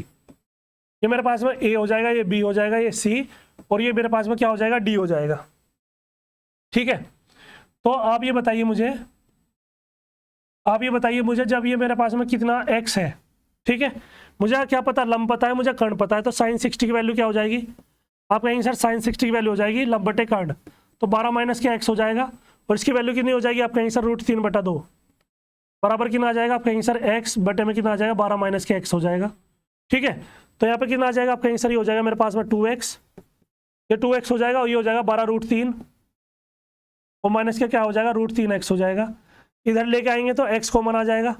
ये मेरे पास में A हो जाएगा, ये B हो जाएगा, ये C और ये मेरे पास में क्या हो जाएगा, D हो जाएगा। ठीक है, तो आप ये बताइए मुझे जब ये मेरे पास में कितना x है, ठीक है, मुझे क्या पता, लंब पता है, मुझे कर्ण पता है, तो sin 60 की वैल्यू क्या हो जाएगी आप कहेंगे सर, sin 60 की वैल्यू हो जाएगी लंब बटे कर्ण, तो 12 - के x हो जाएगा और इसकी वैल्यू कितनी हो जाएगी आप कहेंगे सर √3/2 बराबर कितना आ जाएगा आप कहेंगे सर x बटे में कितना आ जाएगा 12 - के x हो जाएगा। ठीक है, तो यहाँ पे कितना आ जाएगा आप कहेंगे सर, ये हो जाएगा मेरे पास में 2x, ये 2x हो जाएगा और ये हो जाएगा 12√3 और माइनस के क्या हो जाएगा √3x हो जाएगा। इधर लेके आएंगे तो x कॉमन आ जाएगा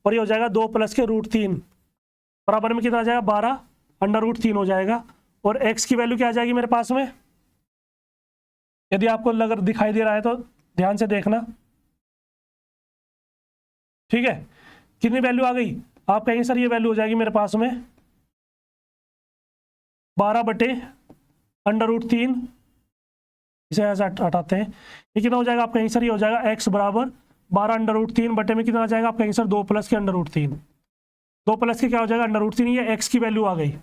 और ये हो जाएगा 2 + के √3 बराबर में कितना आ जाएगा 12 √3 हो जाएगा और x की वैल्यू क्या आ जाएगी मेरे पास में, यदि आपको अगर दिखाई दे रहा है तो ध्यान से देखना। ठीक है, कितनी वैल्यू आ गई आप कहेंगे सर, ये वैल्यू हो जाएगी मेरे पास में 12/√3, इसे ऐसा हटाते हैं, ये कितना हो जाएगा आप कहेंगे सर, ये हो जाएगा x बराबर 12 √3 बटे में कितना आ जाएगा आप कहेंगे सर 2 + के √3, 2 + के क्या हो जाएगा √3, ये x की वैल्यू आ गई।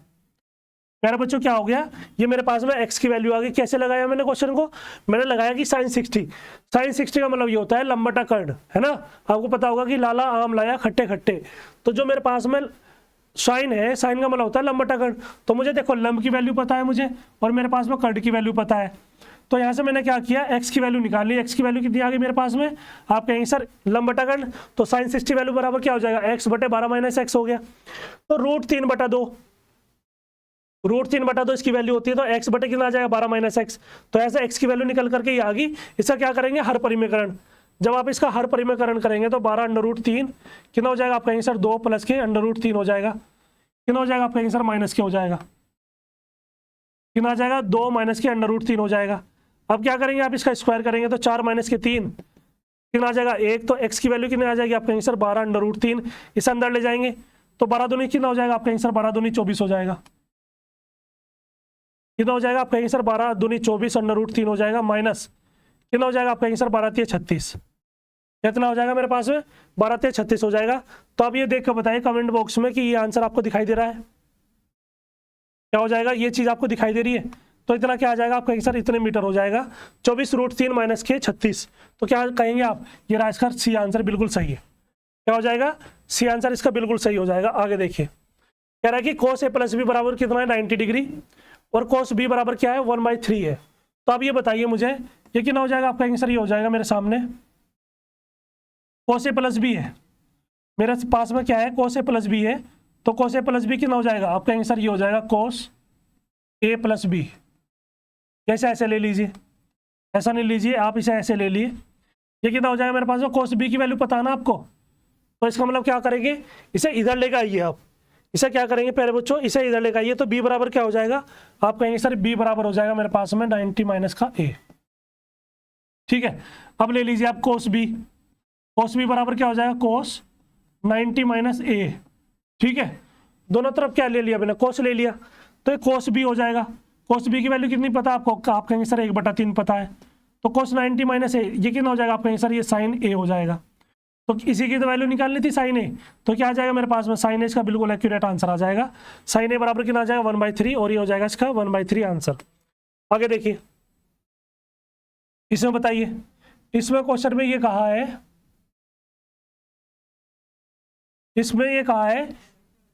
मेरे बच्चों क्या हो गया, ये मेरे पास में x की वैल्यू आ गई। कैसे लगाया मैंने क्वेश्चन को, मैंने लगाया कि sin 60 का मतलब ये होता है लंब बटा कर्ण, है ना। आपको पता होगा कि लाला आम लाया खट्टे खट्टे, तो जो मेरे पास में साइन है, साइन का मतलब होता है लंब बटा कर्ण। तो मुझे देखो लंब की वैल्यू पता है मुझे और मेरे पास में कर्ण की वैल्यू पता है, तो यहाँ से मैंने क्या किया, x की वैल्यू निकाल ली। x की वैल्यू कितनी आ गई मेरे पास में, आप कहेंगे सर लंब बटा कर्ण, तो साइन 60 वैल्यू बराबर क्या हो जाएगा, x बटे 12 माइनस एक्स हो गया। तो √3/2, √3/2 इसकी वैल्यू होती है, तो x बटे कितना आ जाएगा 12 माइनस एक्स। तो ऐसे x की वैल्यू निकल करके ये आ गई। इसका क्या करेंगे, हर परिमेयकरण। जब आप इसका हर परिमेयकरण करेंगे तो 12√3 कितना हो जाएगा, आप कहेंगे सर 2 प्लस के √3 हो जाएगा। कितना हो जाएगा, आप कहेंगे सर माइनस के हो जाएगा। कितना आ जाएगा, 2 माइनस के √3 हो जाएगा। अब क्या करेंगे, आप इसका स्क्वायर करेंगे तो 4 माइनस के 3 कितना आ जाएगा 1। तो x की वैल्यू कितनी आ जाएगी, आप कहेंगे सर 12√3, इसे अंदर ले जाएंगे तो 12 दूनी कितना हो जाएगा, आप कहेंगे सर 12 दूनी 24 हो जाएगा। कितना हो जाएगा, आप कहेंगे सर 12 दूनी 24 √3 हो जाएगा, माइनस कितना हो जाएगा, आप कहेंगे सर 12 3 36। कितना हो जाएगा मेरे पास में, 12 3 36 हो जाएगा। तो आप ये देख कर बताइए कमेंट बॉक्स में कि ये आंसर आपको दिखाई दे रहा है, क्या हो जाएगा, ये चीज़ आपको दिखाई दे रही है। तो इतना क्या आ जाएगा, आप कहेंगे सर इतने मीटर हो जाएगा, 24√3 माइनस के 36। तो क्या कहेंगे आप, ये रहा इसका सी आंसर, बिल्कुल सही है। क्या हो जाएगा, सी आंसर इसका बिल्कुल सही हो जाएगा। आगे देखिए, कह रहा है कि cos A + B बराबर कितना है 90 डिग्री, और cos B बराबर क्या है 1/3 है। तो आप ये बताइए मुझे, ये कितना हो जाएगा, आप कहेंगे सर ये हो जाएगा मेरे सामने cos A + B है, मेरे पास में क्या है cos A + B है। तो cos A + B कितना हो जाएगा, आप कहेंगे सर ये हो जाएगा cos A + B। कैसे, ऐसे ले लीजिए, ऐसा नहीं लीजिए आप, इसे ऐसे ले लिए। ये कितना हो जाएगा मेरे पास में, cos B की वैल्यू पता है ना आपको, तो इसका मतलब क्या करेंगे, इसे इधर लेकर आइए आप। इसे क्या करेंगे पहले बच्चों, इसे इधर लेकर आइए, तो B बराबर क्या हो जाएगा, आप कहेंगे सर B बराबर हो जाएगा मेरे पास में 90 माइनस का A। ठीक है, अब ले लीजिए आप cos B, cos B बराबर क्या हो जाएगा cos 90 माइनस A। ठीक है, दोनों तरफ क्या ले लिया मैंने, cos ले लिया, तो ये cos B हो जाएगा। cos B की वैल्यू कितनी पता है आपको, आप कहेंगे सर 1/3 पता है। तो cos 90 माइनस A ये कितना हो जाएगा, आप कहेंगे सर ये sin A हो जाएगा। तो इसी की तो वैल्यू निकालनी थी sin A, तो क्या आ जाएगा मेरे पास में sin A, इसका बिल्कुल एक्यूरेट आंसर आ जाएगा। sin A बराबर कितना आ जाएगा 1/3, और ये हो जाएगा इसका 1/3 आंसर। आगे देखिए, इसमें बताइए, इसमें क्वेश्चन में ये कहा है, इसमें ये कहा है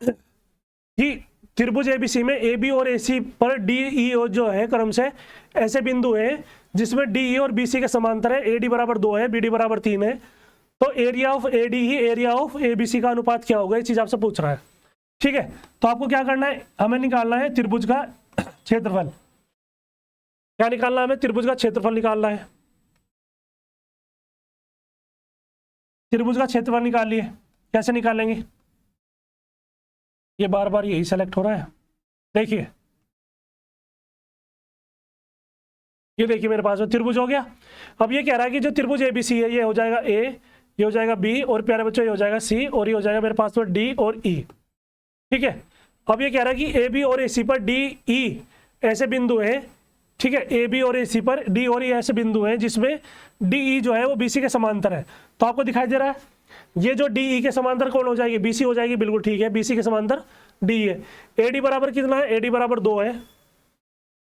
कि त्रिभुज ABC में AB और AC पर DE जो है क्रम से ऐसे बिंदु है जिसमें DE और BC के समांतर है, AD बराबर 2 है, BD बराबर 3 है। तो area of AD he area of ABC का अनुपात क्या होगा, ये चीज़ आपसे पूछ रहा है। ठीक है, तो आपको क्या करना है, हमें निकालना है त्रिभुज का क्षेत्रफल। क्या निकालना है हमें, त्रिभुज का क्षेत्रफल निकालना है। त्रिभुज का क्षेत्रफल निकाल लिए, कैसे निकालेंगे, ये बार बार यही सेलेक्ट हो रहा है। देखिए, ये देखिए मेरे पास में त्रिभुज हो गया। अब ये कह रहा है कि जो त्रिभुज ABC है, ये हो जाएगा A, ये हो जाएगा B, और प्यारे बच्चों ये हो जाएगा C, और ये हो जाएगा मेरे पास में D और E। ठीक है, अब ये कह रहा है कि AB और AC पर DE ऐसे बिंदु है। ठीक है, AB और AC पर D और E ऐसे बिंदु हैं जिसमें DE जो है वो BC के समांतर है। तो आपको दिखाई दे रहा है, ये जो DE के समांतर कौन हो जाएगी, BC हो जाएगी, बिल्कुल ठीक है, BC के समांतर DE है। AD बराबर कितना है, AD बराबर 2 है।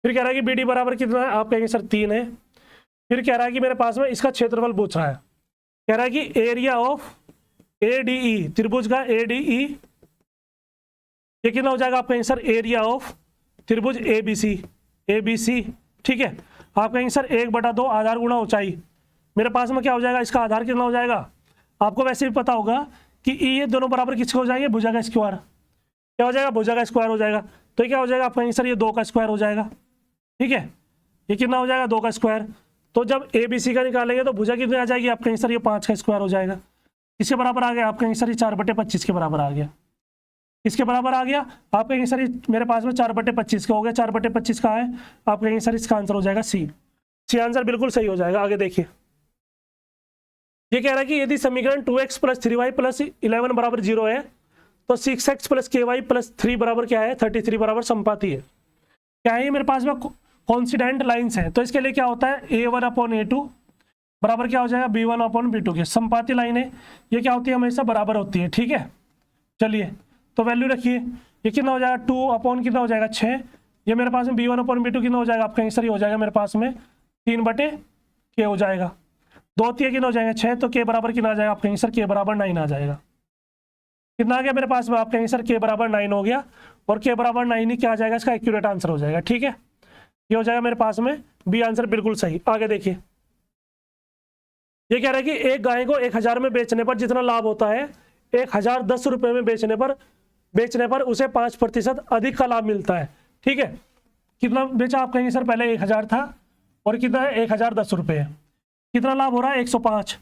फिर कह रहा है कि BD बराबर कितना है, आप कहेंगे सर 3 है। फिर कह रहा है कि मेरे पास में इसका क्षेत्रफल पूछ रहा है, कह रहा है कि एरिया ऑफ ADE, त्रिभुज का ADE ये कितना हो जाएगा, आप कहेंगे सर एरिया ऑफ त्रिभुज ABC। ठीक है, आप कहेंगे सर 1/2 आधार गुणा ऊंचाई। मेरे पास में क्या हो जाएगा, इसका आधार कितना हो जाएगा, आपको वैसे भी पता होगा कि ये दोनों बराबर किसके हो जाएंगे, भुजा का स्क्वायर। क्या हो जाएगा, भुजा का स्क्वायर हो जाएगा। तो क्या हो जाएगा, आप कहेंगे सर ये 2 का स्क्वायर हो जाएगा। ठीक है, ये कितना हो जाएगा 2 का स्क्वायर। तो जब ABC का निकालेंगे तो भुजा कितनी आ जाएगी, आप कहेंगे सर ये 5 का स्क्वायर हो जाएगा। इसके बराबर आ गया, आप कहेंगे सर ये 4/25 के बराबर आ गया। इसके बराबर आ गया, आप कहेंगे सर मेरे पास में 4/25 का हो गया। 4/25 का है, आप कहेंगे सर इसका आंसर हो जाएगा सी आंसर बिल्कुल सही हो जाएगा। आगे देखिए, ये कह रहा है कि यदि समीकरण 2x + 3y + 11 बराबर 0 है तो 6x + ky + 3 बराबर क्या है, 33 बराबर समपाती है। क्या है, ये मेरे पास में कॉन्सिडेंट लाइन्स है। तो इसके लिए क्या होता है, A1/A2 बराबर क्या हो जाएगा B1/B2 के। समपाती लाइन है, ये क्या होती है, हमेशा बराबर होती है। ठीक है, चलिए तो वैल्यू रखिए, ये कितना हो जाएगा 2 कितना हो जाएगा 6। ये मेरे पास में B1/B2 कितना हो जाएगा, आप कहेंगे सर ये हो जाएगा मेरे पास में 3/K हो जाएगा। 2 3 कितना हो जाएगा 6, तो K बराबर कितना आ जाएगा, आप कहेंगे सर K बराबर 9 आ जाएगा। कितना आ गया मेरे पास में, आप कहेंगे सर K बराबर 9 हो गया, और K बराबर 9 ही क्या आ जाएगा, इसका एक्यूरेट आंसर हो जाएगा। ठीक है, ये हो जाएगा मेरे पास में बी आंसर बिल्कुल सही। आगे देखिए, ये कह रहा है कि एक गाय को 1000 में बेचने पर जितना लाभ होता है 1010 रुपये में बेचने पर उसे 5% अधिक का लाभ मिलता है। ठीक है, कितना बेचा आप कहेंगे सर? पहले 1000 था और कितना है? 1010 रुपये। कितना लाभ हो रहा है? 105।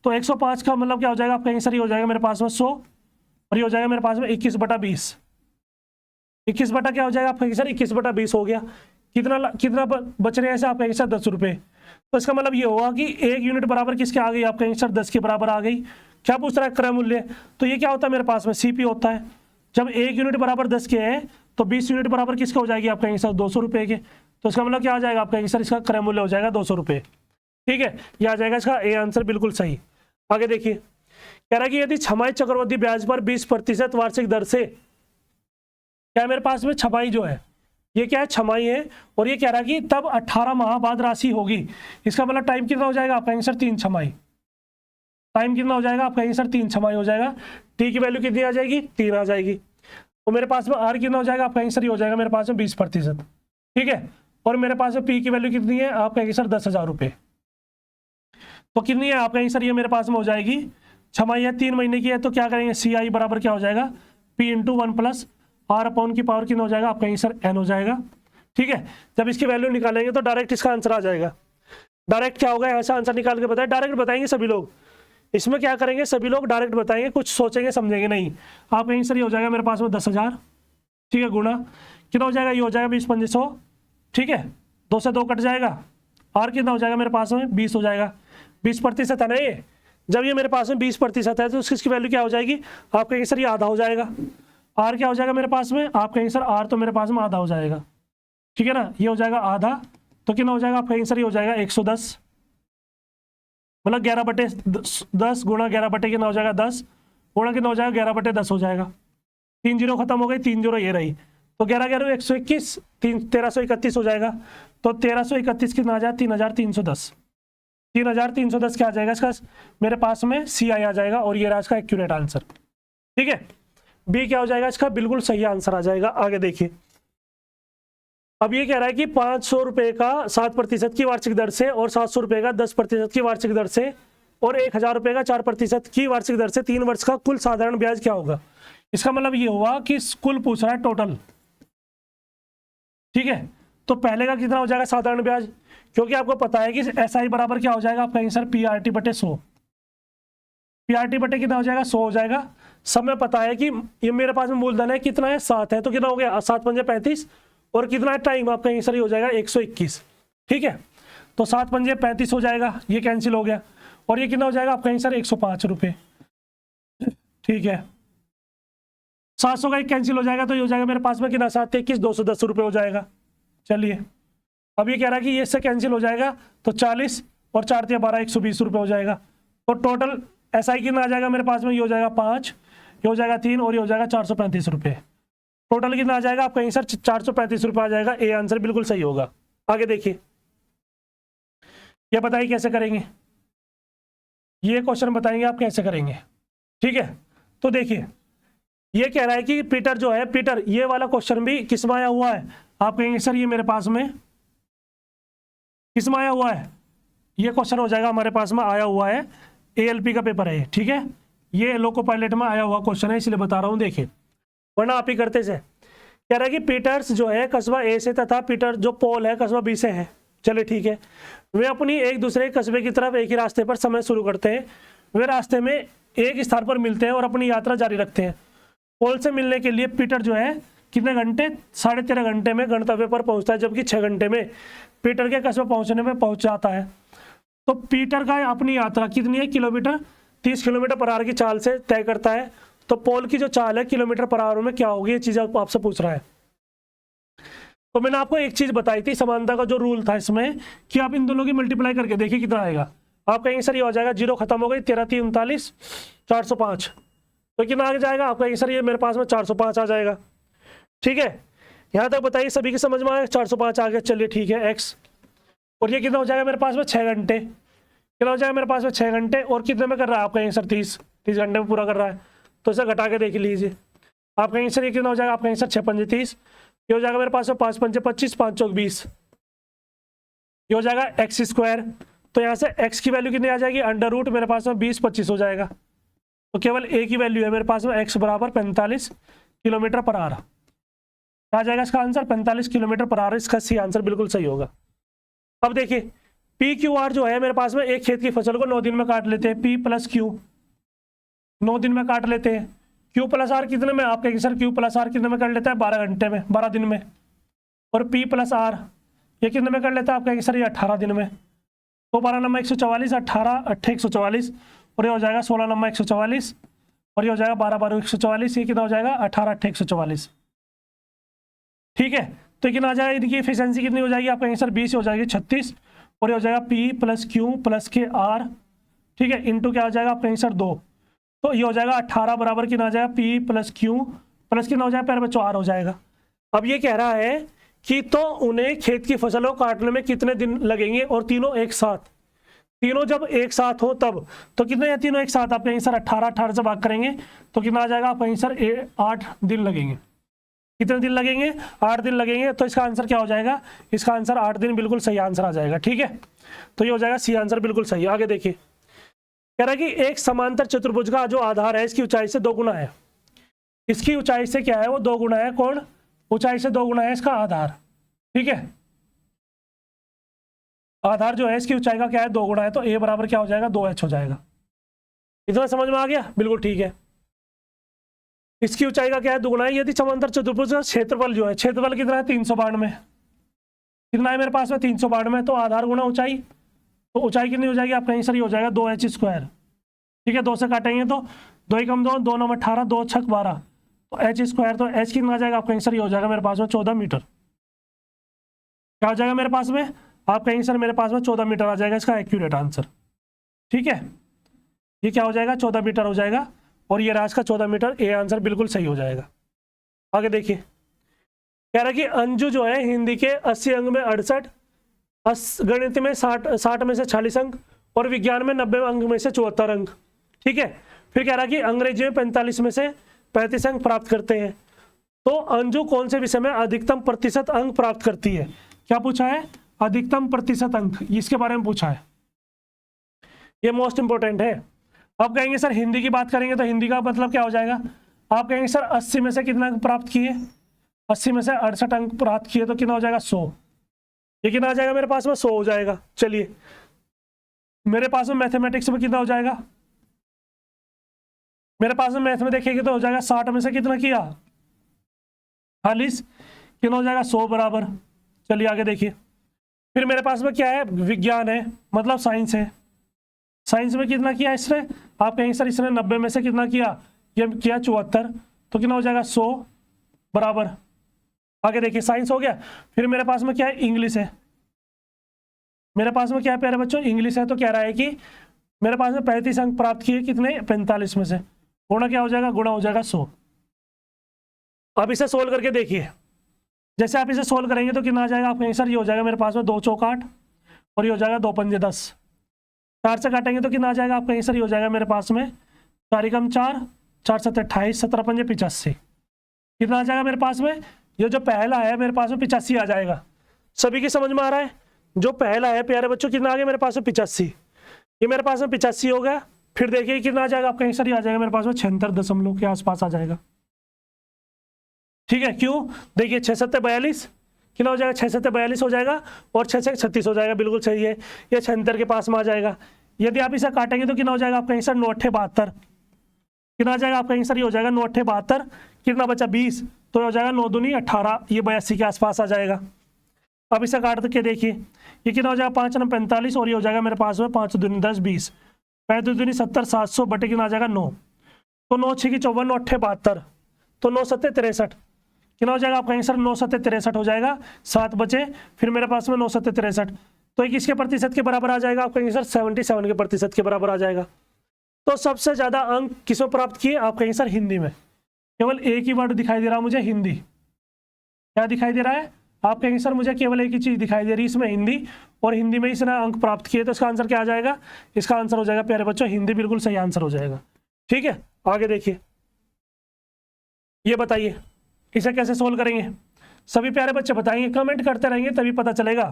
तो 105 का मतलब क्या हो जाएगा आप कहेंगे सर? ये हो जाएगा मेरे पास में 100 और ये हो जाएगा मेरे पास में 21/20। 21 बटा क्या हो जाएगा आप कहेंगे सर? 21/20 हो गया। कितना बच रहे हैं ऐसे आप कहेंगे सर? 10 रुपये। तो इसका मतलब ये होगा कि 1 यूनिट बराबर किसके आ गई आप कहेंगे सर? 10 के बराबर आ गई। क्या पूछ रहा है? क्रय मूल्य। तो ये क्या होता है मेरे पास में? सीपी होता है। जब 1 यूनिट बराबर 10 के है तो 20 यूनिट बराबर किसका हो जाएगी आप कहेंगे सर? 200 रुपये के। तो इसका मतलब क्या आ जाएगा आप कहेंगे सर? इसका क्रय मूल्य हो जाएगा 200 रुपये। ठीक है, यह आ जाएगा इसका ए आंसर बिल्कुल सही। आगे देखिए, कह रहा है कि यदि छमाही चक्रवृद्धि ब्याज पर 20% वार्षिक दर से, क्या मेरे पास में छमाही जो है ये क्या है? छमाही है। और ये कह रहा है कि तब 18 माह बाद राशि होगी। इसका मतलब टाइम कितना हो जाएगा आप कहेंगे सर? 3 छमाही। टाइम कितना हो जाएगा आप कहेंगे सर? 3 छमाही हो जाएगा। टी की वैल्यू कितनी आ जाएगी? 3 आ जाएगी। तो मेरे पास में आर कितना हो जाएगा आप कहेंगे सर? ये हो जाएगा मेरे पास में 20%। ठीक है, और मेरे पास में पी की वैल्यू कितनी है आप कहेंगे सर? 10,000 रुपये। तो कितनी है आप कहेंगे सर? ये मेरे पास में हो जाएगी छमाही है, 3 महीने की है। तो क्या करेंगे? सी आई बराबर क्या हो जाएगा? P into 1 plus R upon की पावर कितना हो जाएगा आप कहेंगे सर? एन हो जाएगा। ठीक है, जब इसकी वैल्यू निकालेंगे तो डायरेक्ट इसका आंसर आ जाएगा। डायरेक्ट क्या होगा? ऐसा आंसर निकाल के बताए, डायरेक्ट बताएंगे सभी लोग। इसमें क्या करेंगे? सभी लोग डायरेक्ट बताएंगे, कुछ सोचेंगे समझेंगे नहीं। आप कहेंगे सर ये हो जाएगा मेरे पास में 10,000। ठीक है, गुणा कितना हो जाएगा? ये हो जाएगा 20/100। ठीक है, 2 से 2 कट जाएगा। आर कितना हो जाएगा मेरे पास में? 20 हो जाएगा। 20% है ना ये। जब ये मेरे पास में 20% है तो इसकी वैल्यू क्या हो जाएगी आप कहेंगे सर? ये आधा हो जाएगा। आर क्या हो जाएगा मेरे पास में? आप कहेंगे सर आर तो मेरे पास में आधा हो जाएगा। ठीक है ना, ये हो जाएगा आधा। तो कितना हो जाएगा आप कहेंगे सर? ये हो जाएगा 110, मतलब 11/10 गुणा 11 कितना हो जाएगा? 10 गुणा कितना हो जाएगा? 11/10 हो जाएगा। 3 जीरो खत्म हो गई, 3 जीरो ये रही। तो 11 11 121, 1331 हो जाएगा। तो 1331 कितना आ जाएगा? 3310। 3310 क्या आ जाएगा इसका? मेरे पास में सी आई आ जाएगा और ये रहा इसका एक्यूरेट आंसर। ठीक है, बी क्या हो जाएगा इसका? बिल्कुल सही आंसर आ जाएगा। आगे देखिए, अब ये कह रहा है कि 500 रुपये का 7% की वार्षिक दर से और 700 रुपये का 10% की वार्षिक दर से और 1000 रुपये का 4% की वार्षिक दर से 3 वर्ष का कुल साधारण ब्याज क्या होगा? इसका मतलब ये हुआ कि कुल पूछ रहा है टोटल। ठीक है, तो पहले का कितना हो जाएगा साधारण ब्याज? क्योंकि आपको पता है कि एस आई बराबर क्या हो जाएगा आप कहेंगे सर? पी आर टी बटे 100। पी आर टी बटे कितना हो जाएगा? 100 हो जाएगा। सब में पता है कि ये मेरे पास में मूलधन है कितना है? 7 है। तो कितना हो गया? 7 पंजे 35 और कितना है टाइम आप कहेंगे सर? ये हो जाएगा 121। ठीक है, तो 7 पंजे 35 हो जाएगा, ये कैंसिल हो गया। और ये कितना हो जाएगा आप कहेंगे सर? 105 रुपये। ठीक है, 700 का एक कैंसिल हो जाएगा तो ये हो जाएगा मेरे पास में कितना? 7 21 210 रुपये हो जाएगा। चलिए, अब ये कह रहा है कि ये इससे कैंसिल हो जाएगा तो 40 और 4 × 12 120 रुपये हो जाएगा। तो टोटल एस आई कितना आ जाएगा मेरे पास में? ये हो जाएगा 5, ये हो जाएगा 3 और ये हो जाएगा 435 रुपये। टोटल कितना आ जाएगा आप कहेंगे सर? 435 रुपये आ जाएगा। ए आंसर बिल्कुल सही होगा। आगे देखिए, ये बताइए कैसे करेंगे? ये क्वेश्चन बताएंगे आप कैसे करेंगे। ठीक है, तो देखिए, ये कह रहा है कि पीटर जो है, पीटर ये वाला क्वेश्चन भी किस में आया हुआ है? आप कहेंगे सर ये मेरे पास में किस में आया हुआ है? ये क्वेश्चन हो जाएगा हमारे पास में आया हुआ है, एएलपी का पेपर है। ठीक है, ये लोको पायलट में आया हुआ क्वेश्चन है, इसलिए बता रहा हूँ। देखिए, वरना आप ही करते से। कह रहा है कि पीटर्स जो है कस्बा ए से तथा पीटर जो पॉल है कस्बा बी से है। चलिए ठीक है, वे अपनी एक दूसरे कस्बे की तरफ एक ही रास्ते पर समय शुरू करते हैं। वे रास्ते में एक स्थान पर मिलते हैं और अपनी यात्रा जारी रखते हैं। पॉल से मिलने के लिए पीटर जो है कितने घंटे? 13.5 घंटे में गंतव्य पर पहुंचता है, जबकि 6 घंटे में पीटर के कस्बे पहुंचने में पहुंच जाता है। तो पीटर का अपनी यात्रा कितनी है? किलोमीटर 30 किलोमीटर पर आवर की चाल से तय करता है। तो पॉल की जो चाल है किलोमीटर पर आवर में क्या होगी? ये चीज़ आपसे पूछ रहा है। तो मैंने आपको एक चीज़ बताई थी, समानता का जो रूल था इसमें, कि आप इन दोनों की मल्टीप्लाई करके देखिए कितना आएगा। आप कहेंगे सर ये हो जाएगा, 0 खत्म हो गई, 13 3 39 405। तो कितना आगे जाएगा? आप कहेंगे सर ये मेरे पास में 405 आ जाएगा। ठीक है, यहाँ तक बताइए सभी की समझ में आया? 405 आ गया। चलिए ठीक है, एक्स। और ये कितना हो जाएगा मेरे पास में? 6 घंटे। कितना हो जाएगा मेरे पास में? 6 घंटे। और कितने में कर रहा है? आप कहेंगे सर 30 घंटे में पूरा कर रहा है। तो इसे घटा के देख लीजिए। आप कहेंगे सर ये कितना हो जाएगा? आप कहेंगे सर 6 पंजे 30। ये हो जाएगा मेरे पास में 5 पंजे 25 5 चौक 20। ये हो जाएगा एक्स स्क्वायर, तो यहाँ से एक्स की वैल्यू कितनी आ जाएगी, अंडर रूट मेरे पास में 20-25 हो जाएगा, तो केवल ए की वैल्यू है मेरे पास में एक्स बराबर 45 किलोमीटर पर आवर। आ जाएगा इसका आंसर 45 किलोमीटर पर आवर, इसका सी आंसर बिल्कुल सही होगा। अब देखिए पी क्यू आर जो है मेरे पास में, एक खेत की फसल को 9 दिन में काट लेते हैं, पी प्लस क्यू 9 दिन में काट लेते हैं, क्यू प्लस आर कितने में, आप कहेंगे सर क्यू प्लस आर कितने में कर लेता है, 12 घंटे में, 12 दिन में, और पी प्लस आर ये कितने में कर लेता है, आप कहेंगे सर ये 18 दिन में, तो 12 नंबर 144, 18 8 144, और ये हो जाएगा 16 नंबर 144, और ये हो जाएगा 12 12 144, ये कितना हो जाएगा 18 8 144। ठीक है, तो कितना आ जाएगा, इनकी एफिशिएंसी कितनी हो जाएगी, आप कहेंगे सर 20 हो जाएगी 36, और ये हो जाएगा पी प्लस क्यू प्लस के आर, ठीक है, इंटू क्या हो जाएगा, आप कहेंगे सर 2, तो ये हो जाएगा 18 बराबर कितना आ जाएगा, पी प्लस क्यू प्लस कितना हो जाएगा, प्यारे बच्चों आर हो जाएगा। अब ये कह रहा है कि तो उन्हें खेत की फसलों को काटने में कितने दिन लगेंगे, और तीनों एक साथ, तीनों जब एक साथ हो तब, तो कितने हैं तीनों एक साथ, आप कहेंगे सर 18 से भाग करेंगे तो कितना आ जाएगा, आप कहेंगे सर 8 दिन लगेंगे। कितने दिन लगेंगे, 8 दिन लगेंगे, तो इसका आंसर क्या हो जाएगा, इसका आंसर 8 दिन बिल्कुल सही आंसर आ जाएगा। ठीक है, तो ये हो जाएगा सी आंसर बिल्कुल सही। आगे देखिए, कह रहा है कि एक समांतर चतुर्भुज का जो आधार है इसकी ऊंचाई से 2 गुना है, इसकी ऊंचाई से क्या है वो 2 गुना है, कौन, ऊंचाई से 2 गुना है इसका आधार। ठीक है, आधार जो है इसकी ऊंचाई का क्या है 2 गुना है, तो ए बराबर क्या हो जाएगा 2h हो जाएगा। इतना समझ में आ गया, बिल्कुल ठीक है। इसकी ऊंचाई का क्या है 2 गुना है, यदि समांतर चतुर्भुज का क्षेत्रफल जो है, क्षेत्रफल कितना है 392, कितना है मेरे पास में 392, तो आधार गुना ऊंचाई, तो ऊंचाई कितनी हो जाएगी, आप कहीं सर ये हो जाएगा 2h स्क्वायर। ठीक है, 2 से काटेंगे तो 2 ही कम 2, 2 9 18, 2 6 12, तो h स्क्वायर, तो h कितना आ जाएगा, आप कहीं सर ये हो जाएगा मेरे पास में 14 मीटर। क्या हो जाएगा मेरे पास में, आप कहेंगे सर मेरे पास में 14 मीटर आ जाएगा इसका एक्यूरेट आंसर। ठीक है, ये क्या हो जाएगा 14 मीटर हो जाएगा, और ये राज का 14 मीटर, ए आंसर बिल्कुल सही हो जाएगा। आगे देखिए, कह रहा है कि अंजू जो है हिंदी के 80 अंक में 68, गणित में 60 में से 40 अंक, और विज्ञान में 90 अंक में से 74 अंक। ठीक है, फिर कह रहा है कि अंग्रेजी में 45 में से 35 अंक प्राप्त करते हैं, तो अंजू कौन से विषय में अधिकतम प्रतिशत अंक प्राप्त करती है। क्या पूछा है, अधिकतम प्रतिशत अंक, इसके बारे में पूछा है, ये मोस्ट इंपोर्टेंट है। अब कहेंगे सर हिंदी की बात करेंगे तो हिंदी का मतलब क्या हो जाएगा, आप कहेंगे सर 80 में से कितना अंक प्राप्त किए, 80 में से 68 अंक प्राप्त किए, तो कितना हो जाएगा 100, ये कितना आ जाएगा मेरे पास में 100 हो जाएगा। चलिए मेरे पास में मैथमेटिक्स में कितना हो जाएगा, मेरे पास में मैथ में देखेंगे तो हो जाएगा 60 में से कितना किया 40, कितना हो जाएगा 100 बराबर। चलिए आगे देखिए, फिर मेरे पास में क्या है, विज्ञान है मतलब साइंस है, साइंस में कितना किया इसने, आप कहेंगे सर इसने 90 में से कितना किया, ये किया 74, तो कितना हो जाएगा 100 बराबर। आगे देखिए साइंस हो गया, फिर मेरे पास में क्या है, इंग्लिश है, मेरे पास में क्या है प्यारे बच्चों, इंग्लिश है, तो कह रहा है कि मेरे पास में 35 अंक प्राप्त किए, कितने 45 में से, गुणा क्या हो जाएगा, गुणा हो जाएगा 100। अब इसे सोल्व करके देखिए, जैसे आप इसे सोल्व करेंगे तो कितना आ जाएगा, आप कहेंगे सर ये हो जाएगा मेरे पास में 2 चौक 8, और ये हो जाएगा 2 पंजे 10, 4 से काटेंगे तो कितना आ जाएगा, आप कहेंगे सर ये हो जाएगा मेरे पास में 4 कम 4, 4 7 28, 17 पंजे 85, कितना आ जाएगा मेरे पास में, ये जो पहला है मेरे पास में 85 आ जाएगा। सभी की समझ में आ रहा है, जो पहला है प्यारे बच्चों कितना आ गया मेरे पास में 85, ये मेरे पास में 85 हो गया। फिर देखिए कितना आ जाएगा, आप कहेंगे सर ये आ जाएगा मेरे पास में 76 के आसपास आ जाएगा। ठीक है, क्यों, देखिए 6 7 42, कितना हो जाएगा 6 7 42 हो जाएगा, और 6 से 36 हो जाएगा, बिल्कुल सही है, ये 76 के पास में आ जाएगा। यदि आप इसे काटेंगे तो कितना हो जाएगा, आप कहेंगे सर 9 8 72, कितना आ जाएगा, आप कहेंगे सर ये हो जाएगा 9 8 72, कितना बचा 20, तो हो जाएगा 9 दूनी 18, ये 82 के आसपास आ जाएगा। अब इसे काट के देखिए, ये कितना हो जाएगा 5 9 45, और ये हो जाएगा मेरे पास में 5 दूनी 10 20, 5 दूनी 70, 700 बटे कितना आ जाएगा 9, तो 9 6 की 54, 9 8 72, तो 9 7 63, कितना हो जाएगा, आप कहेंगे सर 9 7 63 हो जाएगा, 7 बचे, फिर मेरे पास में 9 7 63, तो ये किसके प्रतिशत के बराबर आ जाएगा, आप कहेंगे सर 77 के प्रतिशत के बराबर आ जाएगा। तो सबसे ज़्यादा अंक किसमें प्राप्त किए, आप कहेंगे सर हिंदी में, केवल एक ही वर्ड दिखाई दे रहा मुझे, हिंदी। क्या दिखाई दे रहा है, आप कहेंगे सर मुझे केवल एक ही चीज़ दिखाई दे रही है इसमें, हिंदी, और हिंदी में इसने अंक प्राप्त किए, तो इसका आंसर क्या आ जाएगा, इसका आंसर हो जाएगा प्यारे बच्चों हिंदी, बिल्कुल सही आंसर हो जाएगा। ठीक है, आगे देखिए, ये बताइए इसे कैसे सोल्व करेंगे, सभी प्यारे बच्चे बताएंगे, कमेंट करते रहेंगे तभी पता चलेगा।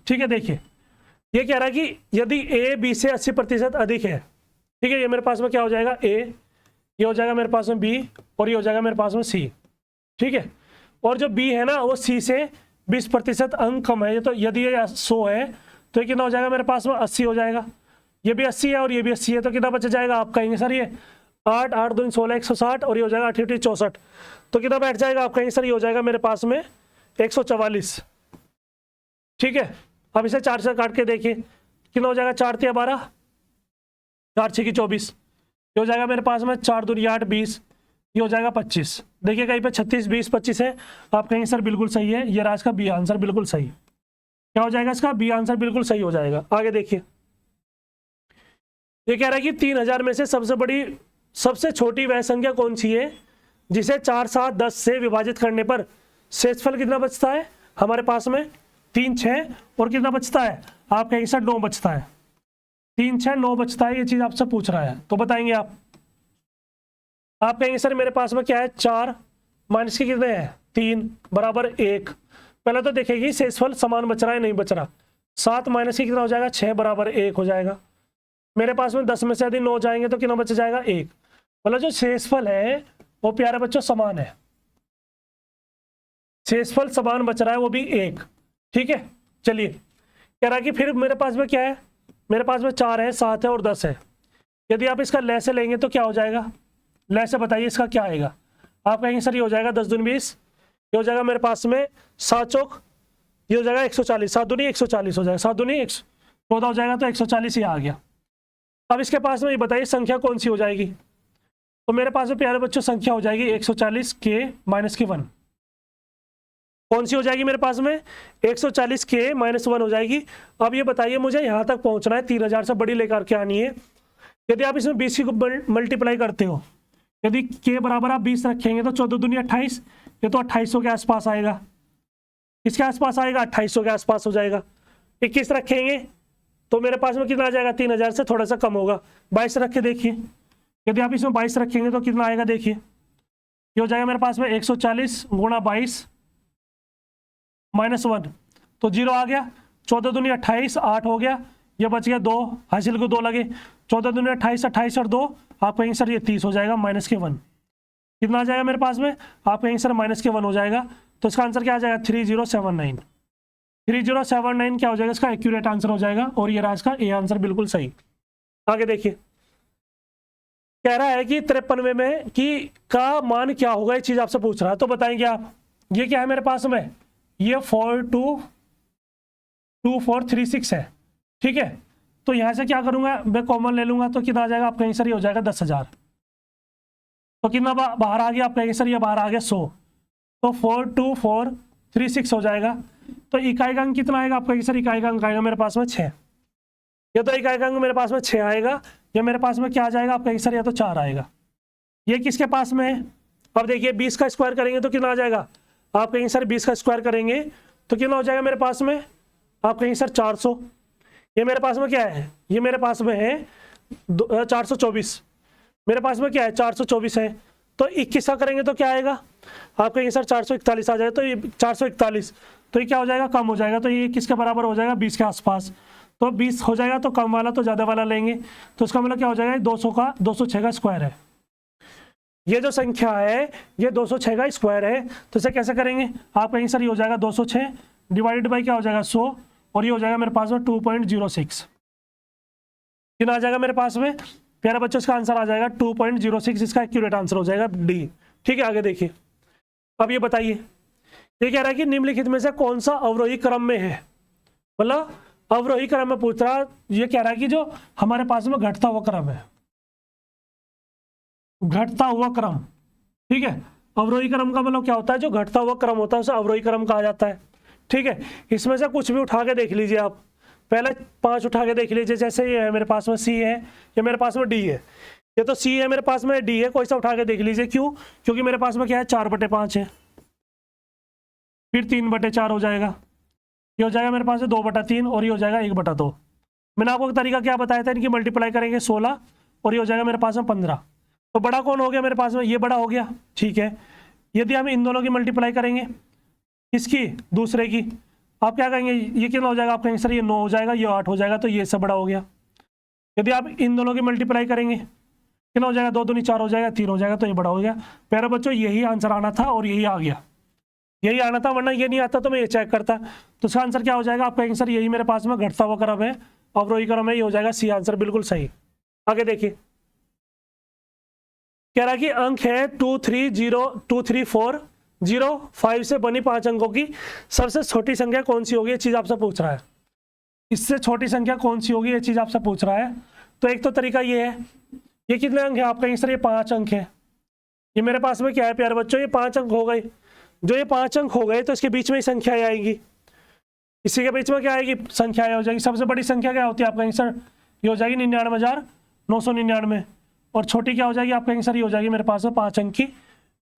ठीक है, देखिए ये कह रहा है कि यदि ए बी से 80% अधिक है, ठीक है, ये मेरे पास में क्या हो जाएगा ए, ये हो जाएगा मेरे पास में बी, और ये हो जाएगा मेरे पास में सी, ठीक है। और जो बी है ना वो सी से 20% अंक कम है, तो यदि ये 100 है तो ये कितना हो जाएगा मेरे पास में 80 हो जाएगा। ये भी 80 है और ये भी 80 है, तो कितना बच जाएगा आप कहेंगे सर ये 8 8 2 16 160, और ये हो जाएगा 8 8 64, तो कितना बैठ जाएगा आप कहेंगे सर ये हो जाएगा मेरे पास में 144, ठीक है। अब इसे 4 से काट के देखिए कितना हो जाएगा, 4 3 12, 4 6 24, ये हो जाएगा मेरे पास में 4 2 8 20, ये हो जाएगा 25। देखिए कहीं पे 36 20 25 है, आप कहेंगे सर बिल्कुल सही है, ये रहा इसका बी आंसर बिल्कुल सही। क्या हो जाएगा इसका बी आंसर बिल्कुल सही हो जाएगा। आगे देखिए, ये कह रहा है कि 3000 में से सबसे छोटी वह संख्या कौन सी है जिसे 4 7 10 से विभाजित करने पर शेषफल कितना बचता है हमारे पास में 3 6, और कितना बचता है आप कहेंगे सर 9 बचता है, 3 6 9 बचता है, ये चीज आपसे पूछ रहा है, तो बताएंगे आप कहेंगे सर मेरे पास में क्या है 4 माइनस के कितने हैं 3 बराबर 1। पहले तो देखेगी शेषफल समान बच रहा है नहीं बच रहा। 7 माइनस के कितना हो जाएगा 6 बराबर 1 हो जाएगा। मेरे पास में 10 में से यदि 9 जाएंगे तो कितना बच जाएगा 1। मतलब जो शेषफल है वो प्यारे बच्चों समान है, शेषफल समान बच रहा है वो भी 1, ठीक है। चलिए कह रहा है कि फिर मेरे पास में क्या है, मेरे पास में 4 है 7 है और 10 है। यदि आप इसका लय से लेंगे तो क्या हो जाएगा, लय से बताइए इसका क्या आएगा। आप कहेंगे सर ये हो जाएगा 10 दूनी 20, ये हो जाएगा मेरे पास में 7 चौक, ये हो जाएगा 140, 7 दूनी 140 हो जाएगा, 7 दूनी 14 हो जाएगा, तो 140 ये आ गया। अब इसके पास में ये बताइए संख्या कौन सी हो जाएगी, तो मेरे पास में प्यारे बच्चों संख्या हो जाएगी 140 के माइनस के 1। कौन सी हो जाएगी मेरे पास में 140 के माइनस 1 हो जाएगी। अब ये बताइए मुझे यहाँ तक पहुँचना है, 3000 से बड़ी लेकर के आनी है। यदि आप इसमें 20 को मल्टीप्लाई करते हो, यदि के बराबर आप 20 रखेंगे तो 14 दूनी 28, ये तो 2800 के आसपास आएगा, इसके आसपास आएगा 2800 के आसपास हो जाएगा। 21 रखेंगे तो मेरे पास में कितना आ जाएगा 3000 से थोड़ा सा कम होगा। 22 रख के देखिए, यदि आप इसमें 22 रखेंगे तो कितना आएगा देखिए, ये हो जाएगा मेरे पास में 140 गुणा 22 माइनस 1, तो 0 आ गया। 14 दूनी 28 8 हो गया, ये बच गया 2, हासिल को 2 लगे, 14 दूनी 28 28 और 2 आप कहेंगे सर ये 30 हो जाएगा माइनस के 1। कितना आ जाएगा मेरे पास में आप कहेंगे सर माइनस के 1 हो जाएगा, तो इसका आंसर क्या आ जाएगा 3079। 3079 क्या हो जाएगा इसका एक्यूरेट आंसर हो जाएगा, और ये रहा इसका ए आंसर बिल्कुल सही। आगे देखिए, कह रहा है कि 53 में की का मान क्या होगा, ये चीज आपसे पूछ रहा है, तो बताएंगे आप। ये क्या है मेरे पास में, ये 42436 है, ठीक है। तो यहां से क्या करूंगा मैं कॉमन ले लूंगा, तो कितना आ जाएगा आप कहेंगे सर ये हो जाएगा 10,000, तो कितना बाहर आ गया आप कहेंगे सर ये बाहर आ गया 100, तो 42436 हो जाएगा। तो इकाई का अंक कितना आएगा आप कहेंगे सर इकाई का अंक आएगा मेरे पास में 6, ये तो इकाई का अंक मेरे पास में 6 आएगा। ये मेरे पास में क्या आ जाएगा आप कहेंगे सर या तो 4 आएगा। ये किसके पास में है, अब देखिए 20 का स्क्वायर करेंगे तो कितना आ जाएगा आप कहेंगे सर 20 का स्क्वायर करेंगे तो कितना हो जाएगा मेरे पास में आप कहेंगे सर 400। ये मेरे पास में क्या है, ये मेरे पास में है 424, मेरे पास में क्या है 424 है, तो 21 का करेंगे तो क्या आएगा आप कहेंगे सर 441 आ जाएगा, तो ये 441, तो ये क्या हो जाएगा कम हो जाएगा, तो ये किसके बराबर हो जाएगा 20 के आसपास। तो 20 हो जाएगा तो कम वाला तो ज़्यादा वाला लेंगे, तो इसका मतलब क्या हो जाएगा 206 का स्क्वायर है। ये जो संख्या है ये 206 का स्क्वायर है, तो इसे कैसे करेंगे आप कहेंगे सर ये हो जाएगा 206 डिवाइडेड बाई क्या हो जाएगा 100, और ये हो जाएगा मेरे पास में 2.06। कितना आ जाएगा मेरे पास में प्यारे बच्चों, इसका आंसर आ जाएगा 2.06, इसका एक्यूरेट आंसर हो जाएगा डी, ठीक है। आगे देखिए, अब ये बताइए, ये कह रहा है कि निम्नलिखित में से कौन सा अवरोही क्रम में है, मतलब अवरोही क्रम में पूछ रहा, ये कह रहा है कि जो हमारे पास में घटता हुआ क्रम है, घटता हुआ क्रम, ठीक है। अवरोही क्रम का मतलब क्या होता है, जो घटता हुआ क्रम होता है उसे अवरोही क्रम कहा जाता है, ठीक है। इसमें से कुछ भी उठा के देख लीजिए आप, पहले 5 उठा के देख लीजिए, जैसे ये है मेरे पास में सी है, ये मेरे पास में डी है, ये तो सी है मेरे पास में डी है, कोई सा उठा के देख लीजिए, क्यों, क्योंकि मेरे पास में क्या है 4/5 है, फिर 3/4 हो जाएगा, ये हो जाएगा मेरे पास में 2/3, और ये हो जाएगा 1/2। मैंने आपको एक तरीका क्या बताया था, इनकी मल्टीप्लाई करेंगे 16, और ये हो जाएगा मेरे पास में 15, तो बड़ा कौन हो गया मेरे पास में, ये बड़ा हो गया, ठीक है। यदि हम इन दोनों की मल्टीप्लाई करेंगे, इसकी दूसरे की, आप क्या कहेंगे, ये कितना हो जाएगा आपका आंसर, ये 9 हो जाएगा, ये 8 हो जाएगा, तो ये इससे बड़ा हो गया। यदि आप इन दोनों की मल्टीप्लाई करेंगे कितना हो जाएगा, 2 दूनी 4 हो जाएगा, 3 हो जाएगा, तो ये बड़ा हो गया। प्यारे बच्चों यही आंसर आना था और यही आ गया, यही आना था, वरना ये नहीं आता तो मैं ये चेक करता। तो इसका आंसर क्या हो जाएगा आपका आंसर, यही मेरे पास में घटता हुआ क्रम है, अवरोही क्रम है, ये हो जाएगा सी आंसर, बिल्कुल सही। आगे देखिए, कह रहा है कि अंक है 2 3 0 2 3 4 0 5 से बनी 5 अंकों की सबसे छोटी संख्या कौन सी होगी, ये चीज आपसे पूछ रहा है। इससे छोटी संख्या कौन सी होगी, ये चीज आपसे पूछ रहा है। तो एक तो तरीका ये है, ये कितने अंक है आपका आंसर, ये 5 अंक है। ये मेरे पास में क्या है प्यारे बच्चों, ये 5 अंक हो गए। जो ये 5 अंक हो गए तो इसके बीच में ही संख्याएं आएंगी, इसी के बीच में क्या आएगी, संख्याएं हो जाएगी। सबसे बड़ी संख्या क्या होती है आपका आंसर, ये हो जाएगी 99,999, और छोटी क्या हो जाएगी आपका आंसर, ये हो जाएगी मेरे पास में 5 अंक की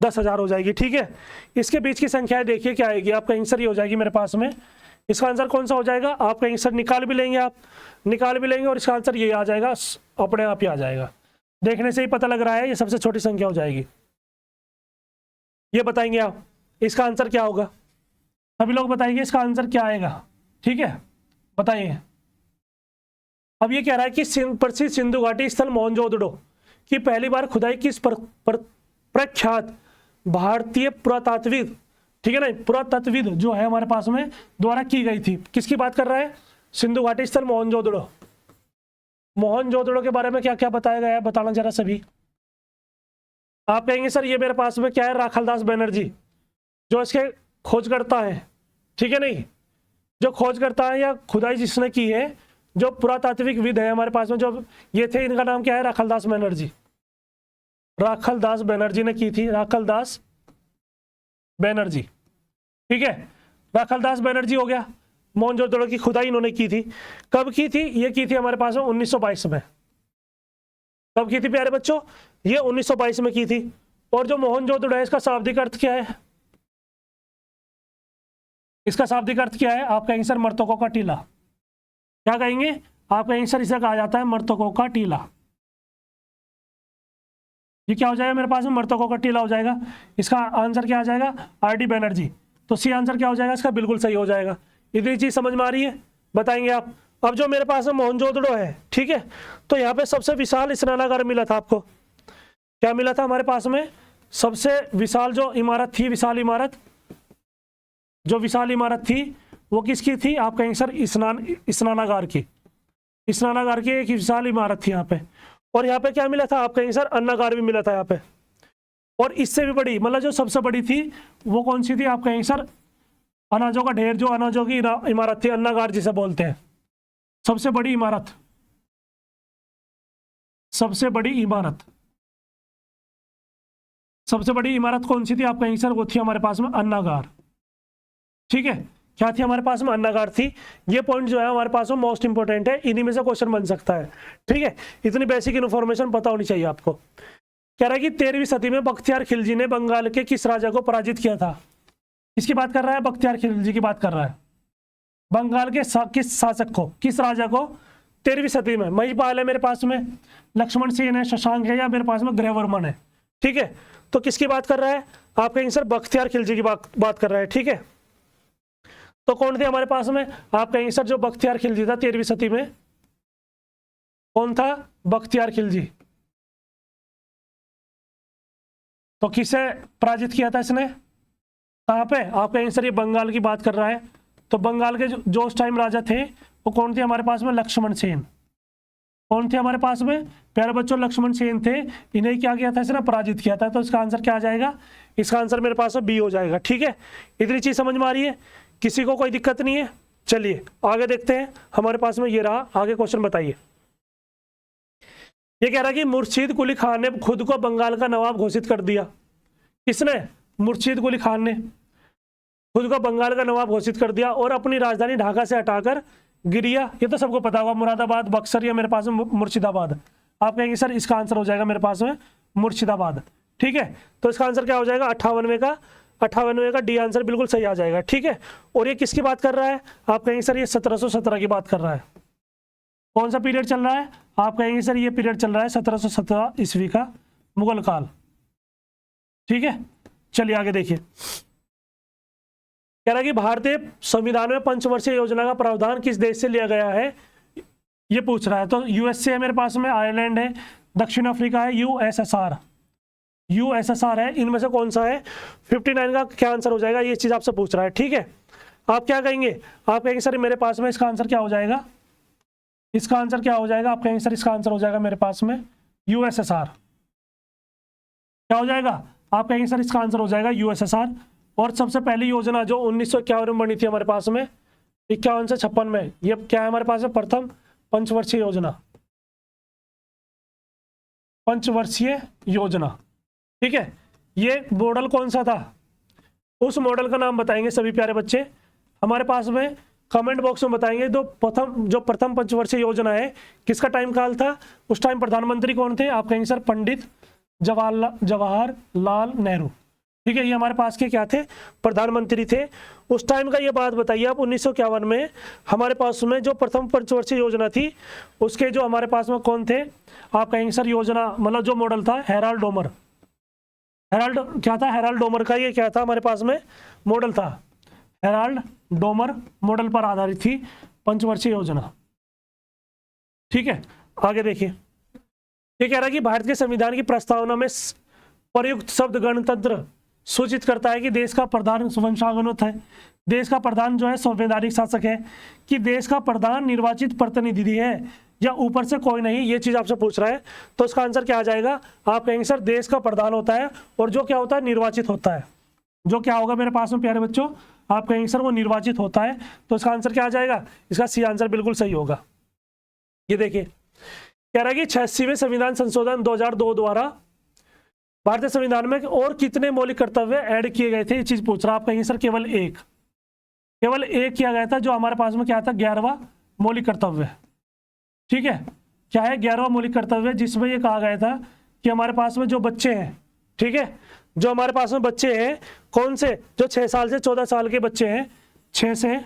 10,000 हो जाएगी। ठीक है, इसके बीच की संख्याएं देखिए क्या आएगी आपका आंसर, ये हो जाएगी मेरे पास में। इसका आंसर कौन सा हो जाएगा, आपका आंसर निकाल भी लेंगे, आप निकाल भी लेंगे और इसका आंसर ये आ जाएगा, अपने आप ही आ जाएगा। देखने से ही पता लग रहा है ये सबसे छोटी संख्या हो जाएगी। ये बताएंगे आप इसका आंसर क्या होगा, सभी लोग बताएंगे इसका आंसर क्या आएगा। ठीक है, बताइए। अब ये कह रहा है कि प्रसिद्ध सिंधु घाटी स्थल मोहनजोदड़ो की पहली बार खुदाई किस प्रख्यात भारतीय पुरातात्विक, ठीक है ना, पुरातत्वविद जो है हमारे पास में द्वारा की गई थी। किसकी बात कर रहा है, सिंधु घाटी स्थल मोहनजोदड़ो। मोहनजोदड़ो के बारे में क्या क्या बताया गया है, बताना जरा सभी। आप कहेंगे सर ये मेरे पास में क्या है, राखालदास बनर्जी जो इसके खोज करता है, ठीक है नहीं, जो खोज करता है या खुदाई जिसने की है, जो पुरातात्विक विद है हमारे पास में, जो ये थे, इनका नाम क्या है, राखालदास बनर्जी। राखालदास बनर्जी ने की थी, राखालदास बनर्जी। ठीक है, राखालदास बनर्जी हो गया, मोहनजोदड़ो की खुदाई इन्होंने की थी। कब की थी, ये की थी हमारे पास में 1922 में। कब की थी प्यारे बच्चों, ये 1922 में की थी। और जो मोहनजोदड़ो है इसका शाब्दिक अर्थ क्या है, इसका शाब्दिक अर्थ क्या है, आपका आंसर मर्तकों का टीला। क्या कहेंगे, आपका आंसर इसे कहा जाता है मर्तकों का टीला। ये क्या हो जाएगा मेरे पास में, मर्तकों का टीला हो जाएगा। इसका आंसर क्या आ जाएगा, आर.डी. बनर्जी। तो सी आंसर क्या हो जाएगा इसका, बिल्कुल सही हो जाएगा। इतनी चीज समझ में आ रही है, बताएंगे आप। अब जो मेरे पास में मोहनजोदड़ो है, ठीक है, तो यहाँ पे सबसे विशाल स्नानागार मिला था आपको। क्या मिला था हमारे पास में, सबसे विशाल जो इमारत थी, विशाल इमारत, जो विशाल इमारत थी वो किसकी थी, आपका आंसर स्नानागार की। स्नानागार की एक विशाल इमारत थी यहाँ पे। और यहाँ पे क्या मिला था आपका आंसर, अन्नागार भी मिला था यहाँ पे। और इससे भी बड़ी, मतलब जो सबसे बड़ी थी वो कौन सी थी, आपका आंसर अनाजों का ढेर, जो अनाजों की इमारत थी, अन्नागार जिसे बोलते हैं। सबसे बड़ी इमारत, सबसे बड़ी इमारत, सबसे बड़ी इमारत कौन सी थी आपका आंसर, वो थी हमारे पास में अन्नागार। ठीक है, क्या थी हमारे पास में, अन्नागार थी। ये पॉइंट जो है हमारे पास में मोस्ट इंपोर्टेंट है, इन्हीं में से क्वेश्चन बन सकता है। ठीक है, इतनी बेसिक इन्फॉर्मेशन पता होनी चाहिए आपको। कह रहा है कि 13वीं सदी में बख्तियार खिलजी ने बंगाल के किस राजा को पराजित किया था। किसकी बात कर रहा है, बख्तियार खिलजी की बात कर रहा है। बंगाल के किस शासक को, किस राजा को, 13वीं सदी में। महिपाल है मेरे पास में, लक्ष्मण सेन है, शशांक है, या मेरे पास में गृहवर्मन है। ठीक है, तो किसकी बात कर रहा है, आपका आंसर बख्तियार खिलजी की बात कर रहा है। ठीक है, तो कौन थे हमारे पास में, आपका आंसर जो बख्तियार खिलजी था 13वीं सदी में, कौन था, बख्तियार खिलजी। तो किसे पराजित किया था इसने, कहाँ पे, आपका आंसर ये बंगाल की बात कर रहा है। तो बंगाल के जो उस टाइम राजा थे वो कौन थे हमारे पास में, लक्ष्मण सेन। कौन थे हमारे पास में, प्यारे बच्चों, लक्ष्मण सेन थे। इन्हें क्या किया था इसने, पराजित किया था। तो इसका आंसर क्या आ जाएगा, इसका आंसर मेरे पास में बी हो जाएगा। ठीक है, इतनी चीज समझ में आ रही है, किसी को कोई दिक्कत नहीं है। चलिए आगे देखते हैं, हमारे पास में ये रहा, आगे क्वेश्चन बताइए। ये कह रहा है कि मुर्शीद कुली खान ने खुद को बंगाल का नवाब घोषित कर दिया। किसने, मुर्शीद कुली खान ने खुद को बंगाल का नवाब घोषित कर दिया और अपनी राजधानी ढाका से हटाकर गिरिया, ये तो सबको पता होगा, मुरादाबाद, बक्सर, या मेरे पास में मुर्शिदाबाद। आप कहेंगे सर इसका आंसर हो जाएगा मेरे पास में मुर्शिदाबाद। ठीक है, तो इसका आंसर क्या हो जाएगा, 98 का डी आंसर बिल्कुल सही आ जाएगा। ठीक है, और ये किसकी बात कर रहा है, आप कहेंगे सर ये 1717 की बात कर रहा है। कौन सा पीरियड चल रहा है, आप कहेंगे सर ये पीरियड चल रहा है 1717 ईस्वी का, मुगल काल। ठीक है, चलिए आगे देखिए। कह रहा है कि भारतीय संविधान में पंचवर्षीय योजना का प्रावधान किस देश से लिया गया है, ये पूछ रहा है। तो यूएसए है मेरे पास में, आयरलैंड है, दक्षिण अफ्रीका है, यूएसएसआर है, इनमें से कौन सा है? 59 का क्या आंसर हो जाएगा, ये चीज आपसे पूछ रहा है। ठीक है, आप क्या कहेंगे? आप कहेंगे सर मेरे पास में इसका आंसर क्या हो जाएगा, इसका आंसर क्या हो जाएगा? आप कहेंगे सर इसका आंसर हो जाएगा मेरे पास में यूएसएसआर। क्या हो जाएगा? आप कहेंगे सर इसका आंसर हो जाएगा यूएसएसआर। और सबसे पहली योजना जो 1951 में बनी थी हमारे पास में, 51 से 56 में, ये क्या है हमारे पास में? प्रथम पंचवर्षीय योजना, पंचवर्षीय योजना। ठीक है, ये मॉडल कौन सा था, उस मॉडल का नाम बताएंगे सभी प्यारे बच्चे हमारे पास में, कमेंट बॉक्स में बताएंगे। जो प्रथम पंचवर्षीय योजना है, किसका टाइम काल था, उस टाइम प्रधानमंत्री कौन थे? आप कहेंगे सर पंडित जवाहरलाल नेहरू। ठीक है, ये हमारे पास के क्या थे? प्रधानमंत्री थे उस टाइम का। ये बात बताइए आप 1951 में हमारे पास में जो प्रथम पंचवर्षीय योजना थी, उसके जो हमारे पास में कौन थे? आप कहेंगे सर योजना मतलब जो मॉडल था हेराल्ड डोमर। हेराल्ड क्या था? हेराल्ड डोमर का ये क्या था हमारे पास में? मॉडल था। हेराल्ड डोमर मॉडल पर आधारित थी पंचवर्षीय योजना। ठीक है, आगे देखिए, ये कह रहा है कि भारत के संविधान की प्रस्तावना में प्रयुक्त शब्द गणतंत्र सूचित करता है कि देश का प्रधान वंशानुगत है, देश का प्रधान जो है संवैधानिक शासक है, कि देश का प्रधान निर्वाचित प्रतिनिधि है या ऊपर से कोई नहीं, ये चीज आपसे पूछ रहा है। तो इसका आंसर क्या आ जाएगा? आप कहेंगे सर देश का प्रधान होता है और जो क्या होता है? निर्वाचित होता है। जो क्या होगा मेरे पास में प्यारे बच्चों? आप कहेंगे सर वो निर्वाचित होता है। तो इसका आंसर क्या आ जाएगा? इसका सी आंसर बिल्कुल सही होगा। ये देखिए, कह रहा है कि 86वें संविधान संशोधन 2002 द्वारा भारतीय संविधान में और कितने मौलिक कर्तव्य ऐड किए गए थे, ये चीज पूछ रहा है। आप कहेंगे सर केवल एक किया गया था, जो हमारे पास में क्या था? 11वां मौलिक कर्तव्य। ठीक है, क्या है? 11वां मौलिक कर्तव्य, जिसमें ये कहा गया था कि हमारे पास में जो बच्चे हैं, ठीक है, जो हमारे पास में बच्चे हैं, कौन से? जो 6 साल से 14 साल के बच्चे हैं, 6 से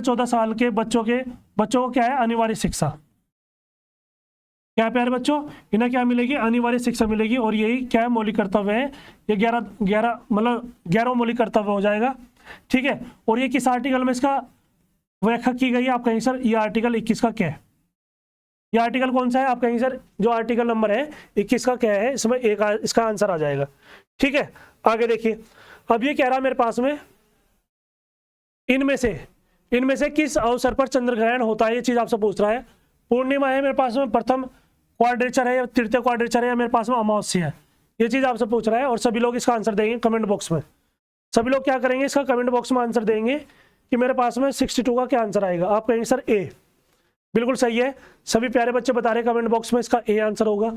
14 साल के बच्चों को क्या है? अनिवार्य शिक्षा। क्या है प्यारे बच्चों? इन्हें क्या मिलेगी? अनिवार्य शिक्षा मिलेगी। और यही क्या है? मौलिक कर्तव्य है। ये 11 मतलब 11वां मौलिक कर्तव्य हो जाएगा। ठीक है, और ये किस आर्टिकल में इसका व्याख्या की गई है? आप कहेंगे सर ये आर्टिकल 21 का क्या है? ये आर्टिकल कौन सा है? आप कहेंगे सर जो आर्टिकल नंबर है 21 का क्या है? इसमें इसका आंसर आ जाएगा। ठीक है, आगे देखिए, अब ये कह रहा है मेरे पास में इनमें से किस अवसर पर चंद्र ग्रहण होता है, ये चीज आपसे पूछ रहा है। पूर्णिमा है मेरे पास में, प्रथम क्वाड्रेचर है या तृतीय क्वाड्रेचर है, या मेरे पास में अमावस्या है, ये चीज आपसे पूछ रहा है। और सभी लोग इसका आंसर देंगे कमेंट बॉक्स में। सभी लोग क्या करेंगे? इसका कमेंट बॉक्स में आंसर देंगे कि मेरे पास में 62 का क्या आंसर आएगा। आप कहेंगे सर ए, बिल्कुल सही है। सभी प्यारे बच्चे बता रहे कमेंट बॉक्स में इसका ए आंसर होगा।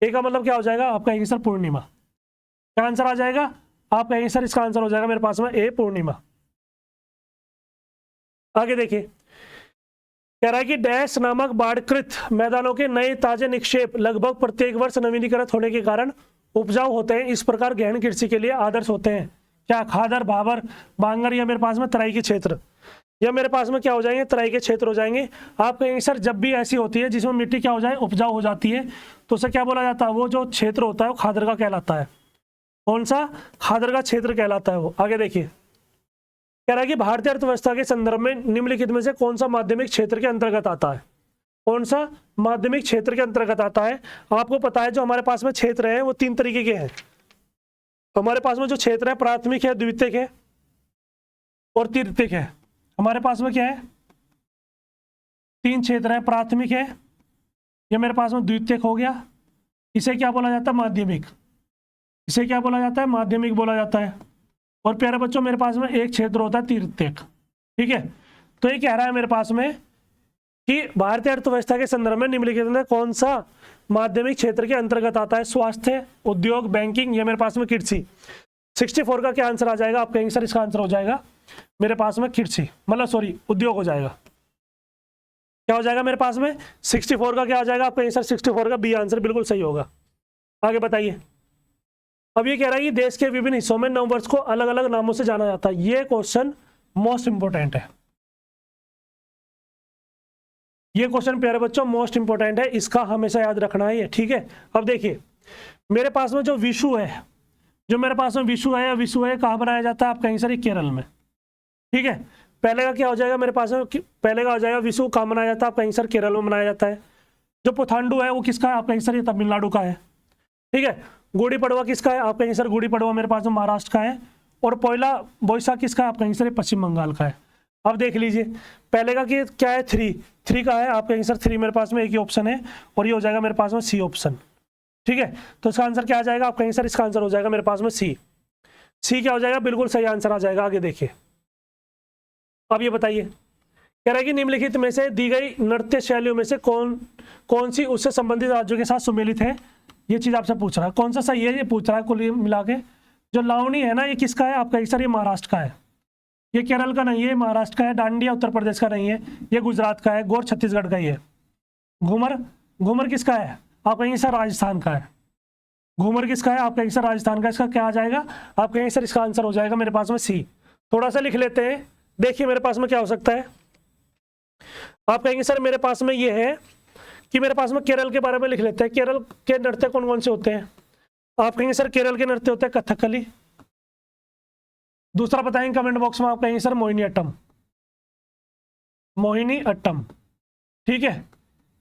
ए का मतलब क्या हो जाएगा? आप कहेंगे सर पूर्णिमा। क्या आंसर आ जाएगा? आप कहेंगे सर इसका आंसर हो जाएगा मेरे पास में ए, पूर्णिमा। आगे देखिए, कह रहा है कि डैश नामक बाढ़कृत मैदानों के नए ताजे निक्षेप लगभग प्रत्येक वर्ष नवीनीकृत होने के कारण उपजाऊ होते हैं। इस प्रकार गहन कृषि के लिए आदर्श होते हैं। क्या? खादर, भाबर, बांगर, या मेरे पास में तराई के क्षेत्र, या मेरे पास में क्या हो जाएंगे? तराई के क्षेत्र हो जाएंगे। आप कहेंगे सर जब भी ऐसी होती है जिसमें मिट्टी क्या हो जाए? उपजाऊ हो जाती है, तो उसे क्या बोला जाता है? वो जो क्षेत्र होता है वो खादर का कहलाता है। कौन सा? खादर का क्षेत्र कहलाता है वो। आगे देखिए, कह रहा है कि भारतीय अर्थव्यवस्था के संदर्भ में निम्नलिखित में से कौन सा माध्यमिक क्षेत्र के अंतर्गत आता है? कौन सा माध्यमिक क्षेत्र के अंतर्गत आता है? आपको पता है जो हमारे पास में क्षेत्र है वो 3 तरीके के हैं। हमारे पास में जो क्षेत्र है प्राथमिक है, द्वितीयक है और तृतीयक है। हमारे पास में क्या है? 3 क्षेत्र है, प्राथमिक है, ये मेरे पास में द्वितीयक हो गया, इसे क्या बोला जाता है? माध्यमिक। इसे क्या बोला जाता है? माध्यमिक बोला जाता है। और प्यारे बच्चों मेरे पास में एक क्षेत्र होता है तृतीयक। ठीक है, तो ये कह रहा है मेरे पास में कि भारतीय अर्थव्यवस्था के संदर्भ में निम्नलिखित में कौन सा माध्यमिक क्षेत्र के अंतर्गत आता है? स्वास्थ्य, उद्योग, बैंकिंग, या मेरे पास में कृषि। 64 का क्या आंसर आ जाएगा? आप कहेंगे सर इसका आंसर हो जाएगा मेरे पास में कृषि, मतलब सॉरी उद्योग हो जाएगा। क्या हो जाएगा मेरे पास में? 64 का क्या आ जाएगा? आप कहेंगे सर 64 का बी आंसर बिल्कुल सही होगा। आगे बताइए, अब ये कह रहा है कि देश के विभिन्न हिस्सों में नववर्ष को अलग अलग नामों से जाना जाता है। ये क्वेश्चन मोस्ट इंपोर्टेंट है। ये क्वेश्चन प्यारे बच्चों मोस्ट इंपोर्टेंट है, इसका हमेशा याद रखना है ये। ठीक है, अब देखिए मेरे पास में जो विशु है, जो मेरे पास में विशु है कहाँ बनाया जाता है? आप कहीं सर केरल में। ठीक है, पहले का क्या हो जाएगा मेरे पास में? पहले का हो जाएगा विशु कहाँ मनाया जाता है? आप कहीं सर केरल में मनाया जाता है। जो पुथांडु है वो किसका है? आप कहीं सर ये तमिलनाडु का है। ठीक है, गुड़ी पड़वा किसका है? आप कहीं सर गुड़ी पड़वा मेरे पास में महाराष्ट्र का है। और पोइला बोईसाख किसका है? आप कहीं सर पश्चिम बंगाल का है। अब देख लीजिए, पहले का क्या है? थ्री का है। आप कहीं सर थ्री मेरे पास में एक ही ऑप्शन है और ये हो जाएगा मेरे पास में सी ऑप्शन। ठीक है, तो इसका आंसर क्या आ जाएगा? आप कहीं सर इसका आंसर हो जाएगा मेरे पास में सी क्या हो जाएगा? बिल्कुल सही आंसर आ जाएगा। आगे देखिए, अब ये बताइए, कह रहा है कि निम्नलिखित में से दी गई नृत्य शैलियों में से कौन सी उससे संबंधित राज्यों के साथ सुमेलित है? ये चीज आपसे पूछ रहा है, कौन सा सही है ये पूछ रहा है कुल मिला के। जो लावनी है ना, ये किसका है? आपका सर ये महाराष्ट्र का है। ये केरल का नहीं है, महाराष्ट्र का है। डांडिया उत्तर प्रदेश का नहीं है, ये गुजरात का है। गोर छत्तीसगढ़ का ही है। घूमर किसका है? आप कहीं सर राजस्थान का है। घूमर किसका है? आप कहीं सर राजस्थान का। इसका क्या आ जाएगा? आप कहीं सर इसका आंसर हो जाएगा मेरे पास में सी। थोड़ा सा लिख लेते हैं, देखिए मेरे पास में क्या हो सकता है। आप कहेंगे सर मेरे पास में ये है कि मेरे पास में केरल के बारे में लिख लेते हैं। केरल के नृत्य कौन कौन से होते हैं? आप कहेंगे सर केरल के नृत्य होते हैं कथकली। दूसरा बताएंगे कमेंट बॉक्स में, आप कहेंगे सर मोहिनी अट्टम। ठीक है,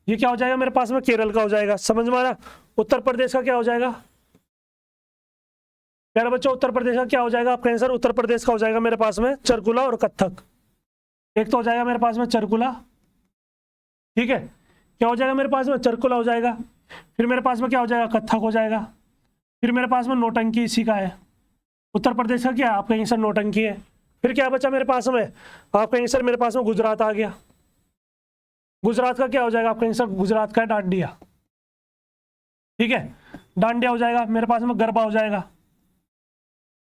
ये क्या हो जाएगा मेरे पास में? केरल का हो जाएगा। समझ में आ रहा? उत्तर प्रदेश का क्या हो जाएगा प्यारे बच्चों? उत्तर प्रदेश का क्या हो जाएगा? आप कहेंगे सर उत्तर प्रदेश का हो जाएगा मेरे पास में चरकुला और कथक। एक तो हो जाएगा मेरे पास में चरकुला। ठीक है, क्या हो जाएगा मेरे पास में? चरकुला हो जाएगा। फिर मेरे पास में क्या हो जाएगा? कथक हो जाएगा। फिर मेरे पास में नौटंकी इसी का है। उत्तर प्रदेश का क्या? आप कहेंगे सर नौटंकी है। फिर क्या बचा मेरे पास में? आप कहेंगे सर मेरे पास में गुजरात आ गया। गुजरात का क्या हो जाएगा? आप कहेंगे सर गुजरात का है डांडिया। ठीक है, डांडिया हो जाएगा। मेरे पास में गरबा हो जाएगा।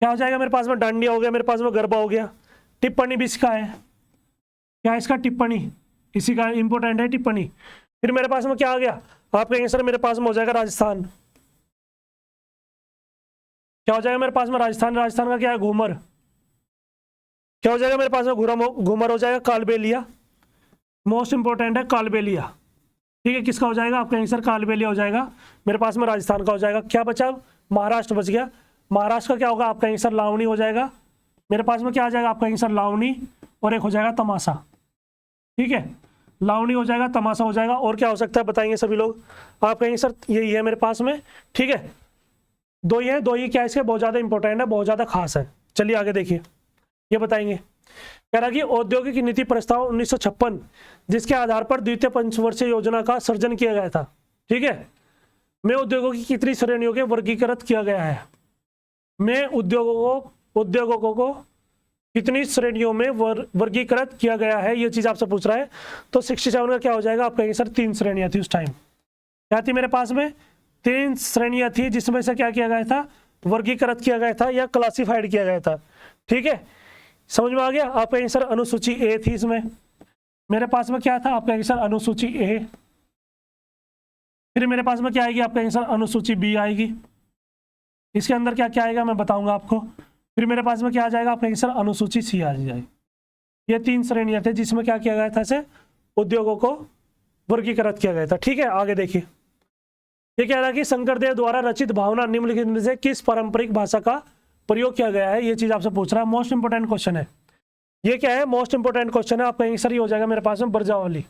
क्या हो जाएगा मेरे पास में? डांडिया हो गया, मेरे पास में गरबा हो गया। टिप्पणी भी इसका है। क्या इसका? टिप्पणी इसी का इंपॉर्टेंट है, टिप्पणी। फिर मेरे पास में क्या आ गया? आप कहेंगे सर मेरे पास में हो जाएगा राजस्थान। क्या हो जाएगा मेरे पास में? राजस्थान का क्या है? घूमर। क्या हो जाएगा मेरे पास में? घूमर हो जाएगा। कालबेलिया मोस्ट इंपॉर्टेंट है, कालबेलिया। ठीक है, किसका हो जाएगा? आप कहेंगे सर कालबेलिया हो जाएगा। मेरे पास में राजस्थान का हो जाएगा। क्या बचा? महाराष्ट्र बच गया। महाराष्ट्र का क्या होगा? आप कहेंगे सर लावनी हो जाएगा। मेरे पास में क्या आ जाएगा? आप कहेंगे सर लावनी और एक हो जाएगा तमाशा। ठीक है, लावनी हो जाएगा, तमाशा हो जाएगा। और क्या हो सकता है बताएंगे सभी लोग? आप कहेंगे सर यही है मेरे पास में। ठीक है, दो ही है, दो ही क्या इसके बहुत ज़्यादा इंपॉर्टेंट है, बहुत ज़्यादा खास है। चलिए आगे देखिए, ये बताएंगे। कह रहा कि औद्योगिक नीति प्रस्ताव 1956 जिसके आधार पर द्वितीय पंचवर्षीय योजना का सृजन किया गया था। ठीक है, में उद्योगों की कितनी श्रेणियों के वर्गीकृत किया गया है? में उद्योगों को कितनी श्रेणियों में वर्गीकृत किया गया है, ये चीज आपसे पूछ रहा है। तो 67 का क्या हो जाएगा? आप कहेंगे सर 3 श्रेणियां थी उस टाइम। क्या थी मेरे पास में? 3 श्रेणियां थी, जिसमें से क्या किया गया था? वर्गीकृत किया गया था या क्लासिफाइड किया गया था। ठीक है, समझ में आ गया? आप कहेंगे सर अनुसूची ए थी इसमें। मेरे पास में क्या था? आप कहेंगे सर अनुसूची ए। फिर मेरे पास में क्या आएगी? आप कहेंगे सर अनुसूची बी आएगी। इसके अंदर क्या क्या आएगा मैं बताऊंगा आपको। फिर मेरे पास में क्या आ जाएगा? आप कहेंगे सर अनुसूची सी आ जाएगी। ये 3 श्रेणियां थे जिसमें क्या किया गया था? इसे उद्योगों को वर्गीकृत किया गया था। ठीक है, आगे देखिए, ये कह रहा है कि शंकरदेव द्वारा रचित भावना निम्नलिखित में से किस पारंपरिक भाषा का प्रयोग किया गया है? ये चीज आपसे पूछ रहा है, मोस्ट इंपोर्टेंट क्वेश्चन है। ये क्या है? मोस्ट इंपोर्टेंट क्वेश्चन है। आप कहेंगे सर ये हो जाएगा मेरे पास में ब्रजावली।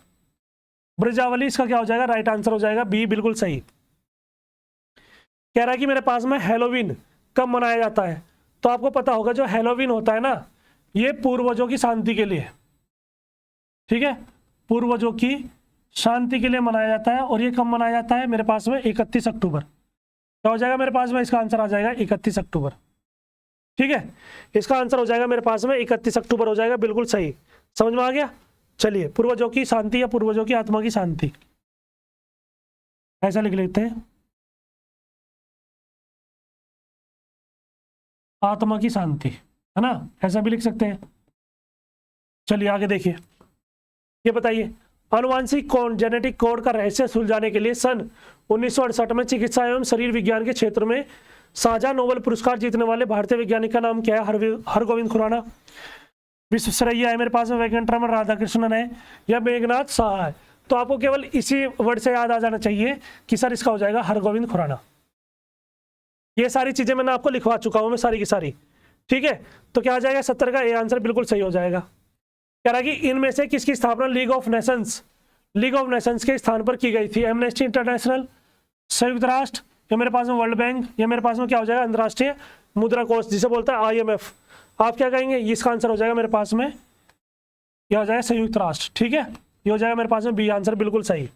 ब्रजावली इसका क्या हो जाएगा? राइट आंसर हो जाएगा बी, बिल्कुल सही। कह रहा है कि मेरे पास में हैलोवीन कब मनाया जाता है? तो आपको पता होगा जो हैलोवीन होता है ना, ये पूर्वजों की शांति के लिए। ठीक है, पूर्वजों की शांति के लिए मनाया जाता है। और ये कब मनाया जाता है? मेरे पास में 31 अक्टूबर। क्या हो जाएगा मेरे पास में? इसका आंसर आ जाएगा 31 अक्टूबर। ठीक है, इसका आंसर हो जाएगा मेरे पास में 31 अक्टूबर हो जाएगा, बिल्कुल सही। समझ में आ गया? चलिए, पूर्वजों की शांति या पूर्वजों की आत्मा की शांति, ऐसा लिख लेते हैं, आत्मा की शांति, है ना? ऐसा भी लिख सकते हैं। चलिए आगे देखिए, ये बताइए, आनुवांशिक कोड जेनेटिक कोड का रहस्य सुलझाने के लिए सन 1968 में चिकित्सा एवं शरीर विज्ञान के क्षेत्र में साझा नोबेल पुरस्कार जीतने वाले भारतीय वैज्ञानिक का नाम क्या है? हरगोविंद खुराना। विश्वेश्वरैया है मेरे पास में, वेंकटरमण राधाकृष्णन है, या मेघनाथ शाह है। तो आपको केवल इसी वर्ड से याद आ जाना चाहिए कि सर इसका हो जाएगा हरगोविंद खुराना। ये सारी चीजें मैंने आपको लिखवा चुका हूं मैं सारी की सारी, ठीक है। तो क्या आ जाएगा 70 का ए आंसर बिल्कुल सही हो जाएगा। कह रहा है कि इनमें से किसकी स्थापना लीग ऑफ नेशंस के स्थान पर की गई थी? एमनेस्टी इंटरनेशनल, संयुक्त राष्ट्र, या मेरे पास में वर्ल्ड बैंक, या मेरे पास में क्या हो जाएगा अंतर्राष्ट्रीय मुद्रा कोष जिसे बोलता है IMF। आप क्या कहेंगे? इसका आंसर हो जाएगा मेरे पास में, क्या हो जाएगा संयुक्त राष्ट्र, ठीक है। ये हो जाएगा मेरे पास में बी आंसर बिल्कुल सही।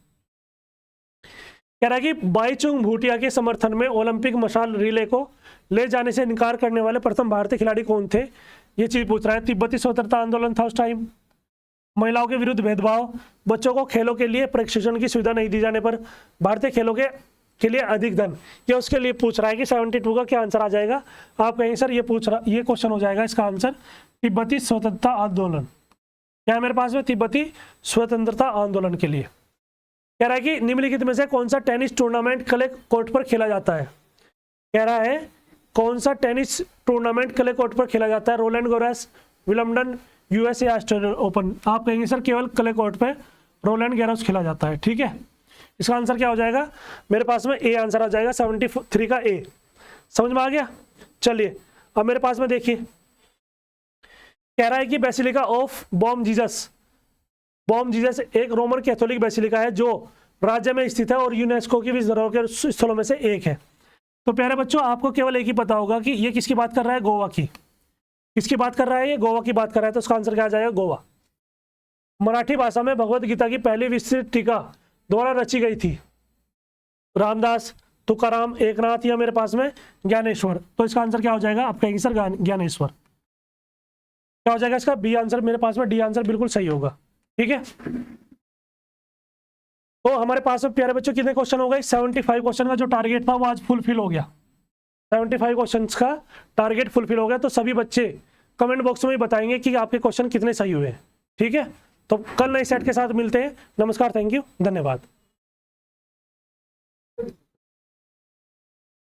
कह रहा है कि बाईचुंग भूटिया के समर्थन में ओलंपिक मशाल रिले को ले जाने से इनकार करने वाले प्रथम भारतीय खिलाड़ी कौन थे? ये चीज पूछ रहा है। तिब्बती स्वतंत्रता आंदोलन था उस टाइम, महिलाओं के विरुद्ध भेदभाव, बच्चों को खेलों के लिए प्रशिक्षण की सुविधा नहीं दी जाने पर, भारतीय खेलों के लिए अधिक धन, ये उसके लिए पूछ रहा है कि 72 का क्या आंसर आ जाएगा? आप कहेंगे सर ये क्वेश्चन हो जाएगा इसका आंसर तिब्बती स्वतंत्रता आंदोलन। क्या है मेरे पास में? तिब्बती स्वतंत्रता आंदोलन के लिए। कह रहा है कि निम्नलिखित में से कौन सा टेनिस टूर्नामेंट क्ले कोर्ट पर खेला जाता है? कह रहा है कौन सा टेनिस टूर्नामेंट क्ले कोर्ट पर खेला जाता है? Rowland Garros, Wimbledon, USA Australian open. आप कहेंगे सर केवल क्ले कोर्ट पे रोलैंड गैरोस खेला जाता है, ठीक है। इसका आंसर क्या हो जाएगा? मेरे पास में ए आंसर आ जाएगा 73 का ए। समझ में आ गया? चलिए अब मेरे पास में देखिए, कह रहा है कि बेसिलिका ऑफ बॉम जीसस एक रोमन कैथोलिक बेसिलिका है जो राज्य में स्थित है और यूनेस्को की विश्व धरोहर के स्थलों में से एक है। तो प्यारे बच्चों आपको केवल एक ही पता होगा कि ये किसकी बात कर रहा है? गोवा की। किसकी बात कर रहा है? ये गोवा की बात कर रहा है। तो उसका आंसर क्या आ जाएगा? गोवा। मराठी भाषा में भगवत गीता की पहली विस्तृत टीका द्वारा रची गई थी? रामदास, तुकाराम, एकनाथ, या मेरे पास में ज्ञानेश्वर। तो इसका आंसर क्या हो जाएगा? आप कहेंगे सर ज्ञानेश्वर। क्या हो जाएगा इसका? बी आंसर मेरे पास में डी आंसर बिल्कुल सही होगा, ठीक है। तो हमारे पास में प्यारे बच्चों कितने क्वेश्चन हो गए? 75 क्वेश्चन का जो टारगेट था वो आज फुलफिल हो गया। 75 क्वेश्चंस का टारगेट फुलफिल हो गया। तो सभी बच्चे कमेंट बॉक्स में बताएंगे कि आपके क्वेश्चन कितने सही हुए, ठीक है। तो कल नए सेट के साथ मिलते हैं। नमस्कार, थैंक यू, धन्यवाद।